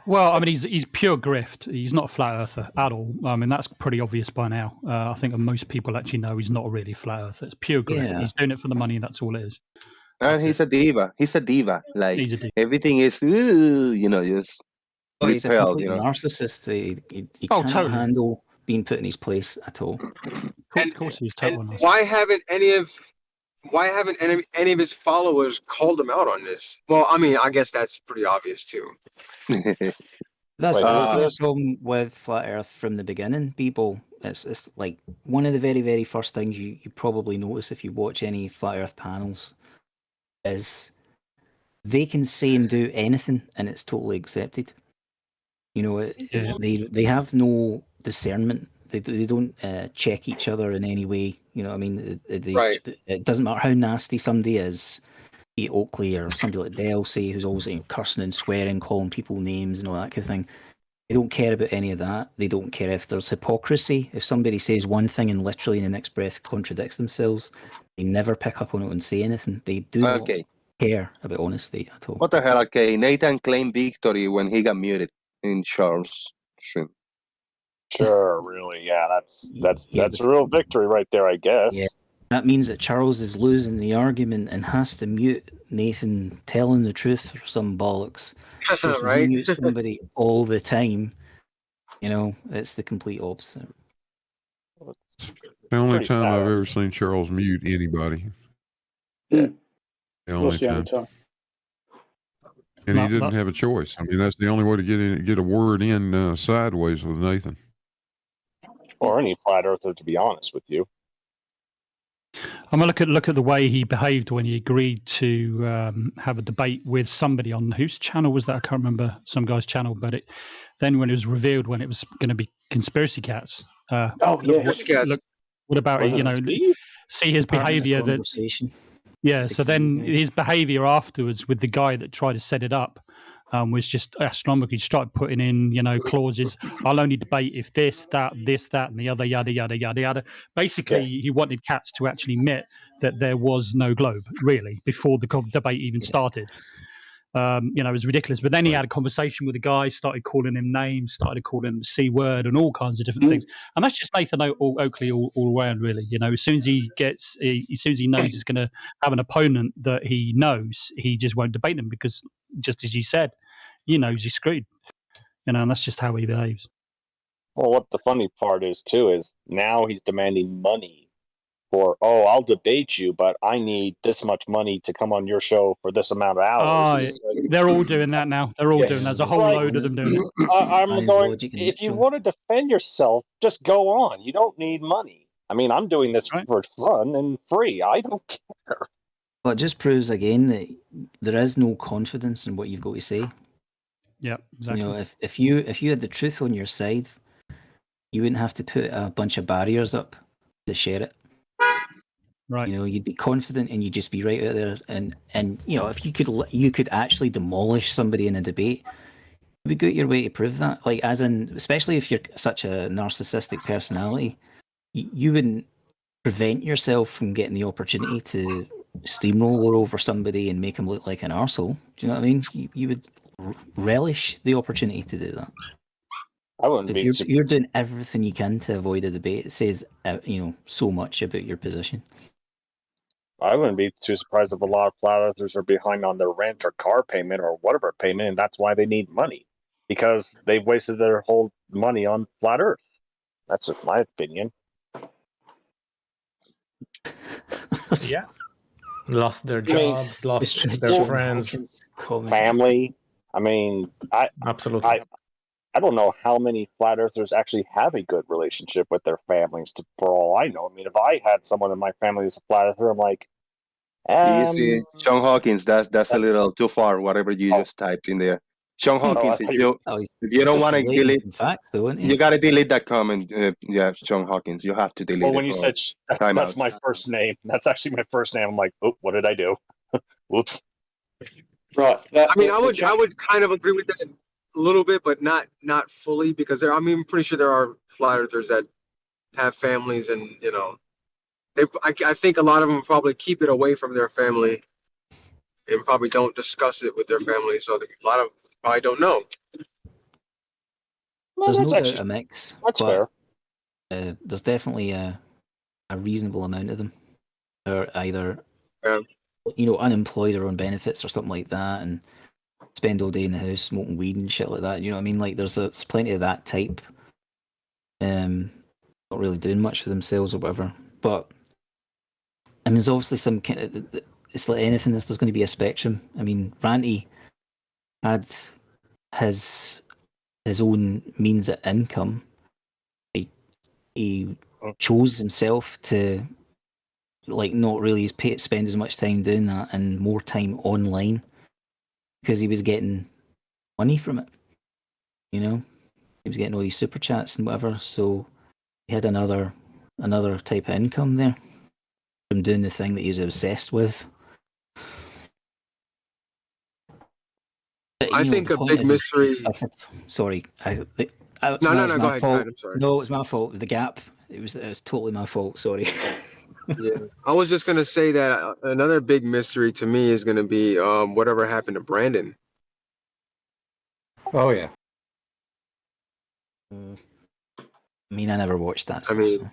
Well, I mean, he's pure grift. He's not a flat earther at all. I mean, that's pretty obvious by now. I think most people actually know he's not really a flat earther. It's pure grift. Yeah. He's doing it for the money. That's all it is. And he's a diva. He's a diva. Like everything is, just He's a repelled. complete narcissist. He can't handle being put in his place at all. Of course, he's totally narcissist. Why haven't any of his followers called him out on this? Well, I mean, I guess that's pretty obvious too. That's the problem with Flat Earth from the beginning, people. It's like one of the very, very first things you probably notice if you watch any Flat Earth panels is they can say and do anything and it's totally accepted. They have no discernment. They don't check each other in any way. You know what I mean? It doesn't matter how nasty somebody is, be it Oakley or somebody like Delsey, who's always cursing and swearing, calling people names and all that kind of thing. They don't care about any of that. They don't care if there's hypocrisy. If somebody says one thing and literally in the next breath contradicts themselves, they never pick up on it and say anything. They do not care about honesty at all. What the hell? Okay, Nathan claimed victory when he got muted in Charles' stream. Sure, really, yeah, that's a real victory right there, I guess. Yeah. That means that Charles is losing the argument and has to mute Nathan telling the truth or some bollocks. Right? He mutes somebody all the time. It's the complete opposite. The only time I've ever seen Charles mute anybody. Yeah. The only time. And he didn't have a choice. I mean, that's the only way to get a word in sideways with Nathan. Or any flat earther, to be honest with you. I'm gonna look at the way he behaved when he agreed to have a debate with somebody on whose channel was that? I can't remember, some guy's channel. But then when it was revealed when it was going to be Conspiracy Cats. Cats. What about it? See his behaviour. So then his behaviour afterwards with the guy that tried to set it up was just astronomical. He started putting in, clauses. I'll only debate if this, that, and the other, yada, yada, yada, yada. Basically, he wanted Katz to actually admit that there was no globe, really, before the debate even started. It was ridiculous. But then he had a conversation with the guy, started calling him names, started calling him the C word and all kinds of different things. And that's just Nathan Oakley all around, really. As soon as he knows he's going to have an opponent that he knows, he just won't debate them because, just as you said, he knows he's screwed. And that's just how he behaves. Well, what the funny part is too is now he's demanding money for, I'll debate you, but I need this much money to come on your show for this amount of hours. They're all doing that now. They're all doing that. There's a whole load of them doing it. I'm going, if you want to defend yourself, just go on. You don't need money. I mean, I'm doing this for fun and free. I don't care. Well, it just proves again that there is no confidence in what you've got to say. Yeah, exactly. If you had the truth on your side, you wouldn't have to put a bunch of barriers up to share it. Right. You know, you'd be confident and you'd just be right out there. And you know, if you could actually demolish somebody in a debate, you would go out your way to prove that. Like, as in, especially if you're such a narcissistic personality, you wouldn't prevent yourself from getting the opportunity to steamroller over somebody and make him look like an arsehole. Do you know what I mean? You would relish the opportunity to do that. I wouldn't So be. if you're doing everything you can to avoid a debate, it says so much about your position. I wouldn't be too surprised if a lot of flat earthers are behind on their rent or car payment or whatever payment, and that's why they need money, because they've wasted their whole money on flat Earth. That's just my opinion. Yeah. Lost their jobs, lost their friends, family. I mean, absolutely. I don't know how many flat earthers actually have a good relationship with their families. For all I know, I mean, if I had someone in my family who's a flat earther, I'm like, easy, Sean Hawkins. That's a little too far. Whatever you just typed in there, Sean Hawkins. If you don't want to delete, you got to delete that comment. Yeah, Sean Hawkins. You have to delete it. Well, when you said that's my first name, that's actually my first name. I'm like, oh, what did I do? Whoops. Right. I mean, I would kind of agree with that a little bit, but not fully, because I'm pretty sure there are flat earthers that have families, and I think a lot of them probably keep it away from their family and probably don't discuss it with their family, so a lot of them probably don't know. There's no doubt a mix. That's fair. There's definitely a reasonable amount of them are either unemployed or on benefits or something like that, and spend all day in the house smoking weed and shit like that. You know what I mean? Like, there's plenty of that type. Not really doing much for themselves or whatever. But I mean, there's obviously some kind of, it's like anything. There's going to be a spectrum. I mean, Ranty had his own means of income. He chose himself to not really spend as much time doing that and more time online, because he was getting money from it. He was getting all these super chats and whatever, so he had another type of income there from doing the thing that he was obsessed with. But, I think a big mystery. Sorry, no, go ahead. Go ahead. I'm sorry. No, it was my fault. The gap. It was totally my fault. Sorry. Yeah, I was just gonna say that another big mystery to me is gonna be whatever happened to Brandon. Oh yeah. I mean, I never watched that stuff. I mean,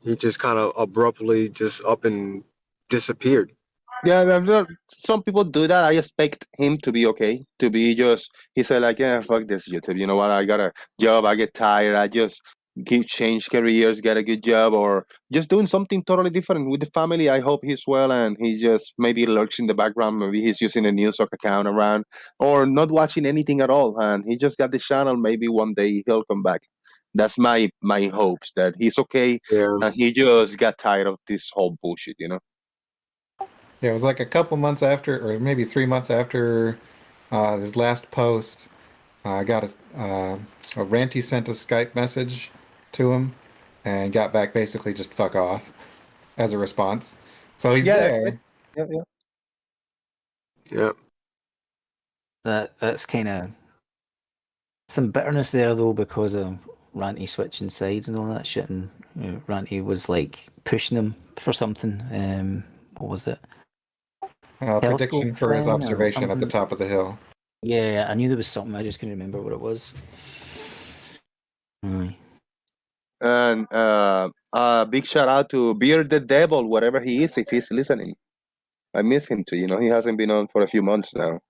he just kind of abruptly just up and disappeared. Yeah, some people do that. I expect him to be okay. To be just, he said like, yeah, fuck this YouTube. You know what? I got a job. I get tired. I just change careers, get a good job, or just doing something totally different with the family. I hope he's well, and he just maybe lurks in the background. Maybe he's using a news account around, or not watching anything at all. And he just got this channel. Maybe one day he'll come back. That's my hopes, that he's okay, and he just got tired of this whole bullshit. Yeah, it was like a couple months after, or maybe 3 months after his last post. I got a Ranty sent a Skype message to him and got back basically just fuck off as a response. So he's there. Yep. That's kind of some bitterness there, though, because of Ranty switching sides and all that shit, and Ranty was like pushing him for something. What was it? Prediction for his observation at the top of the hill. Yeah, I knew there was something. I just couldn't remember what it was. And big shout out to Beard the Devil, whatever he is, if he's listening. I miss him too. He hasn't been on for a few months now.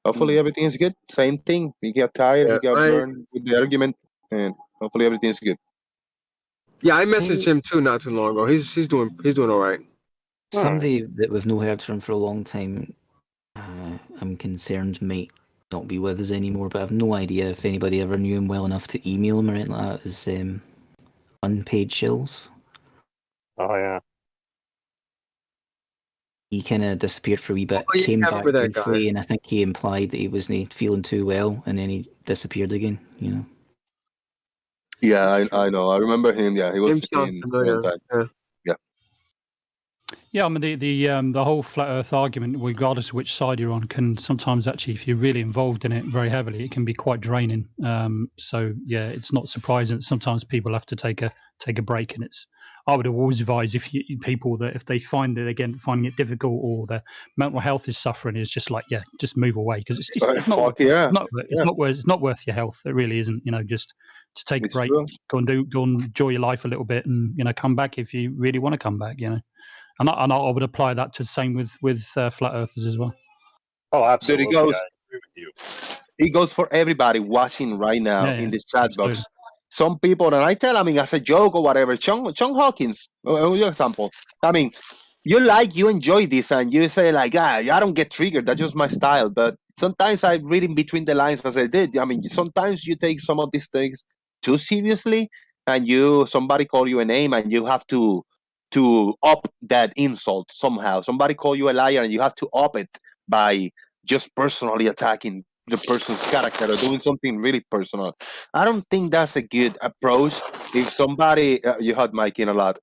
Hopefully everything is good. Same thing. He got tired. He got burned with the argument, and hopefully everything's good. Yeah, I messaged him too not too long ago. He's doing all right. Somebody that we've not heard from for a long time, I'm concerned might not be with us anymore, but I have no idea if anybody ever knew him well enough to email him or anything like that. Is Unpaid Shills. Oh yeah. He kind of disappeared for a wee bit, came back briefly, and I think he implied that he wasn't feeling too well, and then he disappeared again. Yeah, I know. I remember him. Yeah, he was Name sounds in a long familiar. time. Yeah. Yeah. Yeah, I mean the whole flat Earth argument, regardless of which side you're on, can sometimes actually, if you're really involved in it very heavily, it can be quite draining. So yeah, it's not surprising that sometimes people have to take a break, and I would always advise people that if they find that again finding it difficult or their mental health is suffering, is just like just move away, because it's not Fuck worth it. yeah. It's not worth your health. It really isn't. Just to take a It's break, true. go and enjoy your life a little bit, and come back if you really want to come back. And I would apply that to the same with flat earthers as well. Oh, Dude, absolutely. I agree with you. it goes for everybody watching right now Yeah, in the chat absolutely. box. Some people, and I tell, as a joke or whatever, John Hawkins, your example. I mean, you enjoy this, and you say like, I don't get triggered. That's just my style. But sometimes I read in between the lines as I did. I mean, sometimes you take some of these things too seriously, and somebody call you a name, and you have to up that insult somehow. Somebody call you a liar, and you have to up it by just personally attacking the person's character or doing something really personal. I don't think that's a good approach. If somebody, you had Mike in a lot,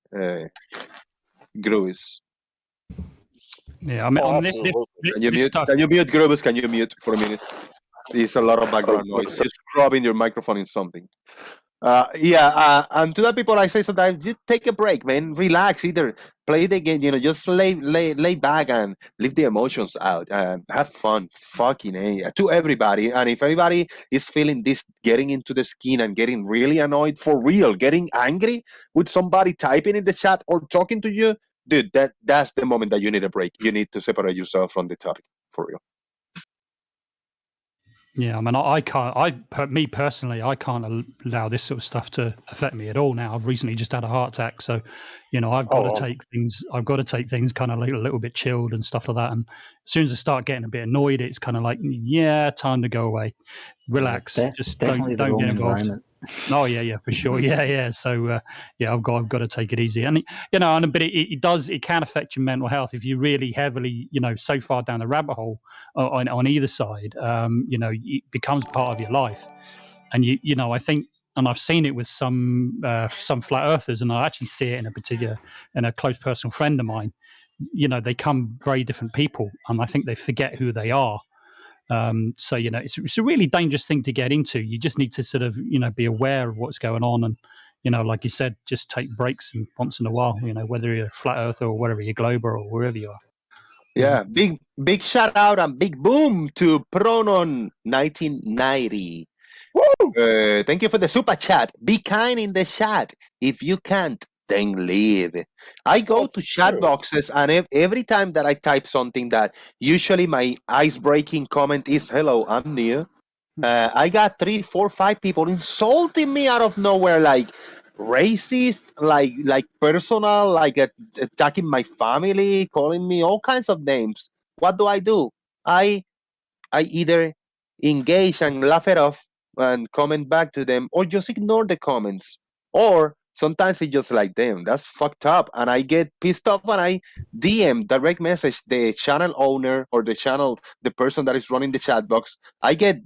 Gruis. Yeah, I mean, Can you mute? Can you mute Gruis? Can you mute for a minute? There's a lot of background noise. Just rubbing your microphone in something. And to that people I say sometimes, you take a break, man. Relax. Either play the game, just lay back and leave the emotions out and have fun. Fucking to everybody. And if everybody is feeling this, getting into the skin and getting really annoyed for real, getting angry with somebody typing in the chat or talking to you, dude, that's the moment that you need a break. You need to separate yourself from the topic for real. Yeah, I mean, I can't. Me personally, I can't allow this sort of stuff to affect me at all. Now, I've recently just had a heart attack, so I've got to take things. I've got to take things kind of a little bit chilled and stuff like that. And as soon as I start getting a bit annoyed, it's kind of like, yeah, time to go away, relax, just don't get involved. Oh yeah, for sure. Yeah. So I've got to take it easy, and but it can affect your mental health if you really heavily, so far down the rabbit hole on either side. It becomes part of your life, and I think, and I've seen it with some flat earthers, and I actually see it in a close personal friend of mine. They come very different people, and I think they forget who they are. So it's a really dangerous thing to get into. You just need to sort of be aware of what's going on, and like you said, just take breaks and once in a while. Whether you're a flat earther or whether you're Glober or wherever you are. Yeah, big shout out and big boom to Pronon 1990. Thank you for the super chat. Be kind in the chat. If you can't, then leave. I go to chat boxes, and every time that I type something that usually my ice-breaking comment is, hello, I'm new. I got 3, 4, 5 people insulting me out of nowhere, like racist, like personal, like attacking my family, calling me all kinds of names. What do? I either engage and laugh it off and comment back to them, or just ignore the comments. Or sometimes it's just like, damn, that's fucked up. And I get pissed off and I DM, direct message the channel owner or the person that is running the chat box. I get,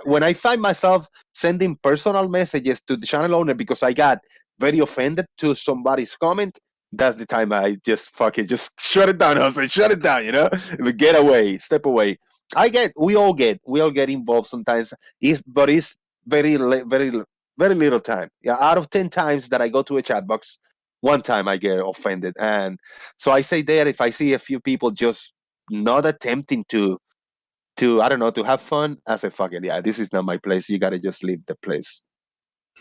when I find myself sending personal messages to the channel owner because I got very offended to somebody's comment, that's the time I just just shut it down. I say, shut it down, get away, step away. We all get involved sometimes. But it's very little time. Yeah, out of 10 times that I go to a chat box, one time I get offended, and so I say there, if I see a few people just not attempting to I don't know, to have fun, I say, fuck it, yeah, this is not my place. You gotta just leave the place.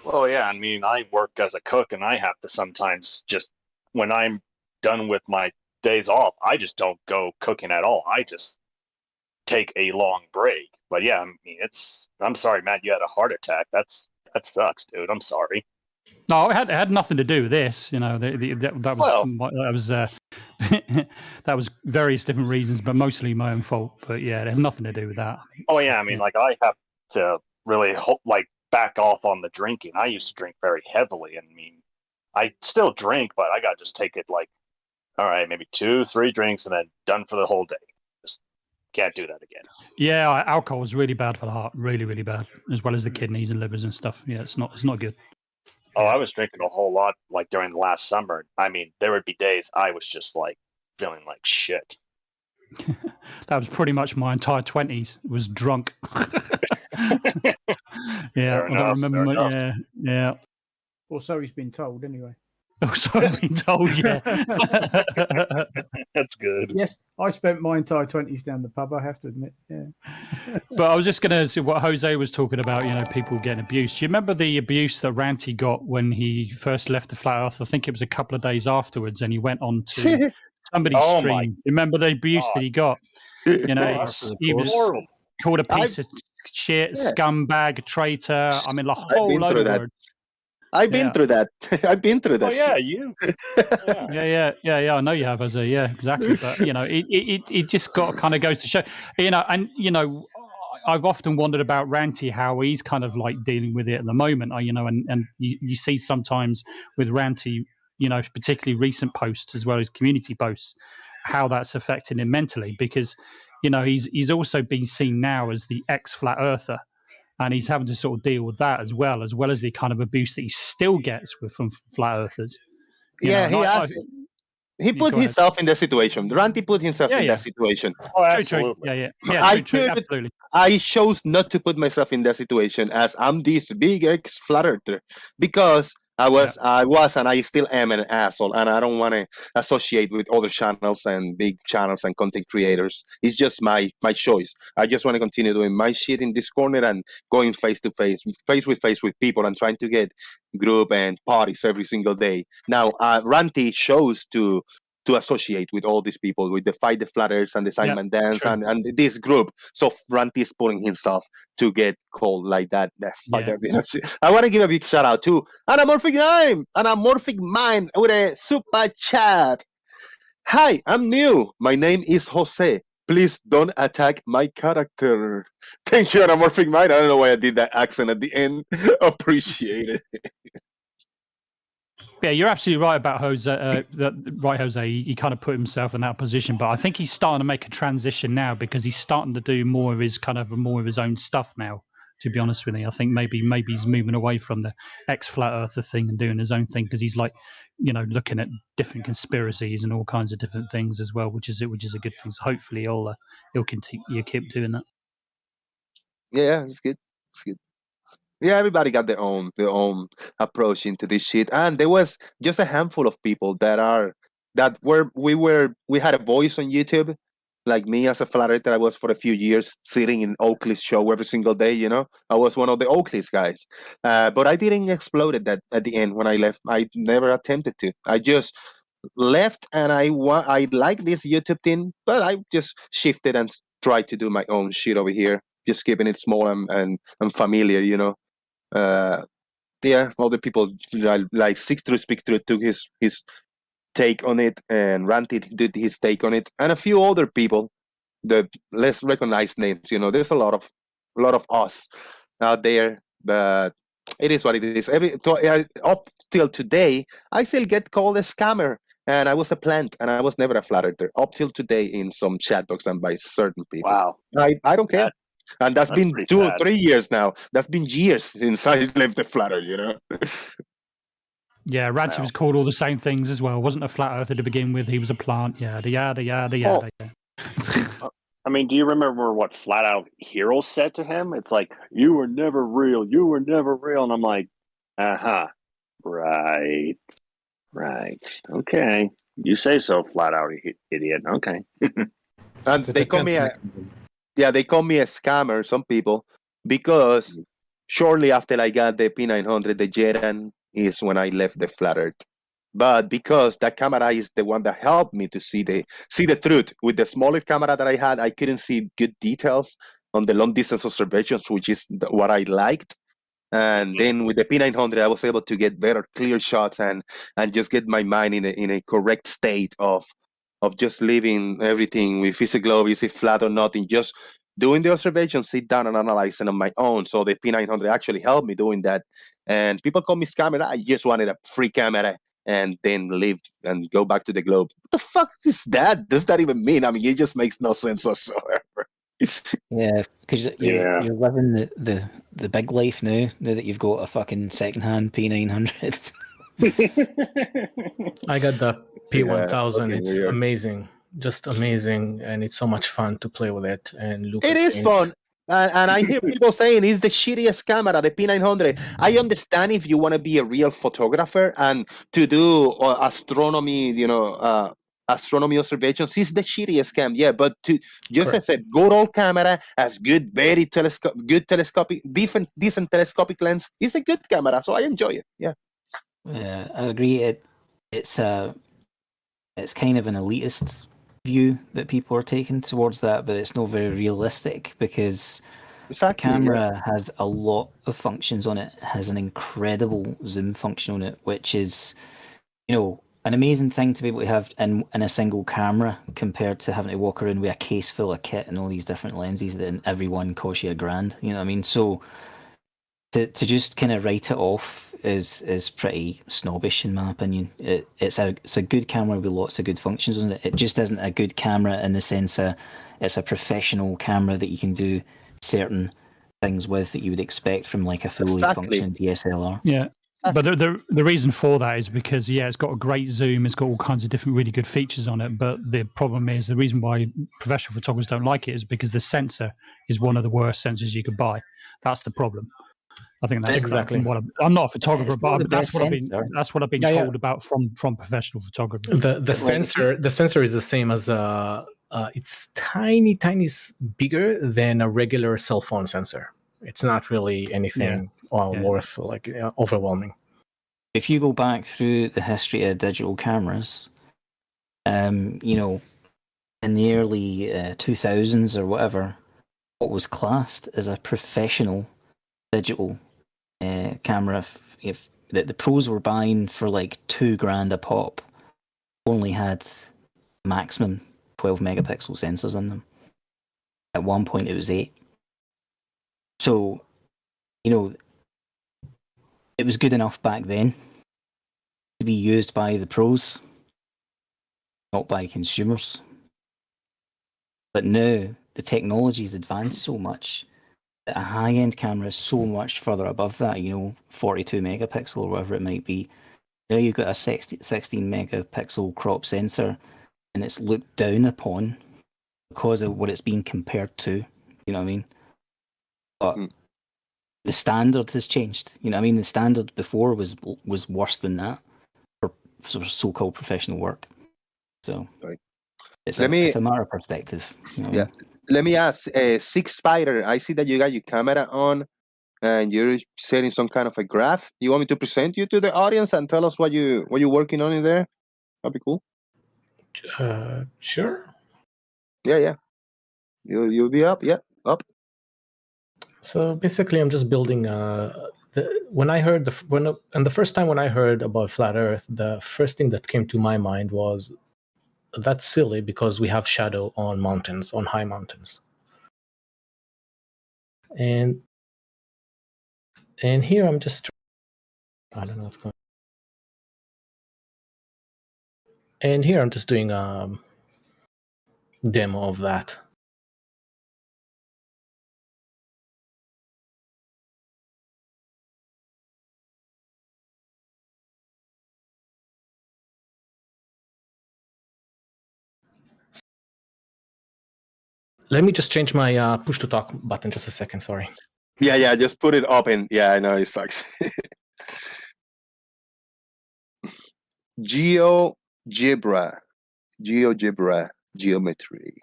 Well, yeah, I mean, I work as a cook, and I have to sometimes just, when I'm done with my days off, I just don't go cooking at all. I just take a long break. But yeah, I mean, I'm sorry, Matt, you had a heart attack. That sucks, dude. I'm sorry. No, it had nothing to do with this. That was that was various different reasons, but mostly my own fault. But yeah, it had nothing to do with that. Oh yeah, I mean, like I have to really back off on the drinking. I used to drink very heavily, and I mean, I still drink, but I gotta just take it like, all right, maybe 2, 3 drinks, and then done for the whole day. Just can't do that again. Yeah, alcohol is really bad for the heart, really, really bad, as well as the kidneys and livers and stuff. Yeah, it's not good. Oh, I was drinking a whole lot like during the last summer. I mean, there would be days I was just like feeling like shit. That was pretty much my entire 20s. Was drunk. Yeah, I don't remember. Yeah. Or so he's been told, anyway. Oh, so I've been told. Yeah. That's good. Yes, I spent my entire 20s down the pub. I have to admit. Yeah. But I was just going to say what Jose was talking about. People getting abused. Do you remember the abuse that Ranty got when he first left the Flat Earth? I think it was a couple of days afterwards, and he went on to somebody's stream. Remember the abuse that he got? He was called a piece of shit, scumbag, traitor. I mean, a whole load of words. I've been through that. I've been through that. Oh yeah, shit. you. Yeah. I know you have, Jose. Yeah, exactly. But it just kind of goes to show, I've often wondered about Ranty, how he's kind of like dealing with it at the moment. And you see sometimes with Ranty, particularly recent posts as well as community posts, how that's affecting him mentally, because he's also been seen now as the ex-flat earther. And he's having to sort of deal with that as well as the kind of abuse that he still gets from flat earthers. He put himself in that situation. Ranty put himself in that situation. Oh, absolutely. Absolutely. I chose not to put myself in that situation, as I'm this big ex-flat earther, because I was, and I still am an asshole, and I don't want to associate with other channels and big channels and content creators. It's just my choice. I just want to continue doing my shit in this corner and going face to face with people and trying to get group and parties every single day. Now, Ranty chose to associate with all these people, with the Fight the Flat Earths and the Simon Dance and this group. So Ranty is pulling himself to get called like that. I want to give a big shout out to Anamorphic Mind with a super chat. Hi, I'm new. My name is Jose. Please don't attack my character. Thank you, Anamorphic Mind. I don't know why I did that accent at the end. Appreciate it. Yeah, you're absolutely right about Jose. Jose. He kind of put himself in that position, but I think he's starting to make a transition now because he's starting to do more of his own stuff now. To be honest with you, I think maybe he's moving away from the ex-flat earther thing and doing his own thing because he's like, looking at different conspiracies and all kinds of different things as well, which is a good thing. So hopefully he'll continue keep doing that. Yeah, it's good. It's good. Yeah, everybody got their own approach into this shit, and there was just a handful of people we had a voice on YouTube, like me as a flat earther. I was for a few years sitting in Oakley's show every single day. I was one of the Oakley's guys, but I didn't explode at the end when I left. I never attempted to. I just left, and I like this YouTube thing, but I just shifted and tried to do my own shit over here, just keeping it small and familiar. All the people like Six True Speak True took his take on it, and Ranty did his take on it, and a few other people, the less recognized names. There's a lot of us out there, but it is what it is. Up till today, I still get called a scammer, and I was a plant, and I was never a flat earther up till today in some chat box and by certain people. Wow, I don't care. And that's been 2 or 3 years now. That's been years since I left the flat earth, Yeah, Ranty was called all the same things as well. Wasn't a flat earther to begin with. He was a plant. Yada, yada, yada, yada. I mean, do you remember what Flat Out Hero said to him? It's like, you were never real. You were never real. And I'm like, right. Okay. You say so, Flat Out Idiot. Okay. And they call me they call me a scammer, some people, because shortly after I got the P900, the Jeran, is when I left the flat earth. But because that camera is the one that helped me to see the truth. With the smaller camera that I had, I couldn't see good details on the long distance observations, which is what I liked. And then with the P900, I was able to get better, clear shots and just get my mind in a correct state of just leaving everything with is it globe, is it flat or nothing, just doing the observation, sit down and analyzing on my own. So the P900 actually helped me doing that. And people call me scammer. I just wanted a free camera and then leave and go back to the globe. What the fuck is that? Does that even mean? I mean, it just makes no sense whatsoever. Yeah, because you're living the big life now that you've got a fucking secondhand P900. I got the P1000. fucking It's weird. amazing, just amazing, and it's so much fun to play with it and look It at is things. fun. And I hear people saying it's the shittiest camera, the P900. I understand if you want to be a real photographer and to do astronomy, astronomy observations is the shittiest cam. Yeah, but to just as a good old camera, as good, very good telescopic, decent telescopic lens, is a good camera. So I enjoy it. Yeah. Yeah, I agree. It's kind of an elitist view that people are taking towards that, but it's not very realistic because the camera has a lot of functions on it. It has an incredible zoom function on it, which is, an amazing thing to be able to have in a single camera compared to having to walk around with a case full of kit and all these different lenses that every one costs you $1,000. You know what I mean? So to just kind of write it off is pretty snobbish in my opinion. It's a good camera with lots of good functions on it. It just isn't a good camera in the sense it's a professional camera that you can do certain things with that you would expect from like a fully functioning DSLR. Yeah. But the reason for that is because it's got a great zoom, it's got all kinds of different really good features on it. But the problem is the reason why professional photographers don't like it is because the sensor is one of the worst sensors you could buy. That's the problem. I think that's exactly what I'm not a photographer, but that's what I've been told about from professional photographers. The sensor is the same as it's tiny bigger than a regular cell phone sensor. It's not really anything worth overwhelming. If you go back through the history of digital cameras, in the early 2000s or whatever, what was classed as a professional digital camera, if the pros were buying for like $2,000 a pop, only had maximum 12 megapixel sensors in them. At one point, it was 8. So, it was good enough back then to be used by the pros, not by consumers. But now the technology's advanced so much that a high-end camera is so much further above that, 42 megapixel or whatever it might be. Now you've got a 16 megapixel crop sensor and it's looked down upon because of what it's being compared to, you know what I mean? But the standard has changed, you know what I mean? The standard before was worse than that for so-called professional work. So it's a matter of perspective. You know what I mean? Let me ask, Six Spider, I see that you got your camera on and you're setting some kind of a graph. You want me to present you to the audience and tell us what you're working on in there? That'd be cool. Sure. Yeah. You'll be up. Yeah, up. So basically, I'm just building. When I heard the first time when I heard about flat Earth, the first thing that came to my mind was that's silly because we have shadow on mountains, on high mountains, and here I'm just. I don't know what's going. And here I'm just doing a demo of that. Let me just change my push to talk button just a second. Sorry. Yeah. Just put it open. Yeah, I know it sucks. GeoGebra, geometry.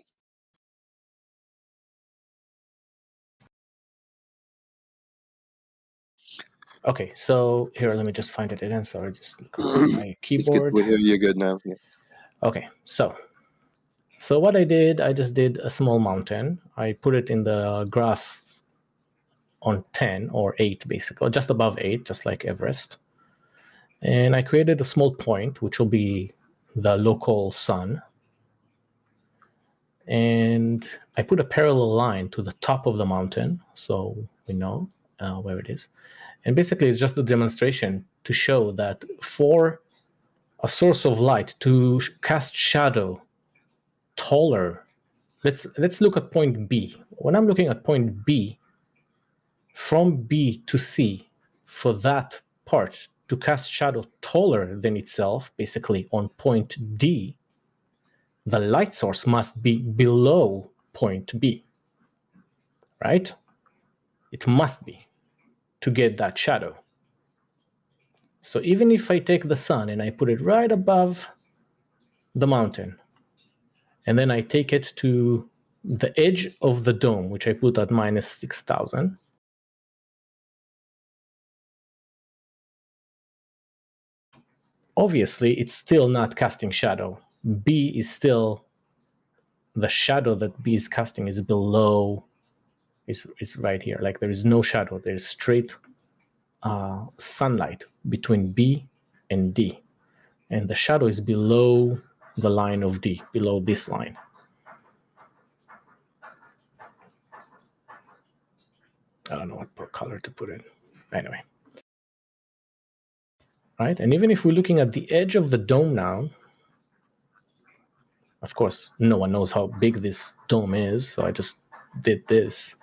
Okay, so here, let me just find it again. Sorry, just go to my keyboard. You're good now. Yeah. Okay, so what I did, I just did a small mountain. I put it in the graph on 10 or 8, basically, just above 8, just like Everest. And I created a small point, which will be the local sun. And I put a parallel line to the top of the mountain, so we know where it is. And basically, it's just a demonstration to show that for a source of light to cast shadow taller let's look at point B. When I'm looking at point B, from B to C, for that part to cast shadow taller than itself, basically on point D, the light source must be below point B, right? It must be to get that shadow. So even if I take the sun and I put it right above the mountain, and then I take it to the edge of the dome, which I put at minus 6,000, obviously it's still not casting shadow. B is still, the shadow that B is casting is below, is right here. Like there is no shadow, there's straight sunlight between B and D. And the shadow is below the line of D, below this line. I don't know what color to put it. Anyway. Right? And even if we're looking at the edge of the dome now, of course, no one knows how big this dome is, so I just did this.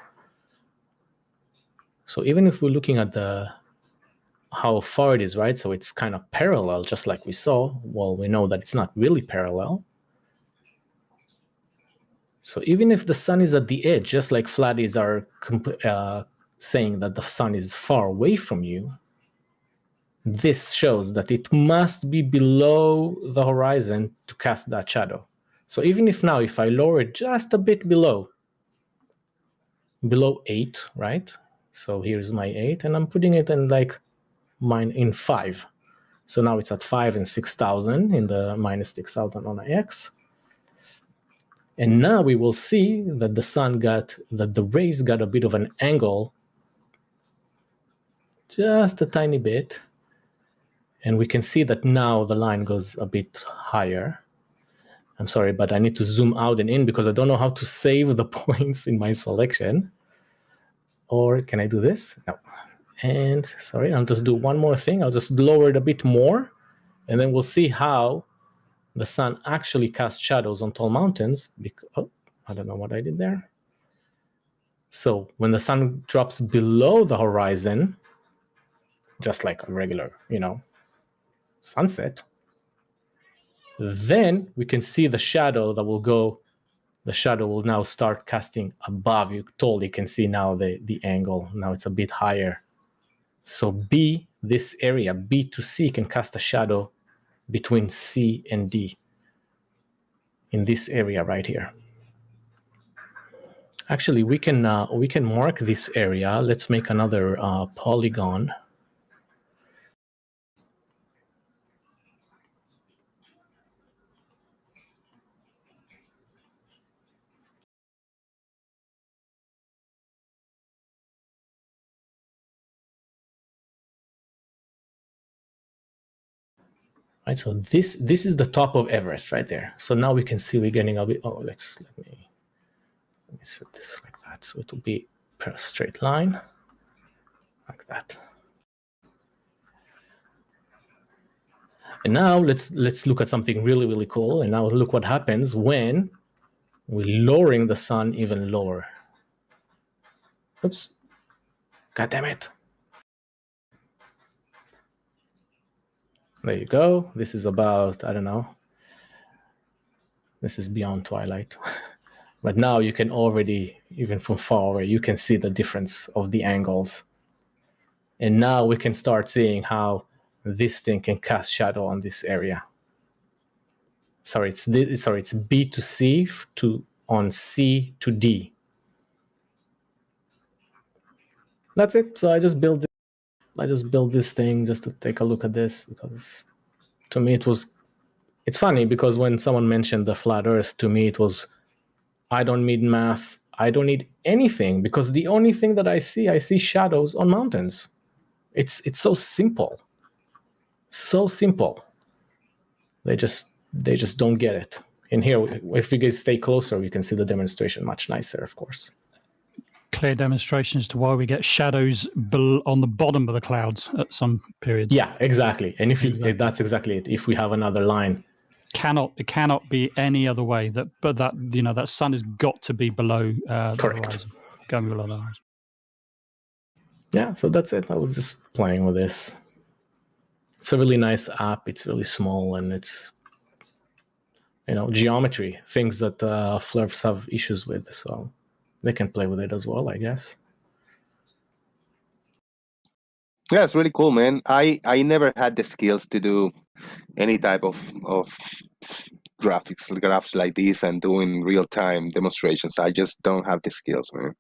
So even if we're looking at how far it is, right? So it's kind of parallel, just like we saw. Well, we know that it's not really parallel. So even if the sun is at the edge, just like flatties are saying that the sun is far away from you, this shows that it must be below the horizon to cast that shadow. So even if now, if I lower it just a bit below 8, right? So here's my 8, and I'm putting it in like in 5. So now it's at 5 and 6,000 in the minus 6,000 on the X. And now we will see that the rays got a bit of an angle, just a tiny bit. And we can see that now the line goes a bit higher. I'm sorry, but I need to zoom out and in because I don't know how to save the points in my selection. Or can I do this? No. And sorry, I'll just do one more thing. I'll just lower it a bit more, and then we'll see how the sun actually casts shadows on tall mountains. Oh, I don't know what I did there. So when the sun drops below the horizon, just like a regular, sunset, then we can see the shadow that will go. The shadow will now start casting above. You totally can see now the angle. Now it's a bit higher. So B, this area, B to C, can cast a shadow between C and D in this area right here. Actually, we can mark this area. Let's make another polygon. Right, so this is the top of Everest right there. So now we can see we're getting a bit. Oh, let me set this like that, so it will be a straight line like that. And now let's look at something really, really cool. And now look what happens when we're lowering the sun even lower. Oops. God damn it. There you go. This is about, I don't know. This is beyond twilight. But now you can already, even from far away, you can see the difference of the angles. And now we can start seeing how this thing can cast shadow on this area. Sorry, it's B to C on C to D. That's it. So I just built this thing just to take a look at this, because to me it's funny because when someone mentioned the flat earth, to me it was, I don't need math, I don't need anything, because the only thing that I see shadows on mountains. It's so simple. So simple. They just don't get it. And here, if we guys stay closer, we can see the demonstration much nicer, of course. Clear demonstration as to why we get shadows on the bottom of the clouds at some periods. Yeah, exactly. And if that's exactly it. If we have another line cannot be any other way. That sun has got to be below the horizon, going below the horizon. Yeah, so that's it. I was just playing with this. It's a really nice app. It's really small, and it's geometry, things that flirts have issues with, so they can play with it as well, I guess. Yeah, it's really cool, man. I never had the skills to do any type of graphs like this and doing real time demonstrations. I just don't have the skills, man.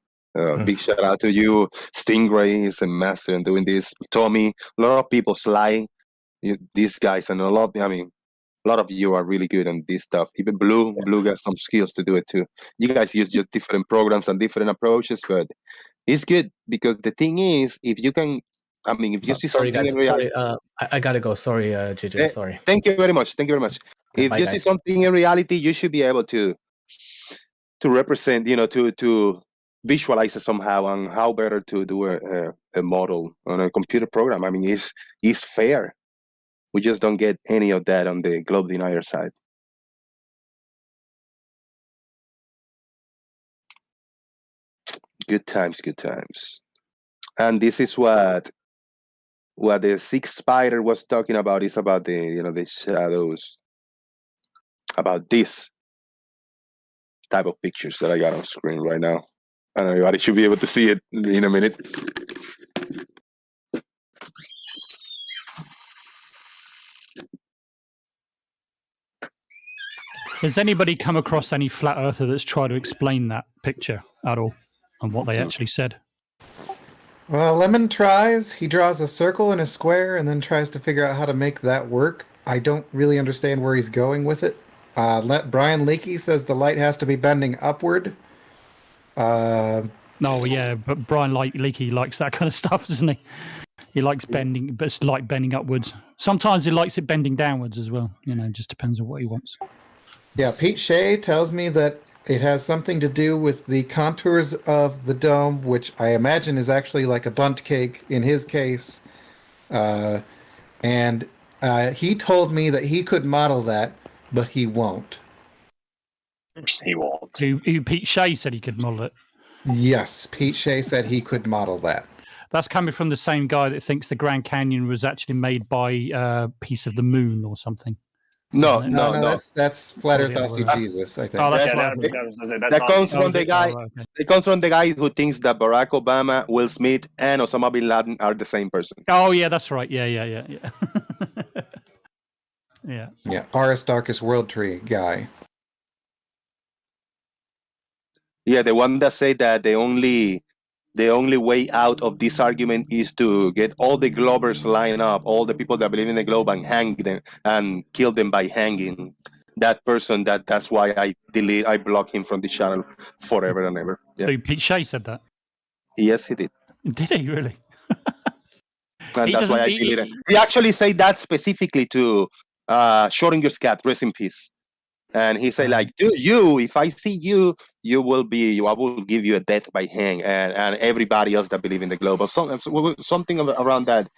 Big shout out to you, Stingrays and Master, and doing this. Tommy, a lot of people, Sly, these guys, and a lot of you are really good on this stuff. Even Blue got some skills to do it too. You guys use just different programs and different approaches, but it's good because the thing is, if you can, if you see Sorry, something guys. in reality. Sorry, I gotta go. Sorry, JJ. Sorry. Thank you very much. Thank you very much. Yeah, If bye, you see guys. something in reality, you should be able to represent, to visualize it somehow on how better to do a model on a computer program. It's fair. We just don't get any of that on the globe denier side. Good times, good times. And this is what the sixth spider was talking about, is about the shadows, about this type of pictures that I got on screen right now. And everybody should be able to see it in a minute. Has anybody come across any flat earther that's tried to explain that picture at all and what they actually said? Well, Lemon tries. He draws a circle and a square and then tries to figure out how to make that work. I don't really understand where he's going with it. Brian Leakey says the light has to be bending upward. No, yeah, but Brian Leakey likes that kind of stuff, doesn't he? He likes bending, but it's like bending upwards. Sometimes he likes it bending downwards as well. Just depends on what he wants. Yeah, Pete Shea tells me that it has something to do with the contours of the dome, which I imagine is actually like a bundt cake in his case. And he told me that he could model that, but he won't. He won't. Pete Shea said he could model it. Yes, Pete Shea said he could model that. That's coming from the same guy that thinks the Grand Canyon was actually made by a piece of the moon or something. No. That's Flat Earth Aussie Jesus, I think. Oh, that's that comes from the guy. It comes from the guy who thinks that Barack Obama, Will Smith, and Osama bin Laden are the same person. Oh yeah, that's right. Yeah. Yeah. Yeah, Aristarchus World Tree guy. Yeah, the one that say that the only way out of this argument is to get all the Globers line up, all the people that believe in the globe, and hang them and kill them by hanging that person. That's why I block him from the channel forever and ever. Yeah. So Pete Shea said that? Yes, he did. Did he really? And that's why I deleted. He actually said that specifically to Schrodinger's cat, rest in peace. And he said, like, dude, if I see you, I will give you a death by hang, and everybody else that believe in the globe, or something around that,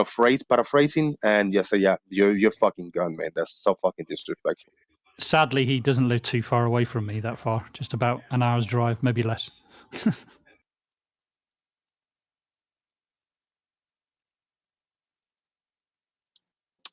phrase, paraphrasing, and just say, yeah, you're fucking gone, man. That's so fucking disrespectful. Sadly, he doesn't live too far away from me, that far, just about an hour's drive, maybe less.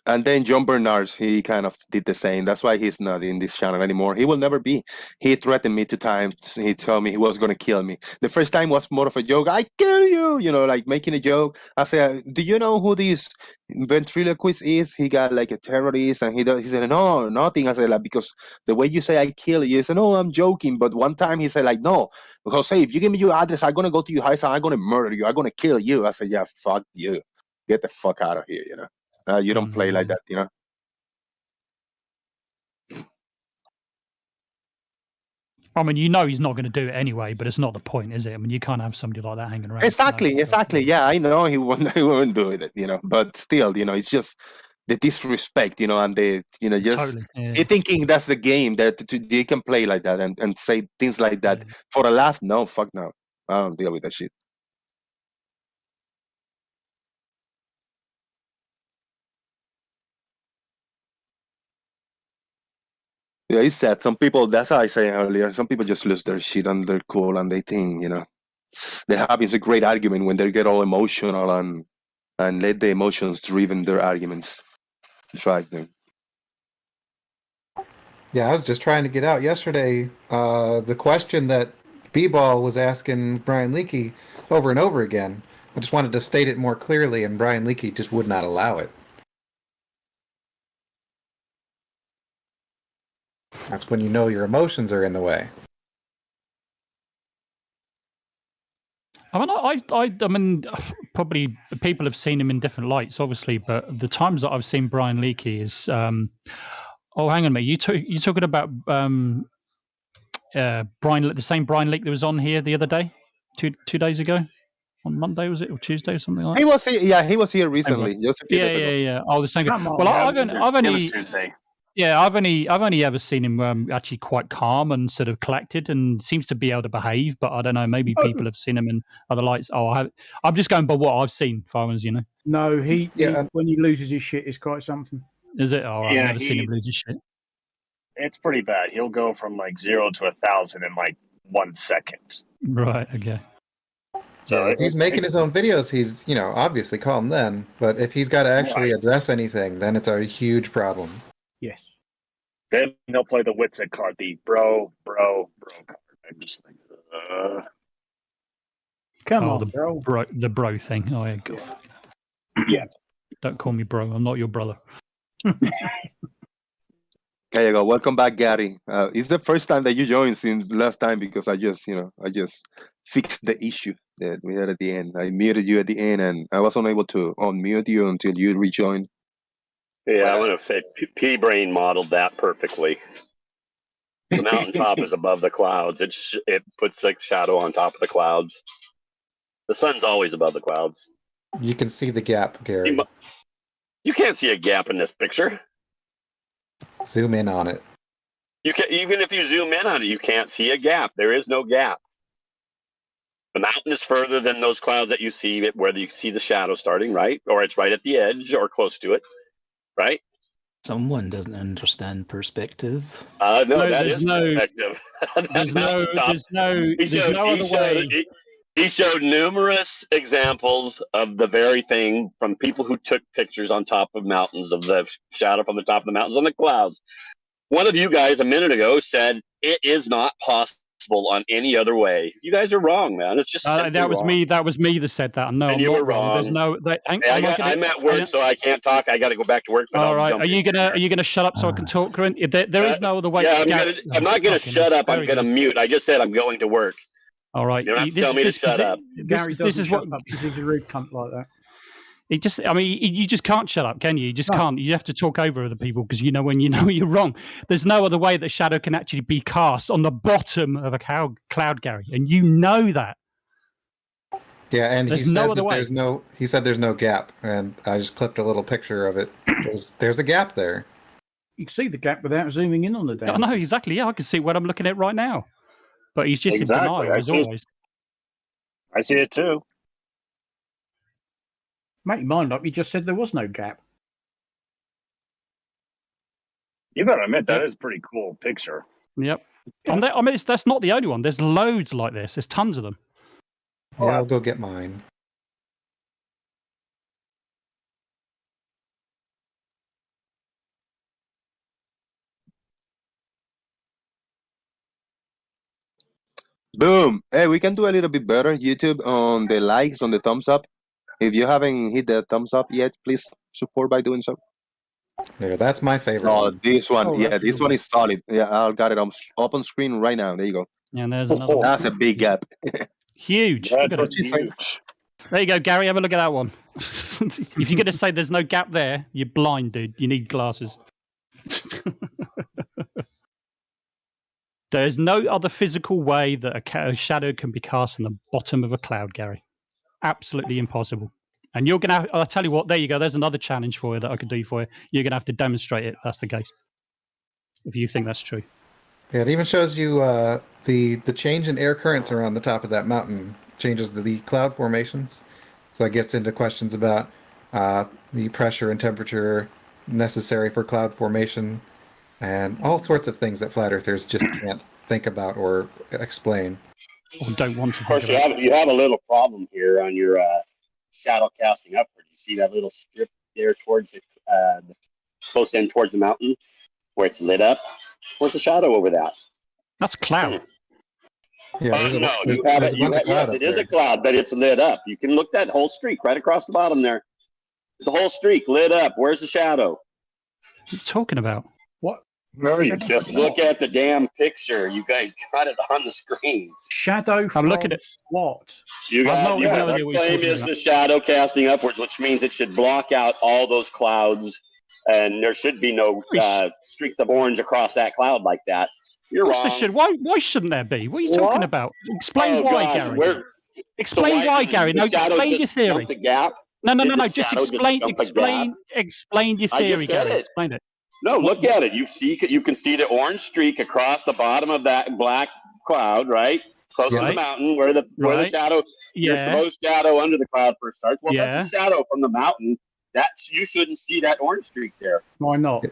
And then John Bernards, he kind of did the same. That's why he's not in this channel anymore. He will never be. He threatened me 2 times. He told me he was going to kill me. The first time was more of a joke. I kill you, like making a joke. I said, do you know who this ventriloquist is? He got like a terrorist. And he said, no, nothing. I said, like, because the way you say I kill you, he said, no, I'm joking. But one time he said, like, no, Jose, if you give me your address, I'm going to go to your house and I'm going to murder you. I'm going to kill you. I said, yeah, fuck you. Get the fuck out of here, you don't play like that, I mean, he's not going to do it anyway, but it's not the point, is it? I mean, you can't have somebody like that hanging around. Exactly. Yeah, I know he won't do it, but still, it's just the disrespect, and the, just totally, yeah. thinking that's the game that they can play like that and say things like that for a laugh. No, fuck no. I don't deal with that shit. Yeah, it's sad. Some people, that's how I said earlier, some people just lose their shit and they're cool and they think, they're having a great argument when they get all emotional and let the emotions driven their arguments drive them. Yeah, I was just trying to get out yesterday. The question that B-Ball was asking Brian Leakey over and over again. I just wanted to state it more clearly, and Brian Leakey just would not allow it. That's when you know your emotions are in the way. I mean, probably people have seen him in different lights, obviously, but the times that I've seen Brian Leakey is, oh, hang on a minute, you talking about Brian, the same Brian Leakey that was on here the other day, two days ago, on Monday was it, or Tuesday or something like that? He was here recently, just a few days ago. Yeah. Oh, the same guy. Come on, Well, man. I've It only was Tuesday. Yeah, I've only ever seen him actually quite calm and sort of collected, and seems to be able to behave. But I don't know, maybe people have seen him in other lights. I'm just going by what I've seen, farmers. No, he when he loses his shit, it's quite something. Is it? Oh, I've Yeah, never seen him lose his shit. It's pretty bad. He'll go from like 0 to 1,000 in like 1 second. Right. Okay. So if he's making his own videos, he's obviously calm then. But if he's got to actually address anything, then it's a huge problem. Yes. Then he'll play the Witsit card, the bro card. I'm just like, Come on, the bro thing. Oh yeah, God. Yeah. Don't call me bro. I'm not your brother. There you go. Welcome back, Gary. It's the first time that you joined since last time because I just fixed the issue that we had at the end. I muted you at the end, and I was unable to unmute you until you rejoined. Yeah, I want to say P-Brain modeled that perfectly. The mountaintop is above the clouds. It puts the shadow on top of the clouds. The sun's always above the clouds. You can see the gap, Gary. You can't see a gap in this picture. Zoom in on it. You can, even if you zoom in on it, you can't see a gap. There is no gap. The mountain is further than those clouds that you see, where you see the shadow starting, right? Or it's right at the edge or close to it, right? Someone doesn't understand perspective. No, that is perspective. There's no other way. He showed numerous examples of the very thing from people who took pictures on top of mountains of the shadow from the top of the mountains on the clouds. One of you guys a minute ago said it is not possible on any other way. You guys are wrong, man. It's just that was wrong. me. That was me that said that. No, and I'm you not were wrong. There's no. I'm at work, so I can't talk. I got to go back to work. But all right. Are you gonna shut up so I can talk, Corinne? There is no other way. Yeah, I'm not gonna shut up. I'm gonna mute. I just said I'm going to work. All right. You don't have to tell me to shut up. Gary this is what because he's a rude cunt like that. You just can't shut up, can you? You just can't. You have to talk over other people because when you know you're wrong. There's no other way that shadow can actually be cast on the bottom of a cloud, Gary, and you know that. Yeah, and there's he said no other that way. there's no gap, and I just clipped a little picture of it. There's a gap there. You can see the gap without zooming in on the damn. I know exactly. Yeah, I can see what I'm looking at right now. But he's just in denial as always. I see it too. Make your mind up. You just said there was no gap. You better admit that is a pretty cool picture. Yep. And that's not the only one. There's loads like this. There's tons of them. Yeah, I'll go get mine. Boom. Hey, we can do a little bit better. YouTube on the likes, on the thumbs up. If you haven't hit the thumbs up yet, please support by doing so. Yeah, that's my favorite. Oh, this one. This one is solid. Yeah, I got it up on screen right now. There you go. Yeah, and there's another one. That's a big gap. Huge. That's huge. There you go, Gary. Have a look at that one. If you're going to say there's no gap there, you're blind, dude. You need glasses. There's no other physical way that a shadow can be cast on the bottom of a cloud, Gary. Absolutely impossible. And you're going to I'll tell you what, there you go. There's another challenge for you that I could do for you. You're going to have to demonstrate it if that's the case. If you think that's true. Yeah, it even shows you the change in air currents around the top of that mountain changes the cloud formations. So it gets into questions about the pressure and temperature necessary for cloud formation. and all sorts of things that flat earthers just can't think about or explain. Or don't want to. Of course, you have a little problem here on your shadow casting upward. You see that little strip there towards the close end towards the mountain where it's lit up? Where's the shadow over that? That's cloud. Yeah, no, you have it. Yes, it is a cloud, but it's lit up. You can look that whole streak right across the bottom there. The whole streak lit up. Where's the shadow? What are you talking about? What? Where are you? Just look at the damn picture. You guys got it on the screen. Shadow from looking at what? You got the claim is the shadow casting upwards, which means it should block out all those clouds, and there should be no streaks of orange across that cloud like that. You're wrong. Why shouldn't there be? What are you talking about? Explain why, Gary. Explain why, Gary. No, explain your theory. The gap? No. Just explain your theory, I just said Gary. it. Explain it. No, look at it. You can see the orange streak across the bottom of that black cloud, right? Close to the mountain where the shadow, your supposed shadow under the cloud first starts. Well, that's the shadow from the mountain. You shouldn't see that orange streak there. Why not?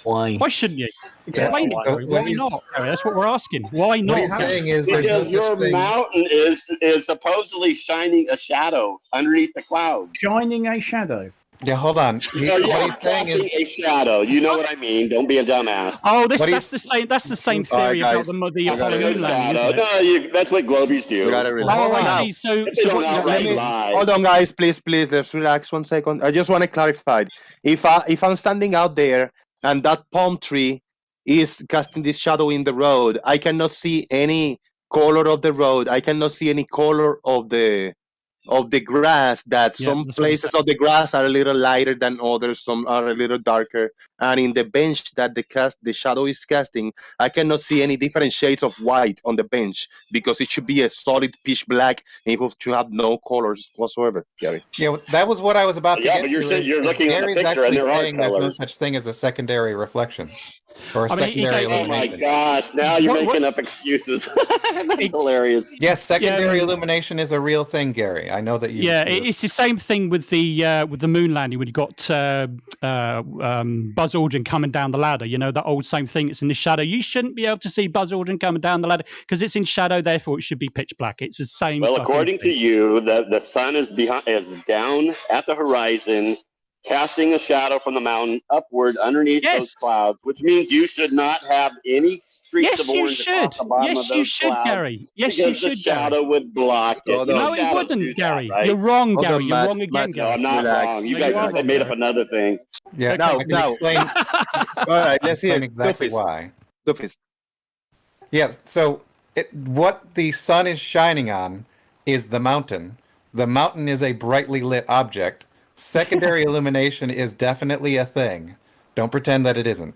Why shouldn't you? Explain it, Gary. Why not? Gary? That's what we're asking. Why not? What he's saying is because your mountain is supposedly shining a shadow underneath the clouds. Shining a shadow. Yeah, hold on. What he's saying is a shadow. You know what I mean. Don't be a dumbass. Oh, that's the same. That's the same theory about the Apollo moon landing. No, that's what globies do. Hold on, guys. Please, let's relax 1 second. I just want to clarify. If I'm standing out there and that palm tree is casting this shadow in the road, I cannot see any color of the road. I cannot see any color of the grass. Some places of the grass are a little lighter than others, some are a little darker, and in the bench that the shadow is casting, I cannot see any different shades of white on the bench because it should be a solid pitch black and it should have no colors whatsoever, Gary. Yeah, that was what I was about to get but you're to. saying you're looking at the picture and there are saying there's no colors. such thing as a secondary reflection or a secondary illumination. Oh my gosh, now you're making up excuses. That's hilarious. Yes, secondary illumination is a real thing, Gary. I know that you. Yeah, it's the same thing with the moon landing when you got Buzz Aldrin coming down the ladder. You know, that old same thing. It's in the shadow. You shouldn't be able to see Buzz Aldrin coming down the ladder because it's in shadow. Therefore, it should be pitch black. It's the same. Well, according to you, the sun is down at the horizon, casting a shadow from the mountain upward underneath those clouds, which means you should not have any streaks of orange across the bottom of those clouds. Yes, you should, Gary. Yes, you should, the shadow would block it. No, it wouldn't, Gary. You're wrong, Gary. You're wrong again, Gary. No, I'm not wrong. You guys made up another thing. Yeah, now. Explain. All right, let's hear exactly why. Dufis. Yeah, so what the sun is shining on is the mountain. The mountain is a brightly lit object. Secondary illumination is definitely a thing. Don't pretend that it isn't.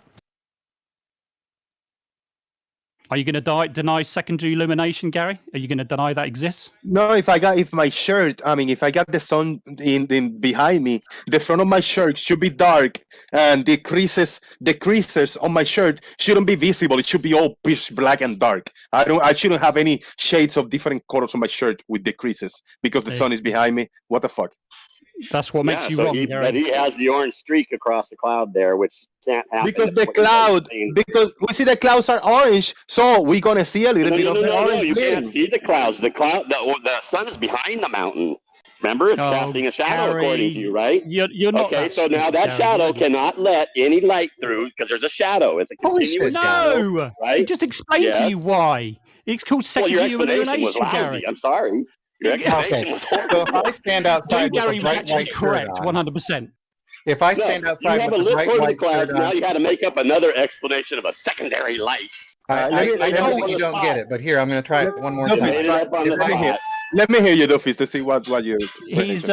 Are you going to deny secondary illumination, Gary? Are you going to deny that exists? No, if I got the sun in behind me, the front of my shirt should be dark, and the creases on my shirt shouldn't be visible. It should be all pitch black and dark. I shouldn't have any shades of different colors on my shirt with the creases because the sun is behind me. What the fuck? That's what makes you wrong, Gary. But he has the orange streak across the cloud there, which can't happen. Because we see the clouds are orange, so we're gonna see a little bit of the orange. No, you can't see the clouds. The sun is behind the mountain. Remember, it's casting a shadow, Gary, according to you, right? You're not. Okay, so now that shadow cannot let any light through because there's a shadow. It's a continuous shadow. Right? It just explained to you why. It's called secondary illumination, was lousy. Gary. I'm sorry. Your explanation was horrible. So if I stand outside with Gary a bright white correct, shirt on, 100%. If I stand outside you have with a a lit bright part of the white clouds, shirt now on, you got to make up another explanation of a secondary light. I know that you don't get it, but here I'm going to try it one more time. Let me hear you, Dufis, to see what you. He's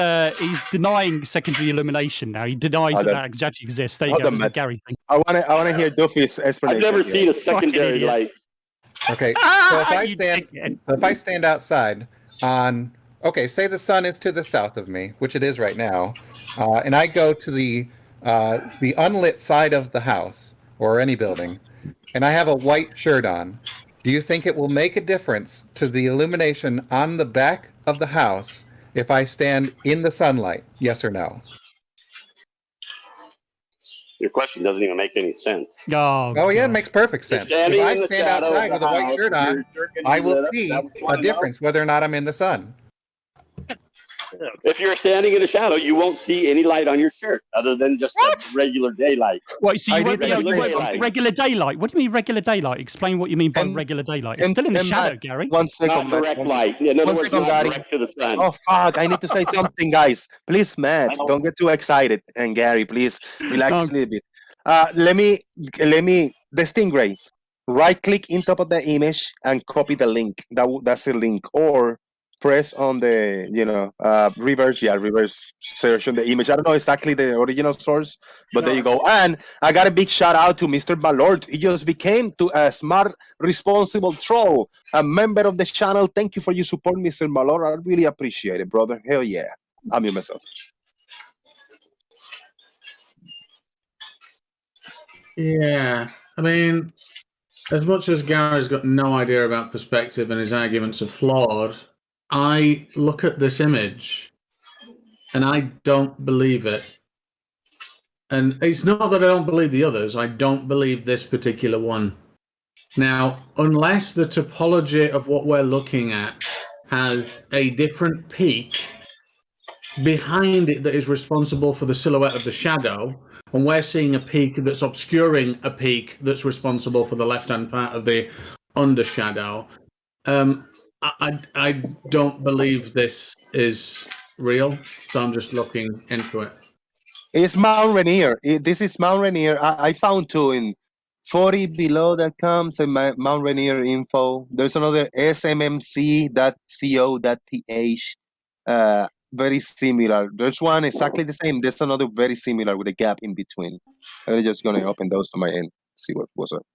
denying secondary illumination now. He denies that actually exists. There you go. It's a Gary thing. I want to hear Dufis' explanation. I've never seen a secondary light. Okay, so if I stand outside on. Okay, say the sun is to the south of me, which it is right now, and I go to the unlit side of the house or any building, and I have a white shirt on. Do you think it will make a difference to the illumination on the back of the house if I stand in the sunlight? Yes or no? Your question doesn't even make any sense. Oh yeah, it makes perfect sense. If standing I in the stand shadow outside of with the a white house shirt with on, your shirt getting I will lit up, is see that what you a wanna know? difference whether or not I'm in the sun. If you're standing in a shadow, you won't see any light on your shirt other than just a regular daylight. Wait, so you won't be able to Regular work daylight. regular daylight? What do you mean regular daylight? Explain what you mean by regular daylight. It's still in the shadow, Gary. One second, Not Matt. direct light. In other words, not Gary. direct to the sun. Oh fuck! I need to say something, guys. Please, Matt, don't get too excited. And Gary, please relax a little bit. Let me the Stingray. Right click in top of the image and copy the link. That's a link. Or press on the reverse search on the image. I don't know exactly the original source, but there you go. And I got a big shout out to Mr. Malort. He just became a smart, responsible troll, a member of the channel. Thank you for your support, Mr. Malort. I really appreciate it, brother. Hell yeah. I'm you myself. Yeah, I mean, as much as Gary's got no idea about perspective and his arguments are flawed, I look at this image and I don't believe it. And it's not that I don't believe the others, I don't believe this particular one. Now, unless the topology of what we're looking at has a different peak behind it that is responsible for the silhouette of the shadow, and we're seeing a peak that's obscuring a peak that's responsible for the left-hand part of the undershadow, I don't believe this is real, so I'm just looking into it. It's Mount Rainier. This is Mount Rainier. I found two in 40below.com, so Mount Rainier info. There's another smmc.co.th. Very similar. There's one exactly the same. There's another very similar with a gap in between. I'm just going to open those to my end, see what was up.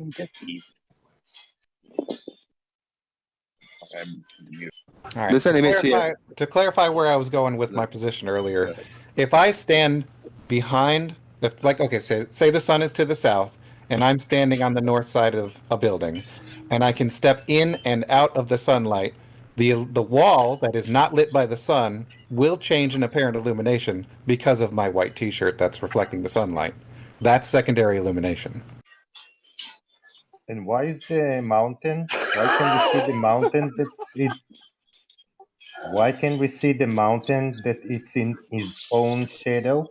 All right. To clarify where I was going with my position earlier, if I stand behind, say the sun is to the south, and I'm standing on the north side of a building, and I can step in and out of the sunlight, the wall that is not lit by the sun will change in apparent illumination because of my white T-shirt that's reflecting the sunlight. That's secondary illumination. And why is the mountain? Why can we see the mountain Why can we see the mountain that it's in its own shadow?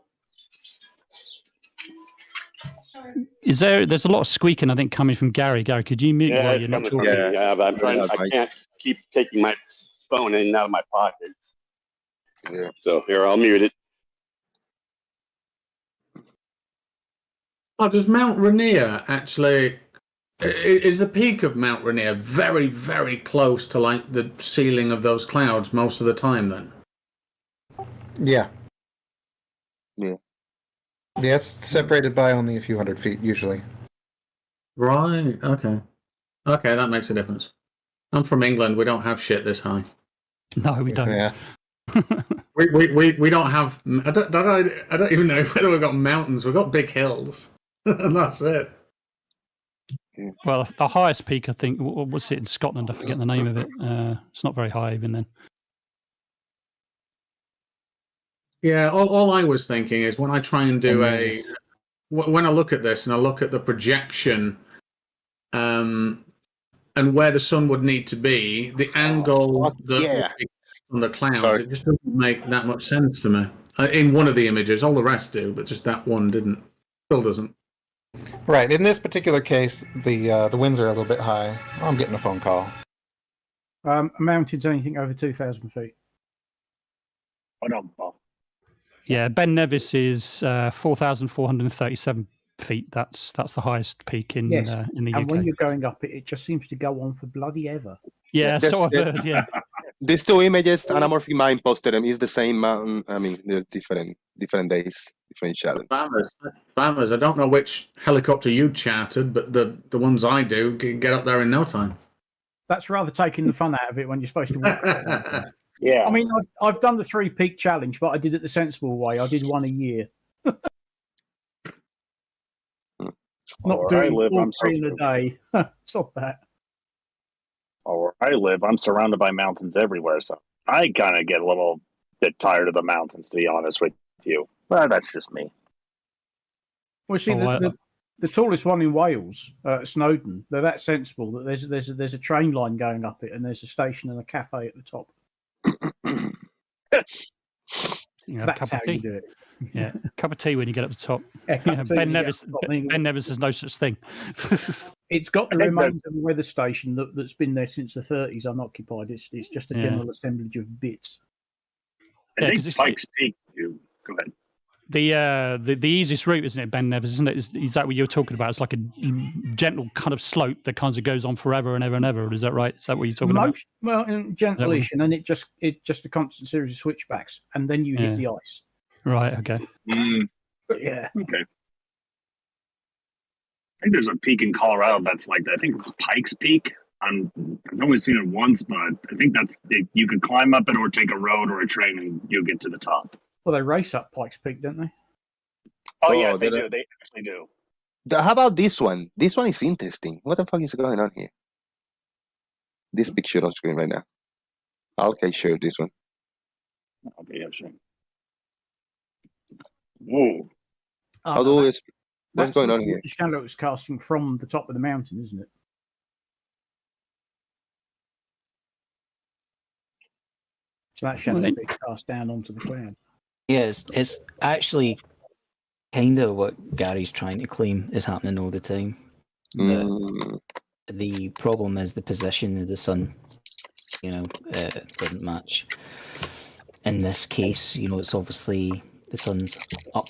There's a lot of squeaking, I think, coming from Gary. Gary, could you mute Yeah, while it's you're not coming talking? from me. Yeah, but I can't keep taking my phone in and out of my pocket. Yeah. So here, I'll mute it. Oh, does Mount Rainier actually... Is the peak of Mount Rainier very, very close to like the ceiling of those clouds most of the time then? Yeah. Yeah. Yeah, it's separated by only a few hundred feet usually. Right, okay. Okay, that makes a difference. I'm from England, we don't have shit this high. No, we don't. Yeah. we don't have... I don't even know whether we've got mountains. We've got big hills. And that's it. Well, the highest peak, I think, what's it in Scotland? I forget the name of it. It's not very high even then. Yeah, all I was thinking is when I try and do when I look at this and I look at the projection and where the sun would need to be, the angle that on the clouds, it just doesn't make that much sense to me. In one of the images, all the rest do, but just that one didn't. Still doesn't. Right. In this particular case, the winds are a little bit high. Oh, I'm getting a phone call. A mountain's anything over 2,000 feet. Yeah, Ben Nevis is 4,437 feet. That's the highest peak in the UK. And when you're going up it, it just seems to go on for bloody ever. Yeah, so I've heard. Yeah. These two images, Anamorphic Mind posted them. Is the same mountain. I mean, they're different days, different challenge. Bammers, I don't know which helicopter you chartered, but the ones I do can get up there in no time. That's rather taking the fun out of it when you're supposed to walk. Yeah. I mean, I've done the 3 peak challenge, but I did it the sensible way. I did one a year. Not doing all 3 in a day. Stop that. Where I live, I'm surrounded by mountains everywhere, so I kind of get a little bit tired of the mountains, to be honest with you. Well, that's just me. Well, see, the tallest one in Wales, Snowdon, they're that sensible that there's a train line going up it, and there's a station and a cafe at the top. That's how you do it. Yeah, cup of tea when you get up the top. Yeah, Ben Nevis says no such thing. It's got the remains of a weather station that's been there since the 30s unoccupied. It's just a general assemblage of bits. I think Pikes Peak. Go ahead. The easiest route, isn't it, Ben Nevis? Isn't it? Is that what you're talking about? It's like a gentle kind of slope that kind of goes on forever and ever and ever. Is that right? Is that what you're talking about? Well, gentle-ish, and then it just a constant series of switchbacks, and then you hit the ice. Right. Okay. But yeah. Okay. I think there's a peak in Colorado that's like that. I think it's Pikes Peak. I've only seen it once, but I think you could climb up it or take a road or a train and you'll get to the top. Well, they race up Pikes Peak, don't they? Oh yes, they do. They actually do. How about this one? This one is interesting. What the fuck is going on here? This picture on screen right now. Okay, sure, this one. Okay, yeah, sure. Whoa. What's going on here? The shadow is casting from the top of the mountain, isn't it? So that shadow is being cast down onto the cloud. Yes, it's actually kind of what Gary's trying to claim is happening all the time. But the problem is the position of the sun, doesn't match. In this case, it's obviously the sun's up,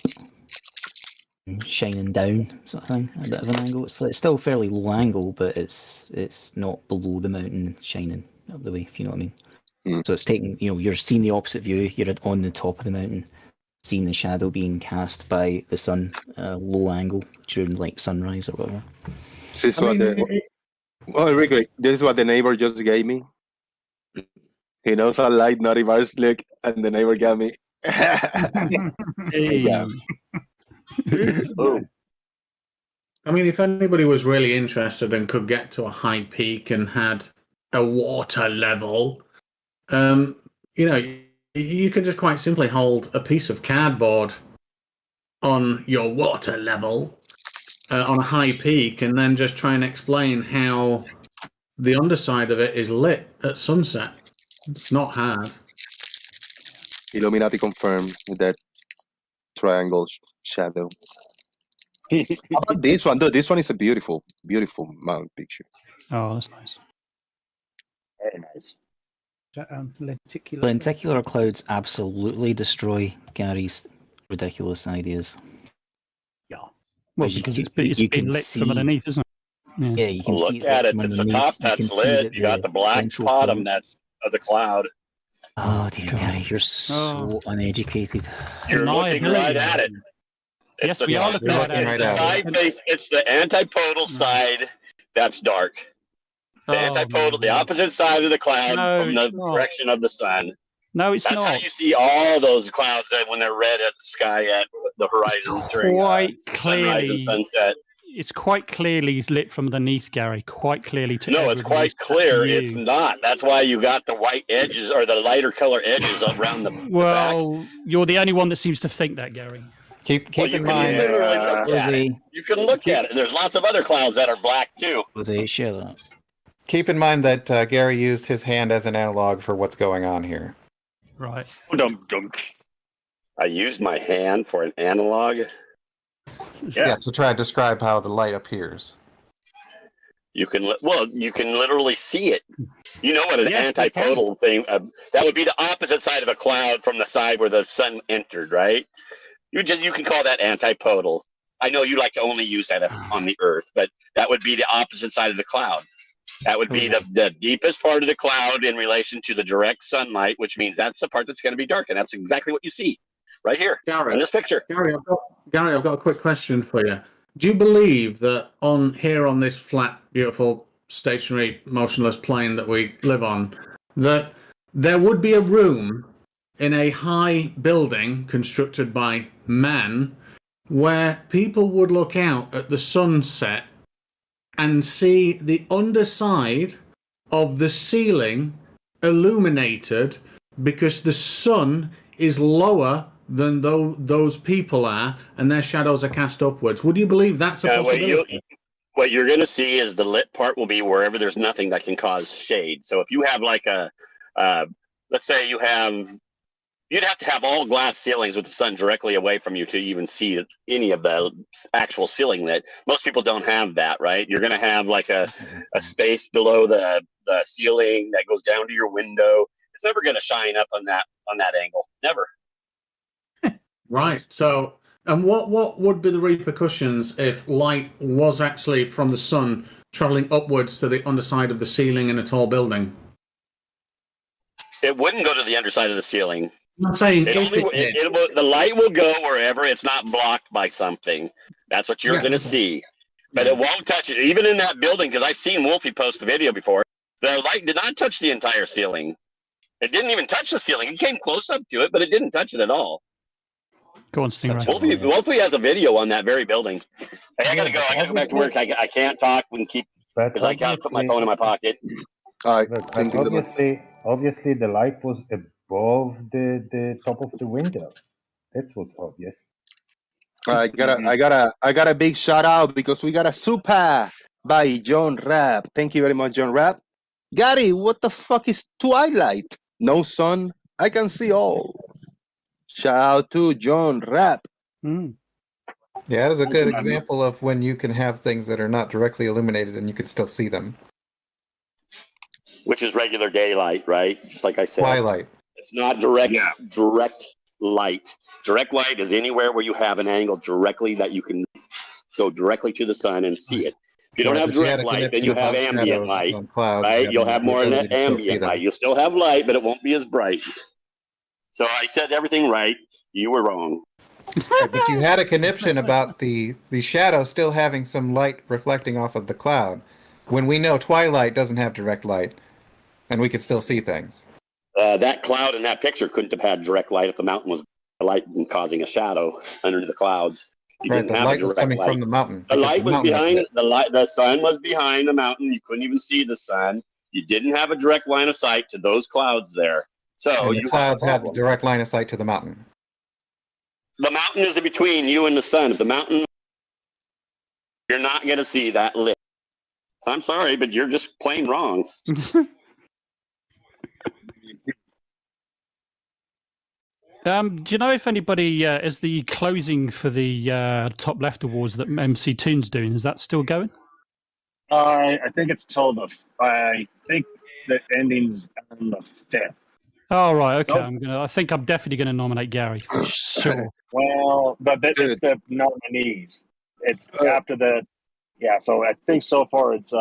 shining down, sort of thing, a bit of an angle. It's still fairly low angle, but it's not below the mountain shining up the way, if you know what I mean. So it's taking, you're seeing the opposite view, you're on the top of the mountain, seeing the shadow being cast by the sun, low angle during like sunrise or whatever. This is what the neighbor just gave me. He knows I like naughty bar slick, and the neighbor got me. I mean, if anybody was really interested and could get to a high peak and had a water level, you could just quite simply hold a piece of cardboard on your water level on a high peak and then just try and explain how the underside of it is lit at sunset. It's not hard. Illuminati confirmed with that triangle shadow. How about this one? Though, this one is a beautiful, beautiful mountain picture. Oh, that's nice. Very nice. Lenticular clouds absolutely destroy Gary's ridiculous ideas. Yeah. Well, because it's been lit from underneath, isn't it? Yeah, you can look at it. It's the top that's lit. You got the black bottom that's of the cloud. Oh dear, Gary, you're so uneducated. You're looking right at it. Yes, we are looking right at it. Side face. It's the antipodal side that's dark. The antipodal, the opposite side of the cloud from the direction of the sun. No, it's That's not. how you see all those clouds when they're red at the sky at the horizons during sunrise and sunset. It's quite clearly lit from underneath, Gary. Quite clearly. No, it's quite clear. It's not. That's why you got the white edges or the lighter color edges around the Well, you're the only one that seems to think that, Gary. Keep in mind. You can look at it. There's lots of other clouds that are black too. Share that. Keep in mind that Gary used his hand as an analog for what's going on here. Right. I used my hand for an analog. Yeah, to try to describe how the light appears. You can literally see it. You know what an antipodal thing? That would be the opposite side of a cloud from the side where the sun entered, right? You can call that antipodal. I know you like to only use that on the Earth, but that would be the opposite side of the cloud. That would be the deepest part of the cloud in relation to the direct sunlight, which means that's the part that's going to be dark, and that's exactly what you see right here in this picture. Gary, I've got a quick question for you. Do you believe that on this flat, beautiful, stationary, motionless plane that we live on, that there would be a room in a high building constructed by man where people would look out at the sunset and see the underside of the ceiling illuminated because the sun is lower than those people are, and their shadows are cast upwards. Would you believe that's a possibility? What you're going to see is the lit part will be wherever there's nothing that can cause shade. So if you have like let's say you'd have to have all glass ceilings with the sun directly away from you to even see any of the actual ceiling lit. Most people don't have that, right? You're going to have like a space below the ceiling that goes down to your window. It's never going to shine up on that angle. Never. Right. So, and what would be the repercussions if light was actually from the sun traveling upwards to the underside of the ceiling in a tall building? It wouldn't go to the underside of the ceiling. I'm not saying the light will go wherever it's not blocked by something. That's what you're going to see. But it won't touch it. Even in that building, because I've seen Wolfie post the video before, the light did not touch the entire ceiling. It didn't even touch the ceiling. It came close up to it, but it didn't touch it at all. Go on, Stingray. Wolfie has a video on that very building. Hey, I gotta go. I gotta go back to work. I can't talk and keep because I can't put my phone in my pocket. Obviously, the light was above the top of the window. That was obvious. I got a big shout out because we got a super by John Rapp. Thank you very much, John Rapp. Gary, what the fuck is twilight? No sun. I can see all. Shout out to John Rapp. Yeah, that is a good example of when you can have things that are not directly illuminated and you can still see them. Which is regular daylight, right? Just like I said. Twilight. It's not direct light. Direct light is anywhere where you have an angle directly that you can go directly to the sun and see it. If you don't have direct light, then you have ambient light, right? You'll have more ambient light. You'll still have light, but it won't be as bright. So I said everything right. You were wrong. But you had a conniption about the shadow still having some light reflecting off of the cloud, when we know twilight doesn't have direct light, and we could still see things. That cloud in that picture couldn't have had direct light if the mountain was light and causing a shadow under the clouds. You didn't have light was coming from the mountain. The light was behind the sun was behind the mountain. You couldn't even see the sun. You didn't have a direct line of sight to those clouds there. So the clouds have the direct line of sight to the mountain. The mountain is between you and the sun. If the mountain, you're not going to see that lit. So I'm sorry, but you're just plain wrong. Do you know if anybody is the closing for the top left awards that MC Toon's doing? Is that still going? I think it's till I think the ending's on the 5th. Oh right, okay. So, I think I'm definitely going to nominate Gary for sure. Well, but it's the nominees. It's after the So I think so far it's.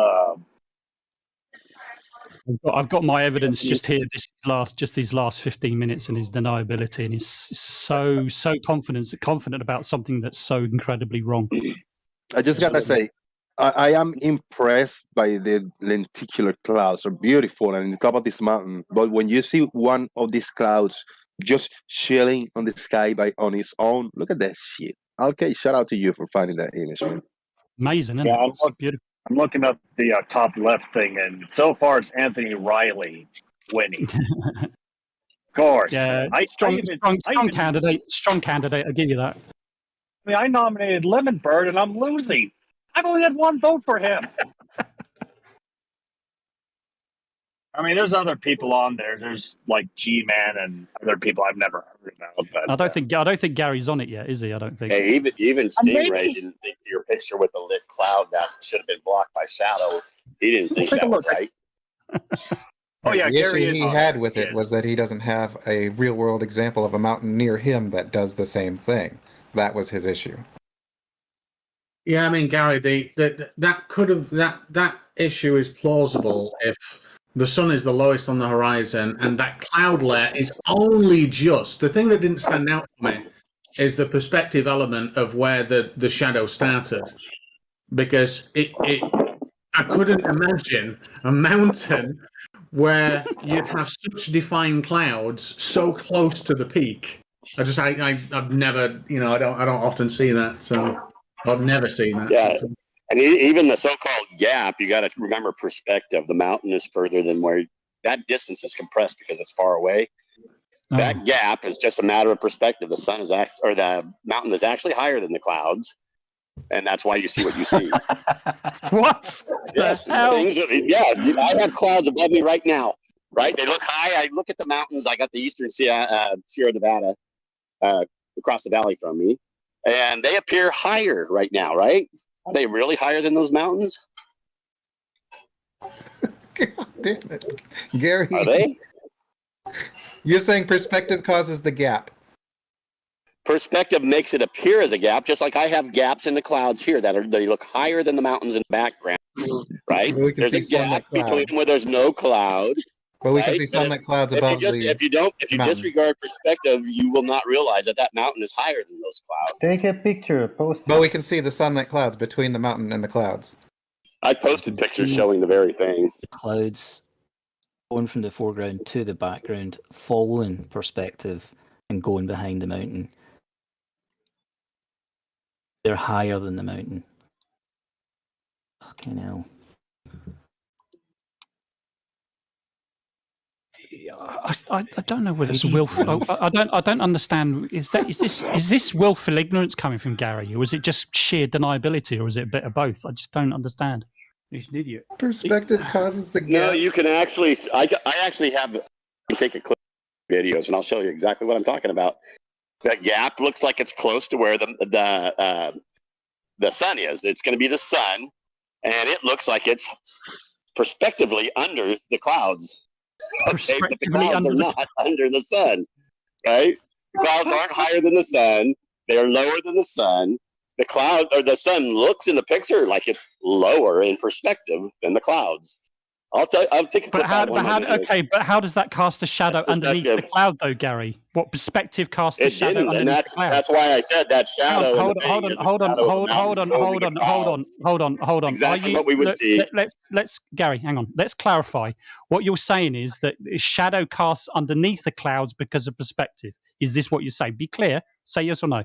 I've got my evidence just here. These last 15 minutes and his deniability, and he's so confident about something that's so incredibly wrong. I just gotta say, I am impressed by the lenticular clouds. They're beautiful and in the top of this mountain. But when you see one of these clouds just chilling on the sky on its own, look at that shit. Okay, shout out to you for finding that image, man. Amazing, isn't it? It's beautiful. I'm looking up the top left thing, and so far it's Anthony Riley winning. Of course. Yeah, strong candidate. Strong candidate, I'll give you that. I mean, I nominated Lemon Bird, and I'm losing. I've only had one vote for him. I mean, there's other people on there. There's like G-Man and other people I've never heard about. But, I don't think Gary's on it yet, is he? I don't think. Hey, even Stingray didn't think your picture with the lit cloud that should have been blocked by shadow. He didn't think that was right. Oh yeah, the issue he had with it was that he doesn't have a real-world example of a mountain near him that does the same thing. That was his issue. Yeah, I mean, Gary, that issue is plausible if the sun is the lowest on the horizon and that cloud layer is only just. The thing that didn't stand out for me is the perspective element of where the shadow started, because I couldn't imagine a mountain where you'd have such defined clouds so close to the peak. I've never, I don't often see that, so I've never seen that. Yeah, and even the so-called gap, you got to remember perspective. The mountain is further than where that distance is compressed because it's far away. That gap is just a matter of perspective. The sun is or the mountain is actually higher than the clouds, and that's why you see what you see. What? Yes, I have clouds above me right now. Right, they look high. I look at the mountains. I got the eastern Sierra Nevada across the valley from me, and they appear higher right now. Right? Are they really higher than those mountains? God damn it, Gary. Are they? You're saying perspective causes the gap. Perspective makes it appear as a gap, just like I have gaps in the clouds here they look higher than the mountains in the background. Right? Well, we can there's a gap between where there's no cloud. But we can see sunlit clouds above if you disregard perspective, you will not realize that mountain is higher than those clouds. Take a picture, post it. But we can see the sunlit clouds between the mountain and the clouds. I posted pictures showing the very thing. The clouds going from the foreground to the background, following perspective and going behind the mountain. They're higher than the mountain. Fucking hell. I don't know whether it's willful. I don't understand. Is this willful ignorance coming from Gary, or is it just sheer deniability, or is it a bit of both? I just don't understand. He's an idiot. Perspective causes the gap. No, you can actually. I actually have. Take a clip of videos, and I'll show you exactly what I'm talking about. That gap looks like it's close to where the sun is. It's going to be the sun, and it looks like it's prospectively under the clouds. Okay, but the clouds are not under the sun, right? The clouds aren't higher than the sun. They are lower than the sun. The cloud or the sun looks in the picture like it's lower in perspective than the clouds. I'll take a clip. But how does that cast a shadow underneath the cloud, though, Gary? What perspective casts a shadow underneath the cloud? That's why I said that shadow. Hold on. Exactly what we would see. Let's Gary, hang on. Let's clarify. What you're saying is that shadow casts underneath the clouds because of perspective. Is this what you're saying? Be clear. Say yes or no.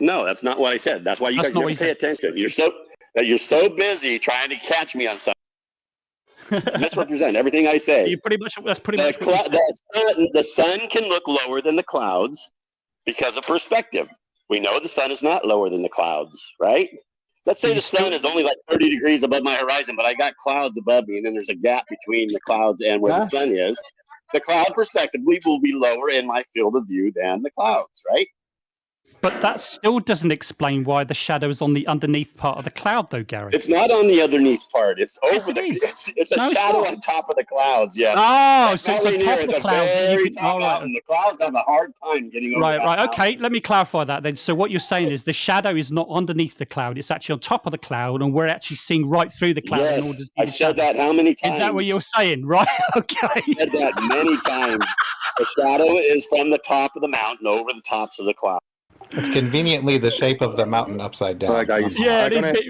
No, that's not what I said. That's why you guys never pay attention. You're so busy trying to catch me on something. Misrepresent everything I say. That's pretty much. The sun can look lower than the clouds because of perspective. We know the sun is not lower than the clouds, right? Let's say the sun is only like 30 degrees above my horizon, but I got clouds above me, and then there's a gap between the clouds and where the sun is. The cloud perspective will be lower in my field of view than the clouds, right? But that still doesn't explain why the shadow is on the underneath part of the cloud, though, Gary. It's not on the underneath part. It's over It's a shadow on top of the clouds. Yes. Oh, so it's on top of the clouds. The clouds have a hard time getting over. Right. Okay, let me clarify that then. So what you're saying is the shadow is not underneath the cloud; it's actually on top of the cloud, and we're actually seeing right through the cloud. Yes, I've said that how many times? Is that what you're saying? Right. Okay. I've said that many times. The shadow is from the top of the mountain over the tops of the clouds. It's conveniently the shape of the mountain upside down. Guys, yeah, that's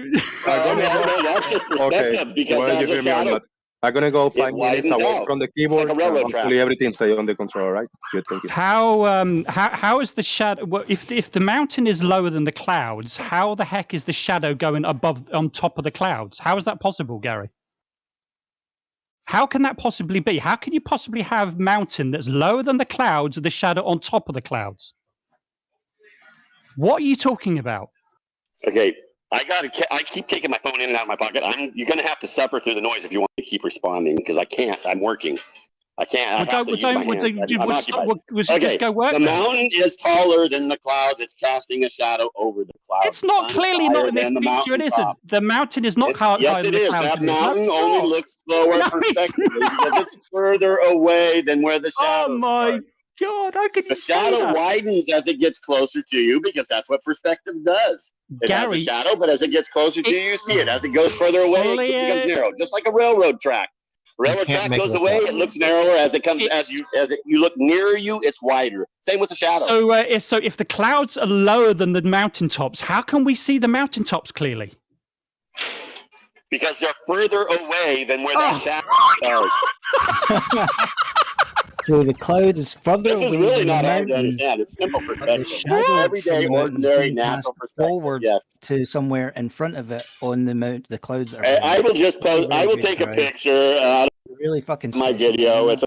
just perspective because that's a shadow. I'm gonna go 5 minutes away from the keyboard. Like hopefully everything stays under control, right? Good, thank you. How is the shadow? Well, if the mountain is lower than the clouds, how the heck is the shadow going on top of the clouds? How is that possible, Gary? How can that possibly be? How can you possibly have mountain that's lower than the clouds with the shadow on top of the clouds? What are you talking about? Okay, I keep taking my phone in and out of my pocket. You're going to have to suffer through the noise if you want to keep responding because I can't. I'm working. I can't. Just go work. The mountain is taller than the clouds. It's casting a shadow over the clouds. It's not clearly not in this picture. It isn't. The mountain is not higher than the clouds. Yes, it is. That mountain only looks lower perspectively because it's further away than where the shadows start. God, how could you the shadow widens as it gets closer to you because that's what perspective does. It has a shadow, but as it gets closer to you, you see it. As it goes further away, it becomes narrow, just like a railroad track. Railroad track goes away, it looks narrower. As it comes, you look nearer you, it's wider. Same with the shadow. So if the clouds are lower than the mountaintops, how can we see the mountaintops clearly? Because they're further away than where that shadow starts. So the cloud is further away. This is really not hard to understand. It's simple perspective. Everyday, ordinary, natural perspective. Forward to somewhere in front of it on the mount. The clouds are. I will just post. I will take a picture. Really fucking. My video. It's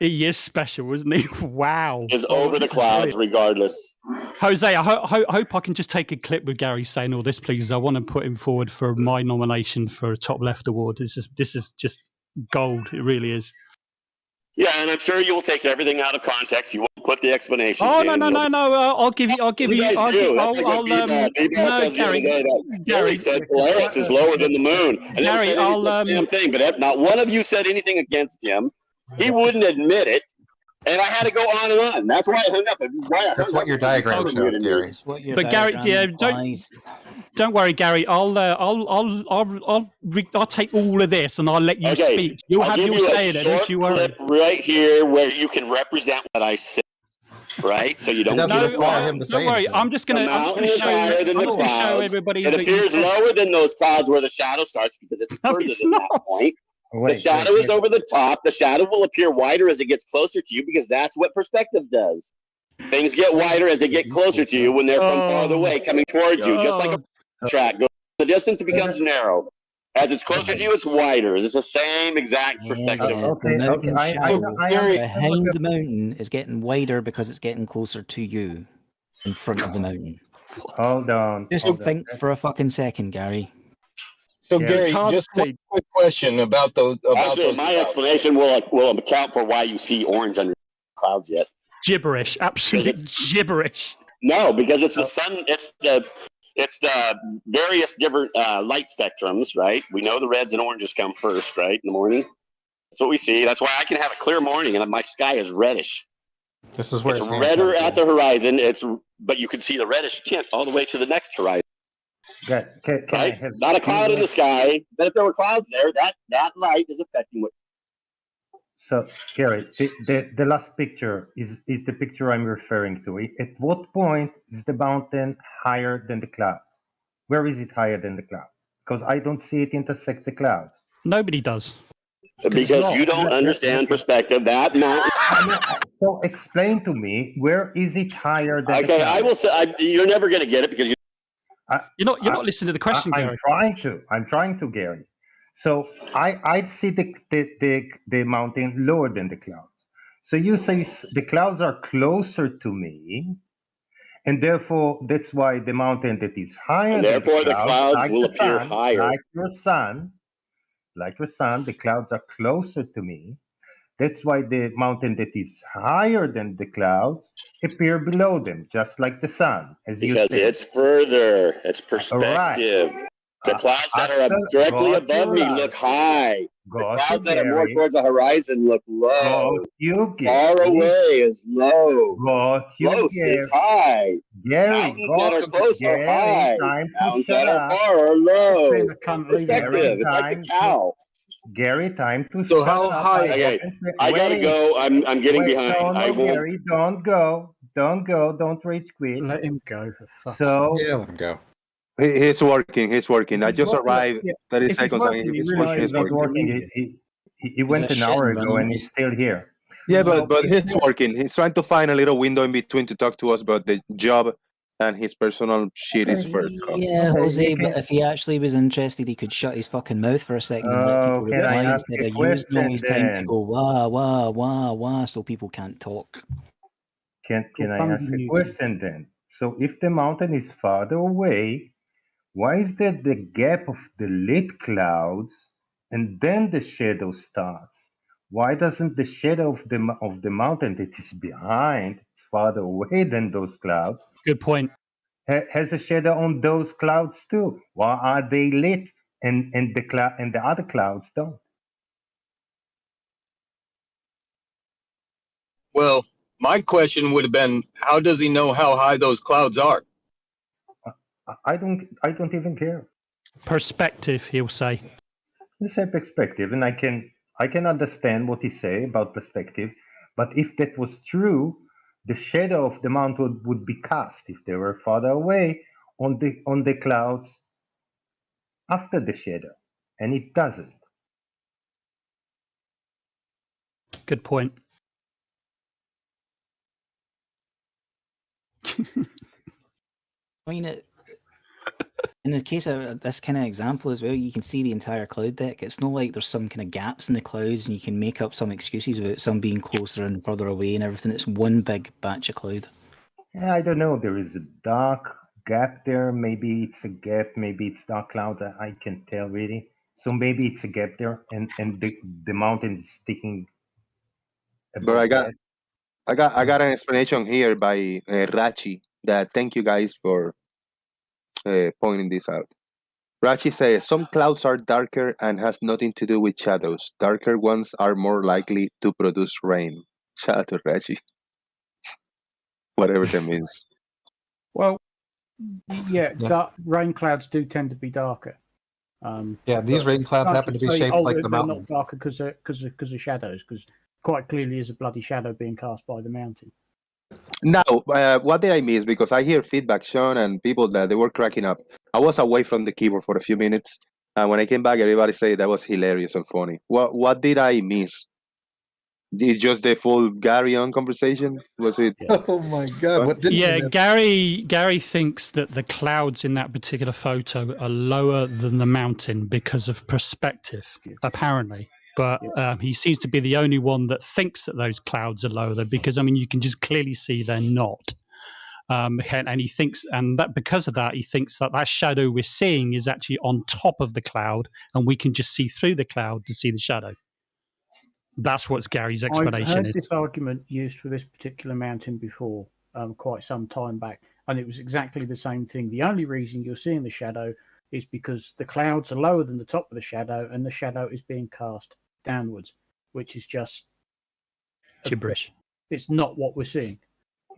He is special, isn't he? Wow. Is over the clouds regardless. Jose, I hope I can just take a clip with Gary saying all this, please. I want to put him forward for my nomination for a Top Left Award. This is just gold. It really is. Yeah, and I'm sure you'll take everything out of context. You won't put the explanation. Oh no! I'll give you. You guys do. That's like what B-Ball says the other day. That Gary said Polaris is lower than the moon. I never said any such damn thing, but not one of you said anything against him. He wouldn't admit it, and I had to go on and on. That's why I hung up. That's what your diagram showed, Gary. But Gary, don't worry, Gary. I'll take all of this and I'll let you speak. You'll have your say in it. Don't you worry. Right here, where you can represent what I said. Right, so you don't. Don't worry. I'm just gonna. The mountain is higher than the clouds. It appears lower than those clouds where the shadow starts because it's further than that point. The shadow is over the top. The shadow will appear wider as it gets closer to you because that's what perspective does. Things get wider as they get closer to you when they're from farther away, coming towards you, just like a track. The distance becomes narrow. As it's closer to you, it's wider. It's the same exact perspective. Behind the mountain is getting wider because it's getting closer to you in front of the mountain. Hold on. Just think for a fucking second, Gary. So Gary, just one quick question about those. Actually, my explanation will account for why you see orange under clouds yet. Gibberish, absolute gibberish. No, because it's the sun. It's the various different light spectrums, right? We know the reds and oranges come first, right, in the morning. That's what we see. That's why I can have a clear morning and my sky is reddish. This is where it's redder at the horizon. But you can see the reddish tint all the way to the next horizon. Right? Not a cloud in the sky. But if there were clouds there, that light is affecting what. So, Gary, the last picture is the picture I'm referring to. At what point is the mountain higher than the clouds? Where is it higher than the clouds? Because I don't see it intersect the clouds. Nobody does. Because you don't understand perspective. That mountain. So explain to me, where is it higher than the clouds? Okay, I will say, you're never going to get it because you're not listening to the question, Gary. I'm trying to, Gary. So I'd see the mountain lower than the clouds. So you say the clouds are closer to me, and therefore that's why the mountain that is higher. And therefore than the clouds like will the appear sun, higher. Like your sun, the clouds are closer to me. That's why the mountain that is higher than the clouds appear below them, just like the sun, as you because say. it's further. It's perspective. Right. The clouds that are directly above me look high. The clouds that are more towards the horizon look low. Far away is low. Close is high. Mountains that are close are high. Mountains that are far are low. Perspective. It's like the cow. Gary, time to so how high? Okay, I gotta go. I'm getting behind. Gary, don't go. Don't rage quit. Let him go. So yeah, let him go. He's working. I just arrived 30 seconds and he's working. He went an hour ago and he's still here. Yeah, but he's working. He's trying to find a little window in between to talk to us about the job and his personal shit is first. Yeah, Jose, but if he actually was interested, he could shut his fucking mouth for a second and let people reply instead of using all his time to go wah, wah, wah, wah, so people can't talk. Can I ask a question then? So if the mountain is farther away, why is there the gap of the lit clouds and then the shadow starts? Why doesn't the shadow of the mountain that is behind, it's farther away than those clouds? Good point. Has a shadow on those clouds too? Why are they lit and the other clouds don't? Well, my question would have been, how does he know how high those clouds are? I don't even care. Perspective, he'll say. He said perspective, and I can understand what he say about perspective. But if that was true, the shadow of the mountain would be cast if they were farther away on the clouds after the shadow, and it doesn't. Good point. I mean, In the case of this kind of example as well, you can see the entire cloud deck. It's not like there's some kind of gaps in the clouds and you can make up some excuses about some being closer and further away and everything. It's one big batch of cloud. Yeah, I don't know. There is a dark gap there. Maybe it's a gap. Maybe it's dark cloud. I can't tell really. So maybe it's a gap there, and the mountain is sticking. But I got an explanation here by Rachi. That thank you guys for pointing this out. Rachi says some clouds are darker and has nothing to do with shadows. Darker ones are more likely to produce rain. Shout out to Rachi. Whatever that means. Well, yeah. Rain clouds do tend to be darker. These rain clouds happen to be shaped like the mountain. They're not darker because of shadows, because quite clearly is a bloody shadow being cast by the mountain. Now, what did I miss? Because I hear feedback, Sean, and people that they were cracking up. I was away from the keyboard for a few minutes, and when I came back, everybody said that was hilarious and funny. What did I miss? Did just the full Gary on conversation? Was it? Oh my God! What did Gary thinks that the clouds in that particular photo are lower than the mountain because of perspective, apparently. But he seems to be the only one that thinks that those clouds are lower there, because I mean you can just clearly see they're not. And he thinks, and that because of that, he thinks that shadow we're seeing is actually on top of the cloud, and we can just see through the cloud to see the shadow. That's what Gary's explanation I've heard is. this argument used for this particular mountain before, quite some time back, and it was exactly the same thing. The only reason you're seeing the shadow is because the clouds are lower than the top of the shadow, and the shadow is being cast downwards, which is just gibberish. It's not what we're seeing.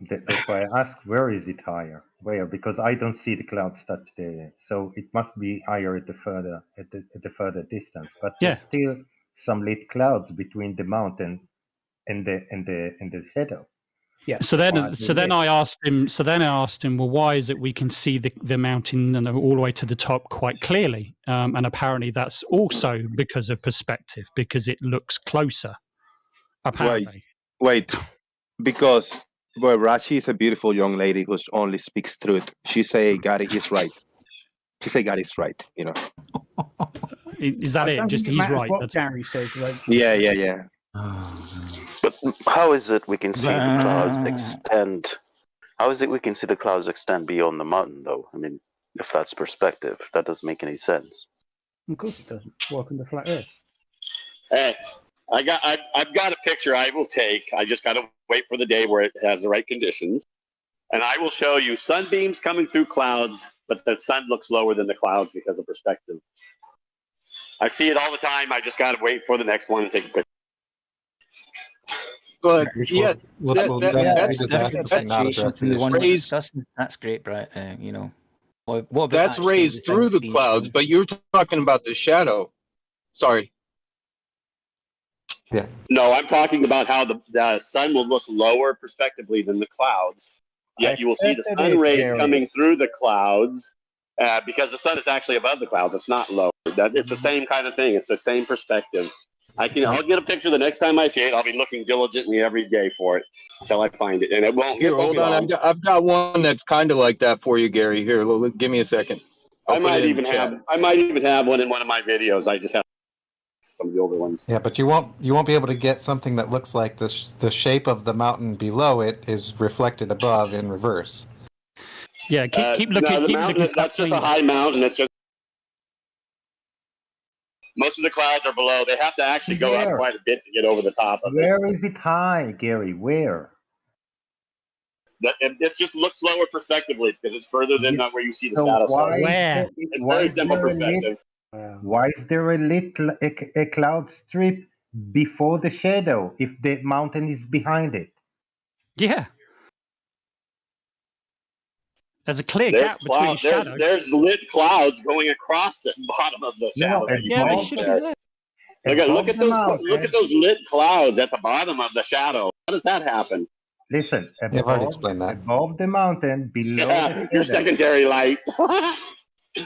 That's why I ask, where is it higher? Where? Because I don't see the clouds touch there, so it must be higher at the further distance. But there's still some lit clouds between the mountain and the shadow. Yeah. So then I asked him, well, why is it we can see the mountain and all the way to the top quite clearly? And apparently that's also because of perspective, because it looks closer. Apparently. Wait, because Rachi is a beautiful young lady who only speaks truth. She say Gary is right. She say Gary is right. You know. Is that it? Just he's right. What Gary says, right? Yeah. But how is it we can see the clouds extend? How is it we can see the clouds extend beyond the mountain, though? I mean, if that's perspective, that doesn't make any sense. Of course it doesn't. Work on the flat Earth. Hey, I've got a picture I will take. I just got to wait for the day where it has the right conditions, and I will show you sunbeams coming through clouds, but the sun looks lower than the clouds because of perspective. I see it all the time. I just got to wait for the next one and take a picture. But that's great, Brett. You know, what about that's raised through the clouds, but you're talking about the shadow. Sorry. Yeah. No, I'm talking about how the sun will look lower prospectively than the clouds. Yet you will see the sun rays coming through the clouds because the sun is actually above the clouds. It's not low. It's the same kind of thing. It's the same perspective. I'll get a picture the next time I see it. I'll be looking diligently every day for it until I find it, and it won't. Here, hold on. I've got one that's kind of like that for you, Gary. Here, give me a second. I might even have one in one of my videos. I just have some of the older ones. Yeah, but you won't be able to get something that looks like the shape of the mountain below it is reflected above in reverse. Yeah, keep looking. No, keep mountain, looking. that's just a high mountain. It's just most of the clouds are below. They have to actually go up quite a bit to get over the top of it. Where is it high, Gary? Where? It just looks lower prospectively because it's further than where you see the shadow. Where? It's very simple perspective. Why is there a cloud strip before the shadow if the mountain is behind it? Yeah. There's a clear gap between shadows. There's lit clouds going across the bottom of the shadow. Yeah, they should be there. Look at those lit clouds at the bottom of the shadow. How does that happen? Listen, I've already explained that. Above the mountain, below the your secondary light. I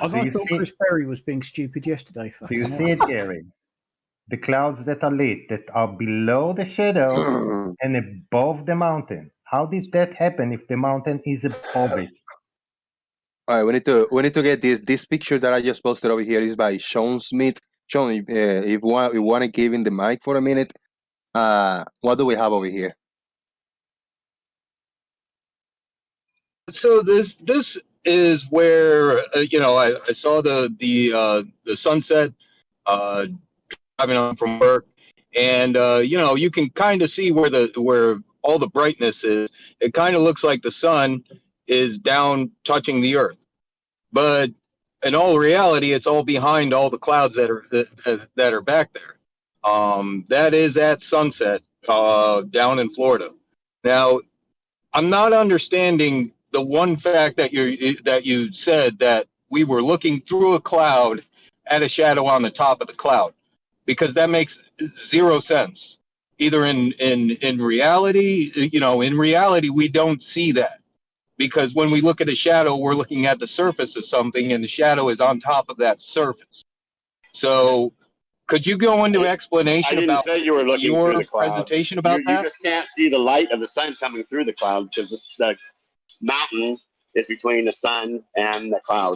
thought Chris Perry was being stupid yesterday. Do you see it, Gary? The clouds that are lit, that are below the shadow and above the mountain. How did that happen if the mountain is above it? All right, we need to get this picture that I just posted over here is by Sean Smith. Sean, if you want to give him the mic for a minute, what do we have over here? So this is where I saw the sunset driving home from work, and you can kind of see where all the brightness is. It kind of looks like the sun is down touching the earth, but in all reality, it's all behind all the clouds that are back there. That is at sunset down in Florida. Now, I'm not understanding the one fact that you said that we were looking through a cloud at a shadow on the top of the cloud, because that makes zero sense. Either in reality, in reality we don't see that, because when we look at a shadow, we're looking at the surface of something, and the shadow is on top of that surface. So could you go into explanation I didn't about say you were looking your through the cloud. presentation about You that? just can't see the light of the sun coming through the cloud because the mountain is between the sun and the cloud.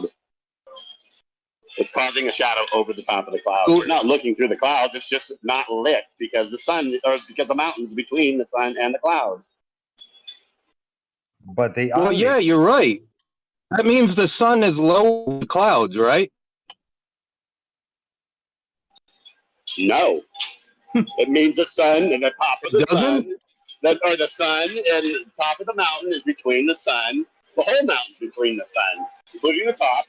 It's causing a shadow over the top of the clouds. You're not looking through the clouds. It's just not lit because the mountain's between the sun and the cloud. But they are. Well, yeah, you're right. That means the sun is low in the clouds, right? No. It means the sun and the top of the sun, the sun and the top of the mountain is between the sun. The whole mountain's between the sun, including the top,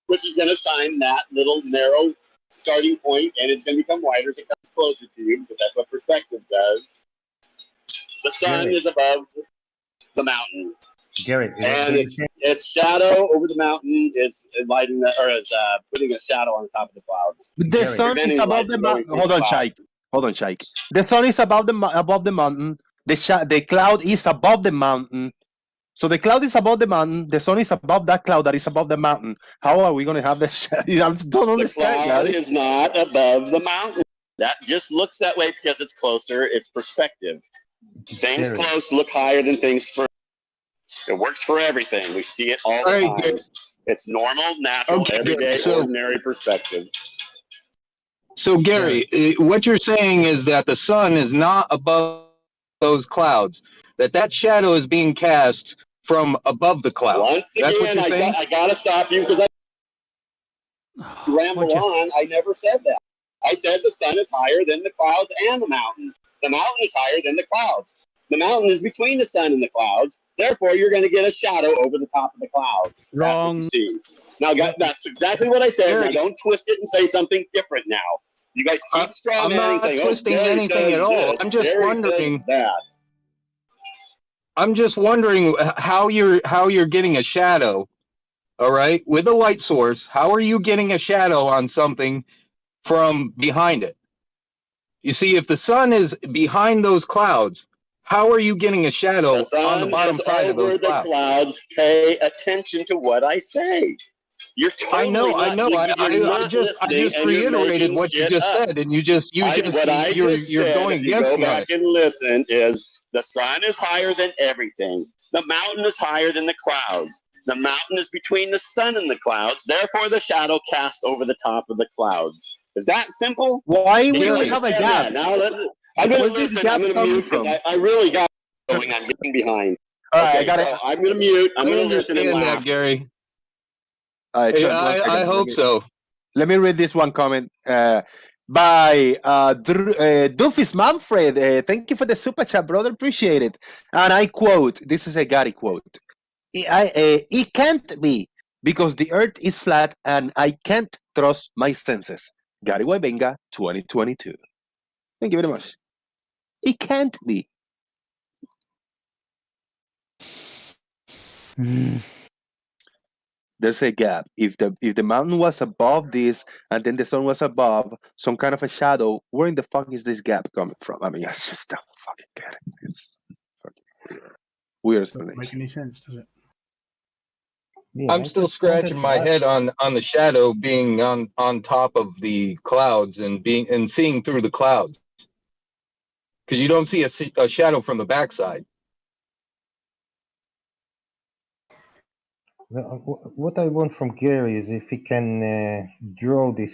which is going to shine that little narrow starting point, and it's going to become wider as it comes closer to you, because that's what perspective does. The sun is above the mountain. Gary, and its shadow over the mountain is lighting is putting a shadow on the top of the clouds. The sun is above the mountain. Hold on, Shaik. The sun is above the mountain. The cloud is above the mountain. So the cloud is above the mountain. The sun is above that cloud that is above the mountain. How are we going to have the shadow? I don't understand. The cloud is not above the mountain. That just looks that way because it's closer. It's perspective. Things close look higher than things further. It works for everything. We see it all the time. It's normal, natural, everyday, ordinary perspective. So, Gary, what you're saying is that the sun is not above those clouds, that shadow is being cast from above the clouds. Once again, I got to stop you because I ramble on. I never said that. I said the sun is higher than the clouds and the mountain. The mountain is higher than the clouds. The mountain is between the sun and the clouds. Therefore, you're going to get a shadow over the top of the clouds. That's what you see. Now, that's exactly what I said. Now, don't twist it and say something different now. You guys keep straw manning, saying, twisting anything at all. I'm just wondering that. I'm just wondering how you're getting a shadow, all right, with a light source. How are you getting a shadow on something from behind it? You see, if the sun is behind those clouds, how are you getting a shadow on the bottom side of those clouds? Pay attention to what I say. You're totally I know. I just reiterated what you just said, and you're going against me. Go back and listen. Is the sun is higher than everything. The mountain is higher than the clouds. The mountain is between the sun and the clouds. Therefore, the shadow cast over the top of the clouds. Is that simple? Why we don't have a gap? Now I'm going to listen. I'm going to mute because I really got going. I'm getting behind. All right, I got it. I'm going to mute. I'm going to listen and laugh. Gary. I hope so. Let me read this one comment by Doofus Manfred. Thank you for the super chat, brother. Appreciate it. And I quote, this is a Gary quote. It can't be because the earth is flat and I can't trust my senses. Gary Webenga, 2022. Thank you very much. It can't be. There's a gap. If the mountain was above this and then the sun was above some kind of a shadow, where in the fuck is this gap coming from? I mean, I just don't fucking get it. It's fucking weird explanation. Doesn't make any sense, does it? Yeah, I'm still scratching my head on the shadow being on top of the clouds and seeing through the clouds, because you don't see a shadow from the backside. What I want from Gary is if he can draw this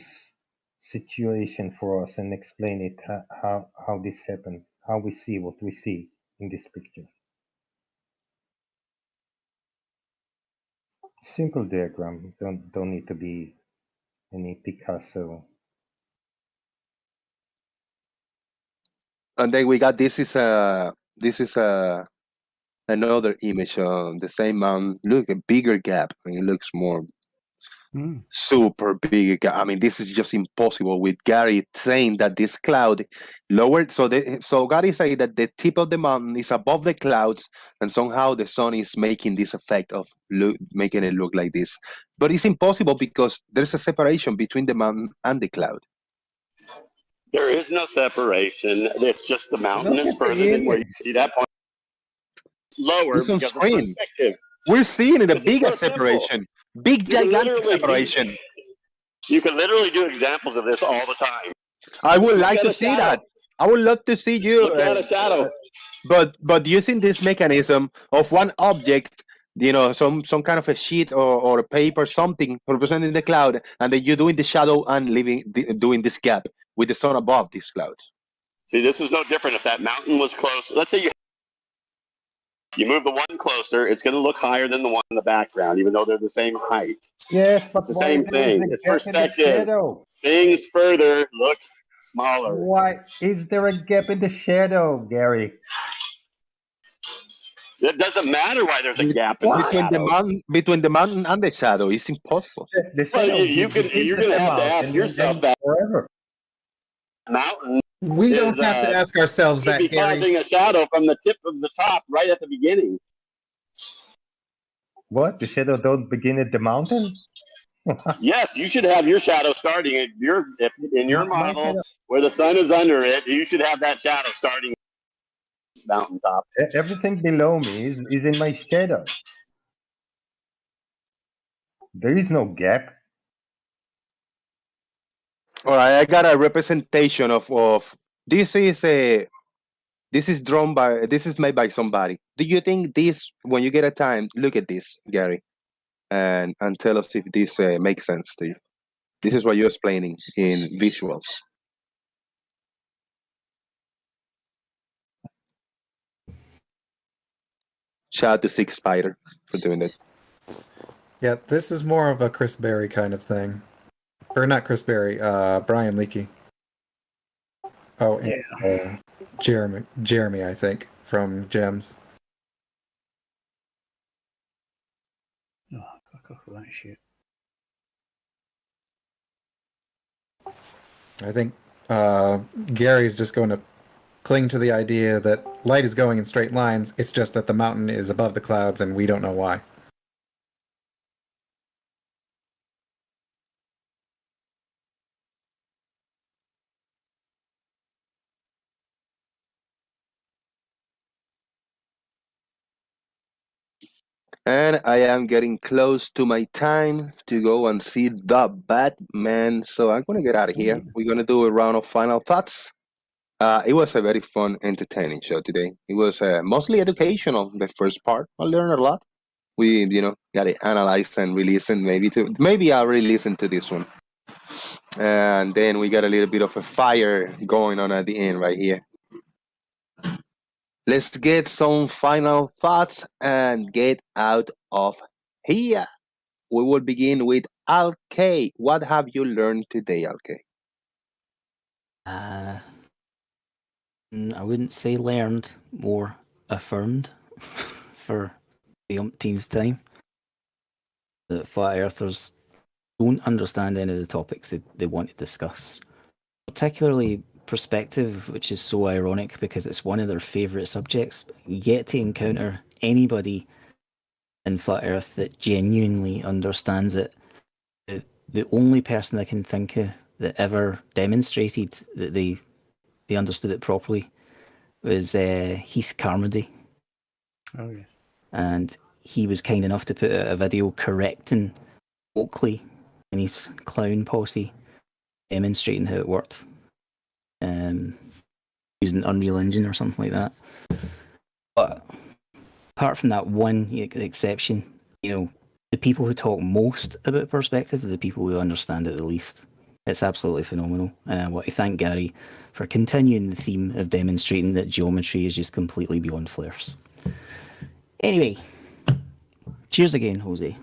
situation for us and explain it, how this happens, how we see what we see in this picture. Simple diagram, don't need to be any Picasso. And then we got this is another image of the same mountain. Look, a bigger gap. I mean, it looks more super big. I mean, this is just impossible with Gary saying that this cloud lowered. So Gary saying that the tip of the mountain is above the clouds, and somehow the sun is making this effect of making it look like this. But it's impossible because there's a separation between the mountain and the cloud. There is no separation. It's just the mountain is further than where you see that point. Lower It's on because screen. of perspective. We're seeing it a This is bigger so separation, big gigantic separation. You can literally do examples of this all the time. I would Look like at to a see shadow. that. I would love to see you. Look at a shadow. But using this mechanism of one object, some kind of a sheet or a paper, something representing the cloud, and then you're doing the shadow and doing this gap with the sun above these clouds. See, this is no different. If that mountain was close, let's say you move the one closer, it's going to look higher than the one in the background, even though they're the same height. Yes, but It's the why same there is thing. a It's gap in the perspective. shadow? Things further look smaller. Why is there a gap in the shadow, Gary? It doesn't matter why there's a gap in the Between the shadow. between the mountain and the shadow, it's impossible. Well, you're going to have to ask yourself that. Forever. Mountain. We don't have to ask ourselves that. Be Gary. causing a shadow from the tip of the top right at the beginning. What? The shadow don't begin at the mountain? Yes, you should have your shadow starting in your model where the sun is under it. You should have that shadow starting mountaintop. Everything below me is in my shadow. There is no gap. All right, I got a representation of this is drawn by, this is made by somebody. Do you think this, when you get a time, look at this, Gary, and tell us if this makes sense to you? This is what you're explaining in visuals. Shout out to Six Spider for doing that. Yeah, this is more of a Chris Berry kind of thing. Or not Chris Berry, Brian Leakey. Oh, and Jeremy, I think, from Gems. Oh, fuck off with that shit. I think Gary's just going to cling to the idea that light is going in straight lines. It's just that the mountain is above the clouds and we don't know why. And I am getting close to my time to go and see the Batman. So I'm going to get out of here. We're going to do a round of final thoughts. It was a very fun, entertaining show today. It was mostly educational, the first part. I learned a lot. We, got to analyze and re-listen maybe I'll re-listen to this one. And then we got a little bit of a fire going on at the end right here. Let's get some final thoughts and get out of here. We will begin with Alk. What have you learned today, Alk? I wouldn't say learned, more affirmed for the umpteenth time that flat earthers don't understand any of the topics they want to discuss. Particularly perspective, which is so ironic because it's one of their favourite subjects. You get to encounter anybody in flat earth that genuinely understands it. The only person I can think of that ever demonstrated that they understood it properly was Heath Carmody. Oh, yes. And he was kind enough to put out a video correcting Oakley and his clown posse, demonstrating how it worked. Using Unreal Engine or something like that. But apart from that one exception, the people who talk most about perspective are the people who understand it the least. It's absolutely phenomenal. And I want to thank Gary for continuing the theme of demonstrating that geometry is just completely beyond flares. Anyway, cheers again, Jose.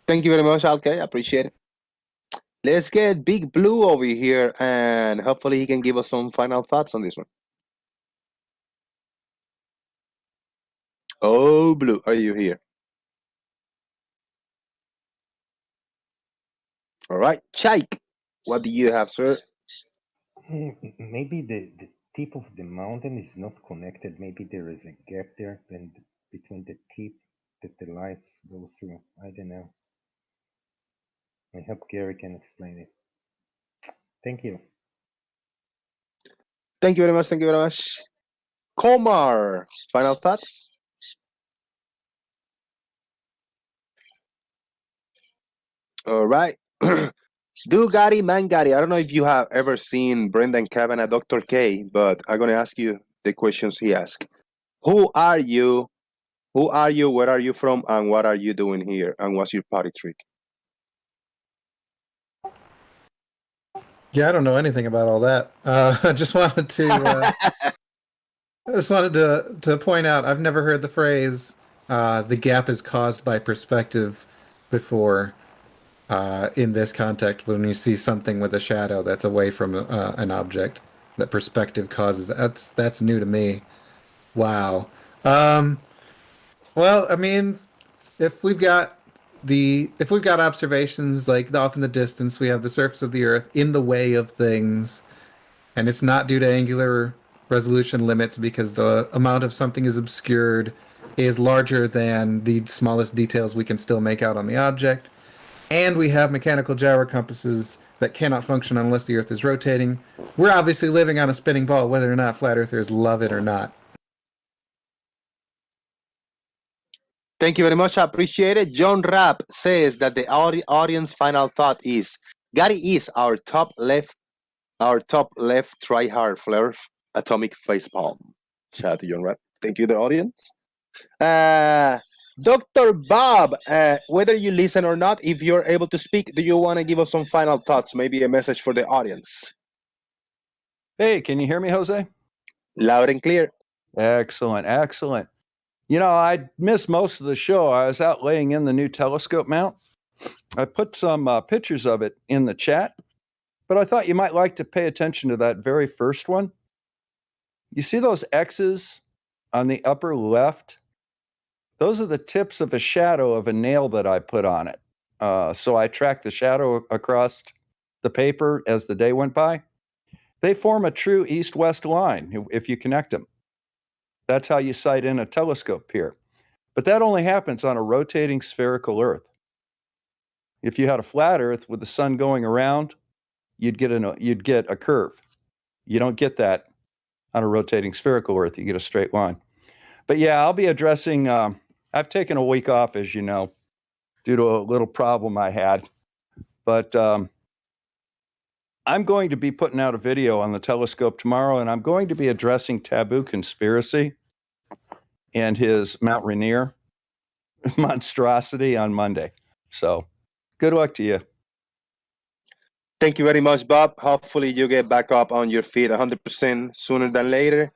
Thank you very much, Alke. I appreciate it. Let's get Big Blue over here, and hopefully he can give us some final thoughts on this one. Oh, Blue, are you here? All right, Chaik, what do you have, sir? Maybe the tip of the mountain is not connected. Maybe there is a gap there between the tip that the lights go through. I don't know. I hope Gary can explain it. Thank you. Thank you very much. Thank you very much. Komar, final thoughts? All right. Do Gary, man Gary. I don't know if you have ever seen Brendan Kevin at Dr. K, but I'm going to ask you the questions he asked. Who are you? Who are you? Where are you from? And what are you doing here? And what's your party trick? Yeah, I don't know anything about all that. I just wanted to point out I've never heard the phrase "the gap is caused by perspective" before. In this context, when you see something with a shadow that's away from an object, that perspective causes. That's new to me. Wow. Well, I mean, if we've got observations like off in the distance, we have the surface of the Earth in the way of things, and it's not due to angular resolution limits because the amount of something is obscured is larger than the smallest details we can still make out on the object. And we have mechanical gyro compasses that cannot function unless the Earth is rotating. We're obviously living on a spinning ball, whether or not flat earthers love it or not. Thank you very much. I appreciate it. John Rapp says that the audience final thought is Gary is our top left try-hard flare atomic facepalm. Shout out to John Rapp. Thank you, the audience. Dr. Bob, whether you listen or not, if you're able to speak, do you want to give us some final thoughts, maybe a message for the audience? Hey, can you hear me, Jose? Loud and clear. Excellent, excellent. You know, I missed most of the show. I was out laying in the new telescope mount. I put some pictures of it in the chat, but I thought you might like to pay attention to that very first one. You see those X's on the upper left? Those are the tips of a shadow of a nail that I put on it. So I tracked the shadow across the paper as the day went by. They form a true east-west line if you connect them. That's how you sight in a telescope here. But that only happens on a rotating spherical Earth. If you had a flat Earth with the sun going around, you'd get a curve. You don't get that on a rotating spherical Earth. You get a straight line. But yeah, I'll be addressing... I've taken a week off, as you know, due to a little problem I had. But I'm going to be putting out a video on the telescope tomorrow, and I'm going to be addressing Taboo Conspiracy and his Mount Rainier monstrosity on Monday. So good luck to you. Thank you very much, Bob. Hopefully you get back up on your feet 100% sooner than later.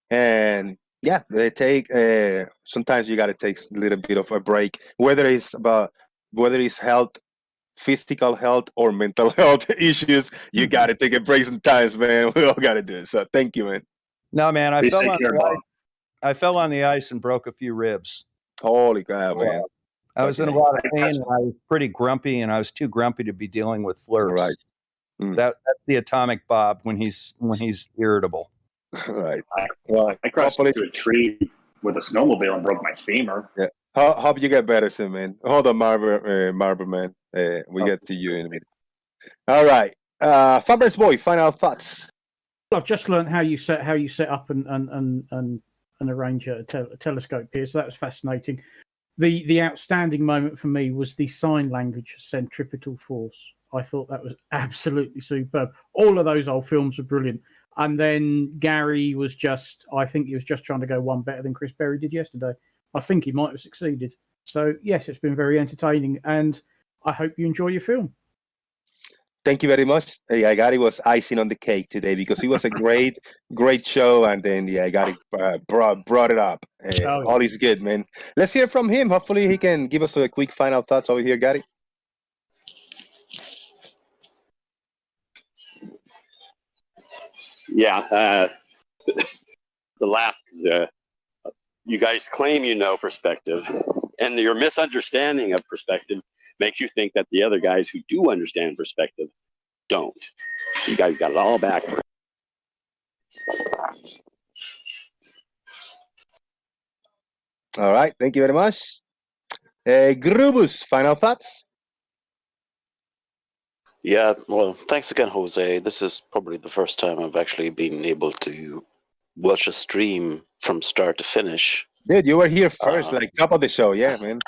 And yeah, they take. Sometimes you gotta take a little bit of a break, whether it's health, physical health, or mental health issues. You gotta take a break sometimes, man. We all gotta do it. So thank you, man. No, man, I fell on the ice and broke a few ribs. Holy cow, man! I was in a lot of pain, and I was pretty grumpy, and I was too grumpy to be dealing with flirts. Right. That's the atomic Bob when he's irritable. Right. I crashed into a tree with a snowmobile and broke my femur. Yeah. Hope you get better soon, man. Hold on, Marble Man. We get to you in a minute. All right. Farmer's Boy, final thoughts. I've just learned how you set up and arrange a telescope here, so that was fascinating. The outstanding moment for me was the sign language centripetal force. I thought that was absolutely superb. All of those old films were brilliant. And then Gary was I think he was just trying to go one better than Chris Berry did yesterday. I think he might have succeeded. So yes, it's been very entertaining, and I hope you enjoy your film. Thank you very much. Yeah, Gary was icing on the cake today because it was a great, great show, and then Gary brought it up. All is good, man. Let's hear from him. Hopefully, he can give us a quick final thoughts over here, Gary. Yeah, the laugh. You guys claim you know perspective, and your misunderstanding of perspective makes you think that the other guys who do understand perspective don't. You guys got it all backwards. All right, thank you very much. Grubus, final thoughts? Yeah, well, thanks again, Jose. This is probably the first time I've actually been able to watch a stream from start to finish. Dude, you were here first, like top of the show. Yeah, man.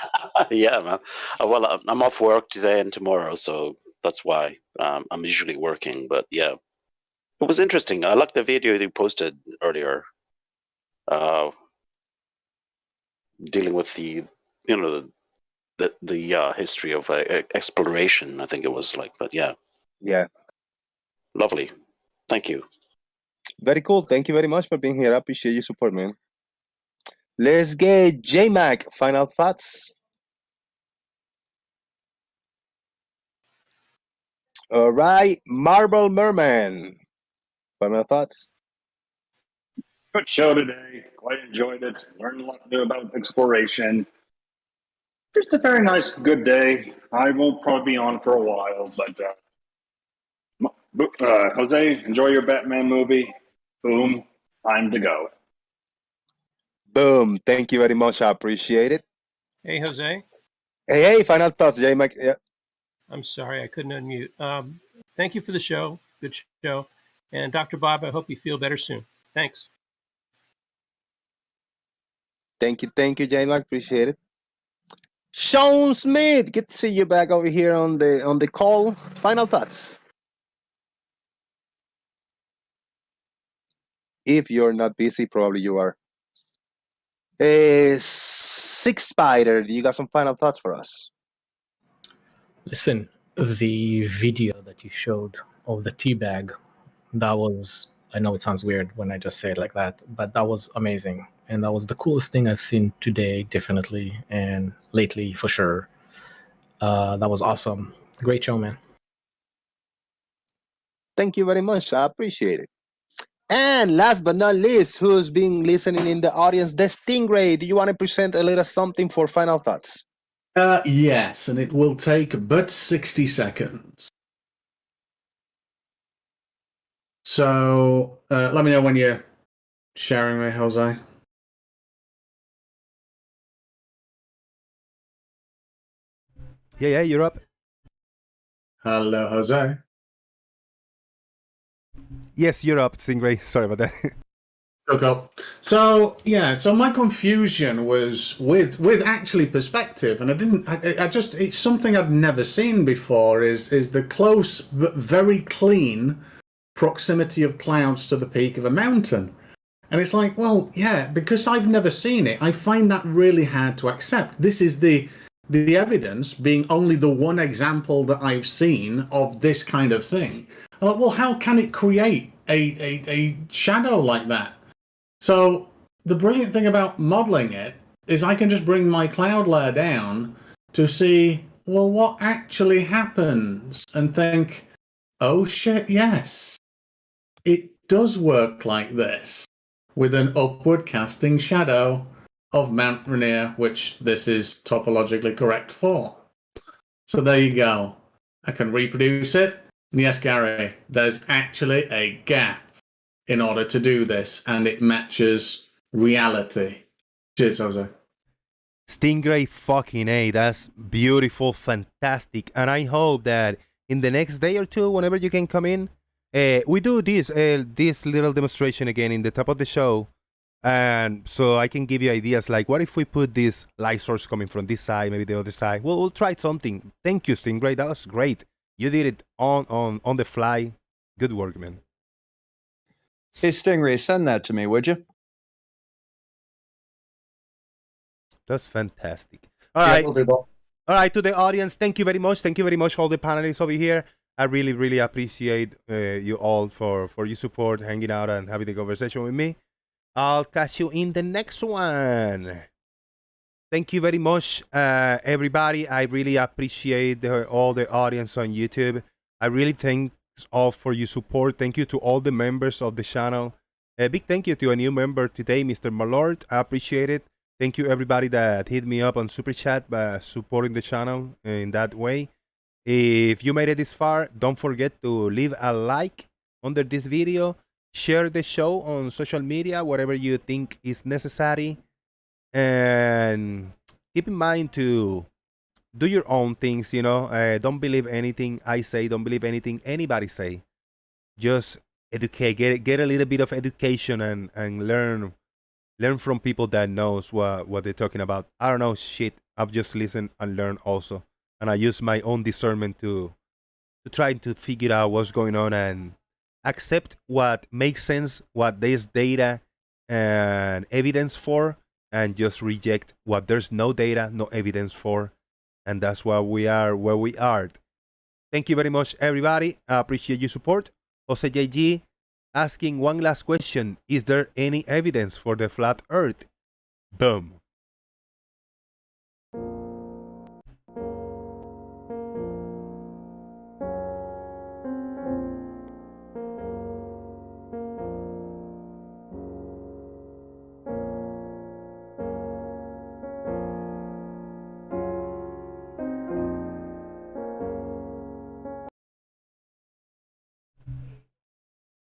Yeah, man. Well, I'm off work today and tomorrow, so that's why I'm usually working. But yeah, it was interesting. I liked the video you posted earlier, dealing with the history of exploration. I think it was like, but yeah, lovely. Thank you. Very cool. Thank you very much for being here. I appreciate your support, man. Let's get J-Mac, final thoughts. All right, Marble Merman, final thoughts. Good show today. Quite enjoyed it. Learned a lot new about exploration. Just a very nice, good day. I won't probably be on for a while, but Jose, enjoy your Batman movie. Boom, time to go. Boom. Thank you very much. I appreciate it. Hey, Jose. Hey, final thoughts, J-Mac. Yeah. I'm sorry, I couldn't unmute. Thank you for the show. Good show. And Dr. Bob, I hope you feel better soon. Thanks. Thank you, J-Mac. Appreciate it. Sean Smith, good to see you back over here on the call. Final thoughts. If you're not busy, probably you are. Six Spider, you got some final thoughts for us? Listen, the video that you showed of the tea bag, that was, I know it sounds weird when I just say it like that, but that was amazing. And that was the coolest thing I've seen today, definitely, and lately for sure. That was awesome. Great show, man. Thank you very much. I appreciate it. And last but not least, who's been listening in the audience, the Stingray. Do you want to present a little something for final thoughts? Yes, and it will take but 60 seconds. So let me know when you're sharing me, Jose. Yeah, you're up. Hello, Jose. Yes, you're up, Stingray. Sorry about that. Okay. So my confusion was with actually perspective, and I just it's something I've never seen before. Is the close but very clean proximity of clouds to the peak of a mountain, and it's like, well, yeah, because I've never seen it, I find that really hard to accept. This is the evidence being only the one example that I've seen of this kind of thing. I'm like, well, how can it create a shadow like that? So the brilliant thing about modeling it is I can just bring my cloud layer down to see, well, what actually happens, and think, oh shit, yes, it does work like this with an upward casting shadow of Mount Rainier, which this is topologically correct for. So there you go. I can reproduce it. And yes, Gary, there's actually a gap in order to do this, and it matches reality. Cheers, Jose. Stingray fucking A, that's beautiful, fantastic. And I hope that in the next day or two, whenever you can come in, we do this little demonstration again in the top of the show. And so I can give you ideas like, what if we put this light source coming from this side, maybe the other side? Well, we'll try something. Thank you, Stingray. That was great. You did it on the fly. Good work, man. Hey, Stingray, send that to me, would you? That's fantastic. All right. We'll do both. All right, to the audience, thank you very much. Thank you very much, all the panelists over here. I really, really appreciate you all for your support, hanging out, and having the conversation with me. I'll catch you in the next one. Thank you very much, everybody. I really appreciate all the audience on YouTube. I really thank all for your support. Thank you to all the members of the channel. A big thank you to a new member today, Mr. Malort. I appreciate it. Thank you, everybody that hit me up on Super Chat by supporting the channel in that way. If you made it this far, don't forget to leave a like under this video. Share the show on social media, whatever you think is necessary. And keep in mind to do your own things, you know. Don't believe anything I say. Don't believe anything anybody say. Just educate. Get a little bit of education and learn from people that knows what they're talking about. I don't know shit. I've just listened and learn also. And I use my own discernment to try to figure out what's going on and accept what makes sense, what there's data and evidence for, and just reject what there's no data, no evidence for. And that's why we are where we are. Thank you very much, everybody. I appreciate your support. Jose JG asking one last question. Is there any evidence for the flat earth? Boom.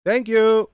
Thank you.